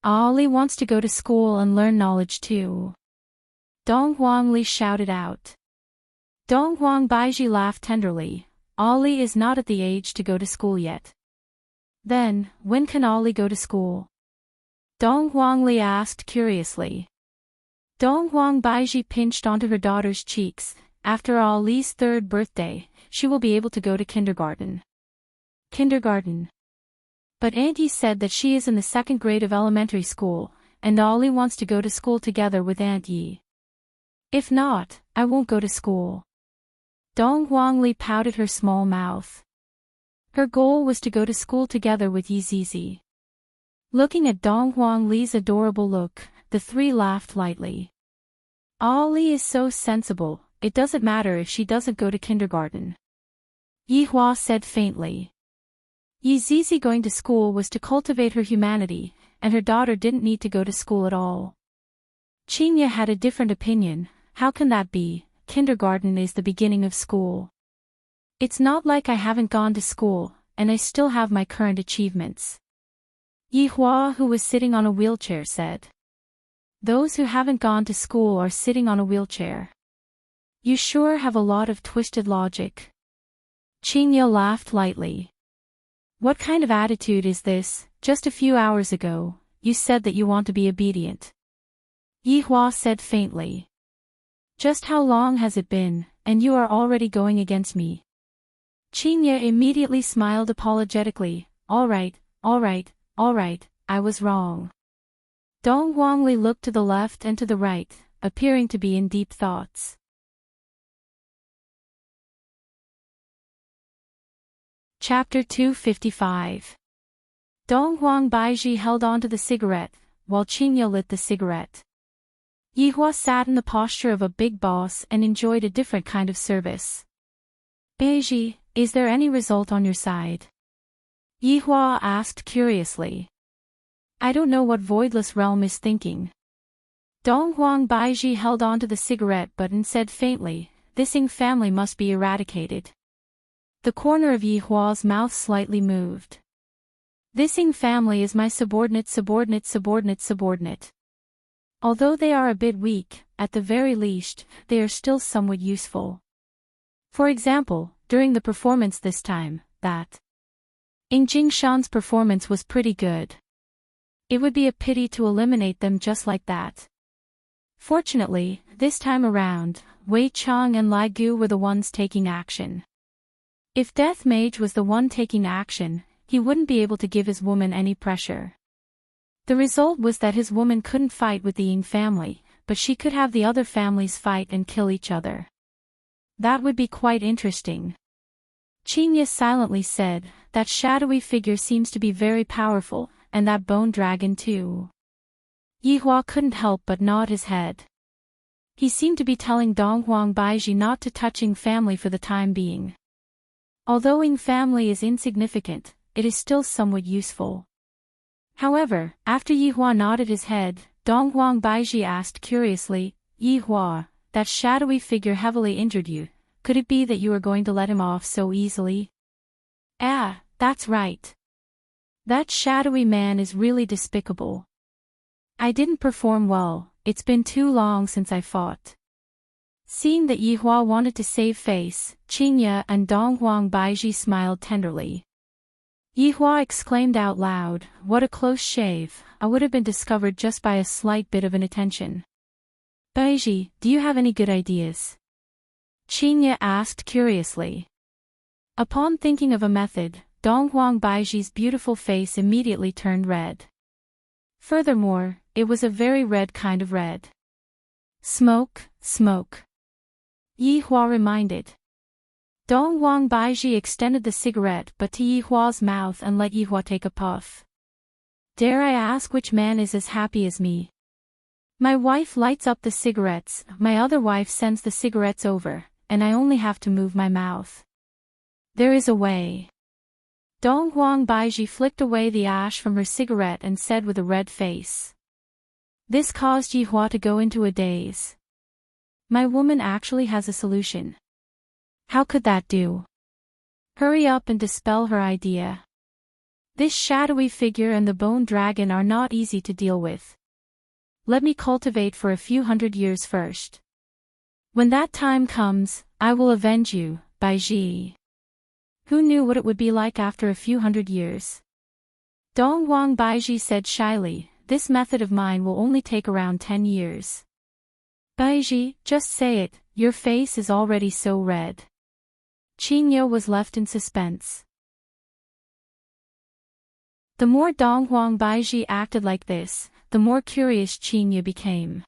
"Ali wants to go to school and learn knowledge too." Dong Huangli shouted out. Dong Huang Baiji laughed tenderly. "Ali is not at the age to go to school yet." "Then, when can Ali go to school?" Dong Huangli asked curiously. Dong Huang Baiji pinched onto her daughter's cheeks. "After Ali's 3rd birthday, she will be able to go to kindergarten." "Kindergarten? But Auntie said that she is in the 2nd grade of elementary school, and Ali wants to go to school together with Aunt Yi." "If not, I won't go to school." Dong Huangli pouted her small mouth. Her goal was to go to school together with Yizizi. Looking at Dong Huangli's adorable look, the three laughed lightly. "Ali is so sensible, it doesn't matter if she doesn't go to kindergarten." Yihua said faintly. Yizizi going to school was to cultivate her humanity, and her daughter didn't need to go to school at all. Qingye had a different opinion. "How can that be? Kindergarten is the beginning of school. It's not like I haven't gone to school, and I still have my current achievements." Yihua, who was sitting on a wheelchair, said. "Those who haven't gone to school are sitting on a wheelchair. You sure have a lot of twisted logic." Qingye laughed lightly. "What kind of attitude is this? Just a few hours ago, you said that you want to be obedient." Yihua said faintly. "Just how long has it been, and you are already going against me?" Qingye immediately smiled apologetically. All right, I was wrong." Dong Huangli looked to the left and to the right, appearing to be in deep thoughts. Chapter 255. Dong Huang Baiji held on to the cigarette, while Qingye lit the cigarette. Yihua sat in the posture of a big boss and enjoyed a different kind of service. "Baiji, is there any result on your side?" Yihua asked curiously. "I don't know what voidless realm is thinking." Dong Huang Baiji held on to the cigarette butt and said faintly, "This Ing family must be eradicated." The corner of Yihua's mouth slightly moved. This Ying family is my subordinate. Although they are a bit weak, at the very least, they are still somewhat useful. For example, during the performance this time, that Ying Jingshan's performance was pretty good. It would be a pity to eliminate them just like that. Fortunately, this time around, Wei Chang and Lai Gu were the ones taking action. If Death Mage was the one taking action, he wouldn't be able to give his woman any pressure. The result was that his woman couldn't fight with the Ying family, but she could have the other families fight and kill each other. That would be quite interesting. Qingye silently said, that shadowy figure seems to be very powerful, and that bone dragon too. Yihua couldn't help but nod his head. He seemed to be telling Donghuang Baiji not to touch Ying family for the time being. Although Ying family is insignificant, it is still somewhat useful. However, after Yihua nodded his head, Donghuang Baiji asked curiously, Yihua, that shadowy figure heavily injured you. Could it be that you are going to let him off so easily? Ah, that's right. That shadowy man is really despicable. I didn't perform well, it's been too long since I fought. Seeing that Yihua wanted to save face, Qingye and Donghuang Baiji smiled tenderly. Yihua exclaimed out loud, what a close shave, I would have been discovered just by a slight bit of inattention. Baiji, do you have any good ideas? Qingye asked curiously. Upon thinking of a method, Donghuang Baiji's beautiful face immediately turned red. Furthermore, it was a very red kind of red. Smoke, smoke. Yihua reminded. Donghuang Baiji extended the cigarette butt to Yihua's mouth and let Yihua take a puff. Dare I ask which man is as happy as me? My wife lights up the cigarettes, my other wife sends the cigarettes over, and I only have to move my mouth. There is a way. Donghuang Baiji flicked away the ash from her cigarette and said with a red face. This caused Yihua to go into a daze. My woman actually has a solution. How could that do? Hurry up and dispel her idea. This shadowy figure and the bone dragon are not easy to deal with. Let me cultivate for a few hundred years first. When that time comes, I will avenge you, Baiji. Who knew what it would be like after a few hundred years? Donghuang Baiji said shyly, this method of mine will only take around 10 years. Baiji, just say it, your face is already so red. Qingye was left in suspense. The more Donghuang Baiji acted like this, the more curious Qingye became.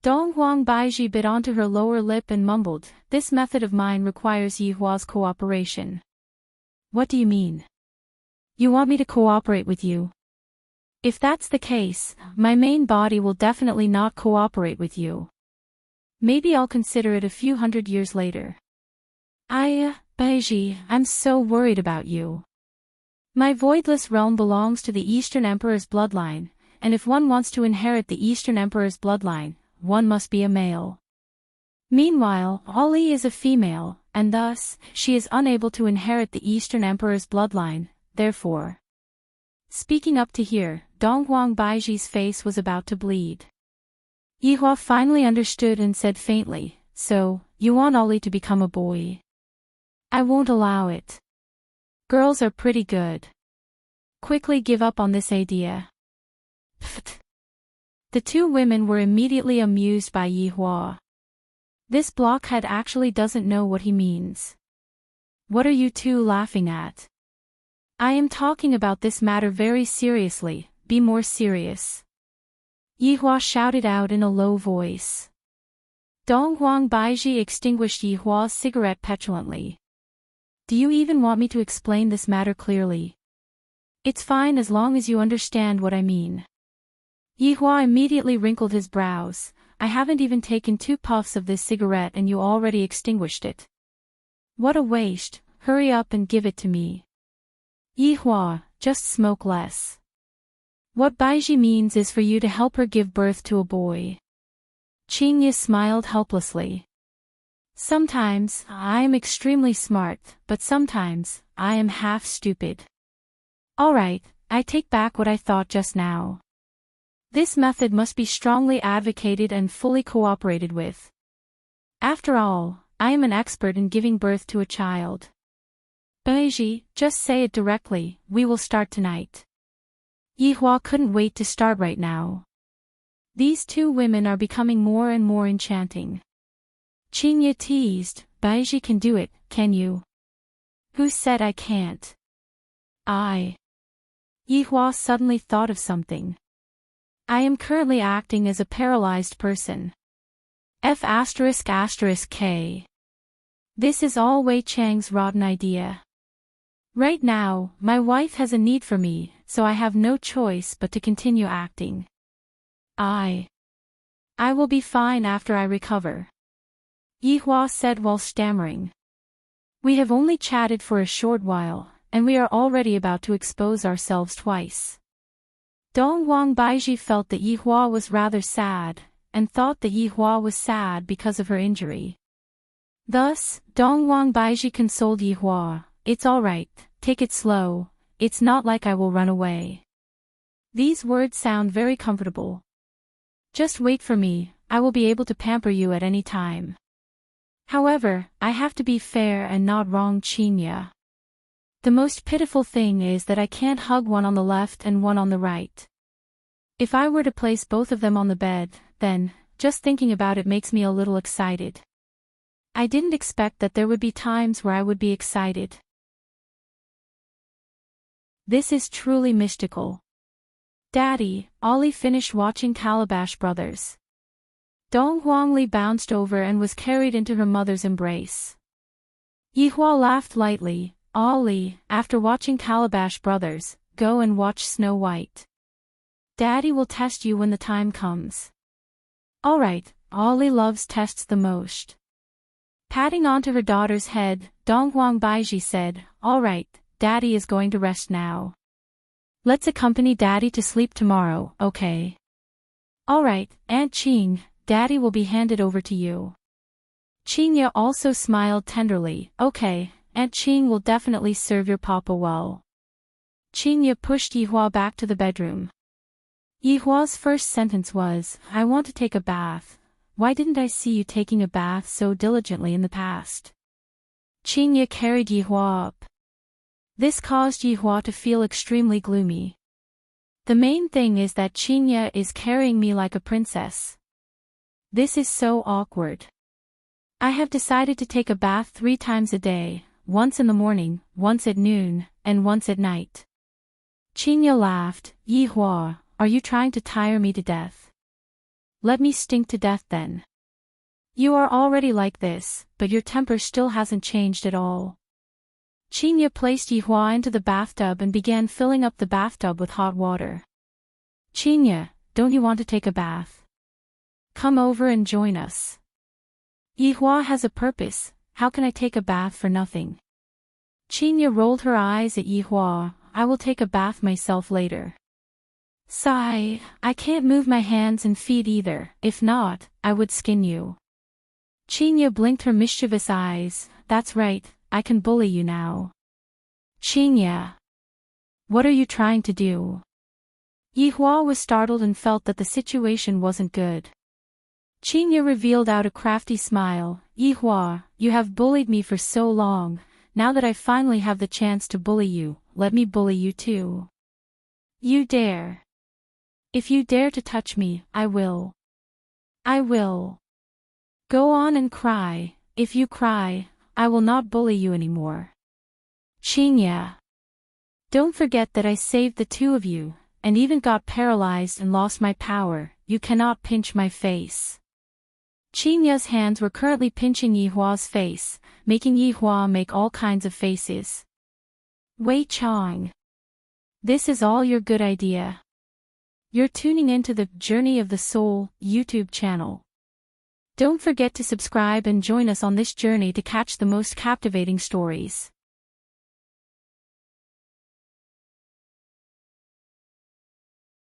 Donghuang Baiji bit onto her lower lip and mumbled, this method of mine requires Yihua's cooperation. What do you mean? You want me to cooperate with you? If that's the case, my main body will definitely not cooperate with you. Maybe I'll consider it a few hundred years later. Baiji, I'm so worried about you. My voidless realm belongs to the Eastern Emperor's bloodline, and if one wants to inherit the Eastern Emperor's bloodline, one must be a male. Meanwhile, Ali is a female, and thus, she is unable to inherit the Eastern Emperor's bloodline, therefore. Speaking up to here, Donghuang Baiji's face was about to bleed. Yihua finally understood and said faintly, so, you want Ali to become a boy? I won't allow it. Girls are pretty good. Quickly give up on this idea. Pfft. The two women were immediately amused by Yihua. This blockhead actually doesn't know what he means. What are you two laughing at? I am talking about this matter very seriously, be more serious. Yihua shouted out in a low voice. Donghuang Baiji extinguished Yihua's cigarette petulantly. Do you even want me to explain this matter clearly? It's fine as long as you understand what I mean. Yihua immediately wrinkled his brows. I haven't even taken 2 puffs of this cigarette and you already extinguished it. What a waste, hurry up and give it to me. Yihua, just smoke less. What Baiji means is for you to help her give birth to a boy. Qingye smiled helplessly. Sometimes, I am extremely smart, but sometimes, I am half stupid. Alright, I take back what I thought just now. This method must be strongly advocated and fully cooperated with. After all, I am an expert in giving birth to a child. Beiji, just say it directly, we will start tonight. Yihua couldn't wait to start right now. These two women are becoming more and more enchanting. Qingye teased, Beiji can do it, can you? Who said I can't? Yihua suddenly thought of something. I am currently acting as a paralyzed person. F***K. This is all Wei Chang's rotten idea. Right now, my wife has a need for me, so I have no choice but to continue acting. I will be fine after I recover. Yihua said while stammering. We have only chatted for a short while, and we are already about to expose ourselves twice. Dongwang Baiji felt that Yihua was rather sad, and thought that Yihua was sad because of her injury. Thus, Dongwang Baiji consoled Yihua, it's alright, take it slow, it's not like I will run away. These words sound very comfortable. Just wait for me, I will be able to pamper you at any time. However, I have to be fair and not wrong Qingye. The most pitiful thing is that I can't hug one on the left and one on the right. If I were to place both of them on the bed, then, just thinking about it makes me a little excited. I didn't expect that there would be times where I would be excited. This is truly mystical. Daddy, Ollie finished watching Calabash Brothers. Dong Huangli bounced over and was carried into her mother's embrace. Yihua laughed lightly, Ollie, after watching Calabash Brothers, go and watch Snow White. Daddy will test you when the time comes. Alright, Ollie loves tests the most. Patting onto her daughter's head, Donghuang Baiji said, Alright, Daddy is going to rest now. Let's accompany Daddy to sleep tomorrow, okay? Alright, Aunt Qing, Daddy will be handed over to you. Qingye also smiled tenderly, okay, Aunt Qing will definitely serve your papa well. Qingye pushed Yihua back to the bedroom. Yihua's first sentence was, I want to take a bath. Why didn't I see you taking a bath so diligently in the past? Qingye carried Yihua up. This caused Yihua to feel extremely gloomy. The main thing is that Qingye is carrying me like a princess. This is so awkward. I have decided to take a bath 3 times a day, once in the morning, once at noon, and once at night. Qingye laughed, Yihua, are you trying to tire me to death? Let me stink to death then. You are already like this, but your temper still hasn't changed at all. Qingye placed Yihua into the bathtub and began filling up the bathtub with hot water. Qingye, don't you want to take a bath? Come over and join us. Yihua has a purpose, how can I take a bath for nothing? Qingye rolled her eyes at Yihua, I will take a bath myself later. Sigh, I can't move my hands and feet either, if not, I would skin you. Qingye blinked her mischievous eyes, that's right, I can bully you now. Qingye. What are you trying to do? Yihua was startled and felt that the situation wasn't good. Qingye revealed out a crafty smile, Yihua, you have bullied me for so long, now that I finally have the chance to bully you, let me bully you too. You dare. If you dare to touch me, I will. I will. Go on and cry, if you cry, I will not bully you anymore. Qingye. Don't forget that I saved the two of you, and even got paralyzed and lost my power, you cannot pinch my face. Qingye's hands were currently pinching Yihua's face, making Yihua make all kinds of faces. Wei Chang. This is all your good idea. You're tuning into the Journey of the Soul YouTube channel. Don't forget to subscribe and join us on this journey to catch the most captivating stories.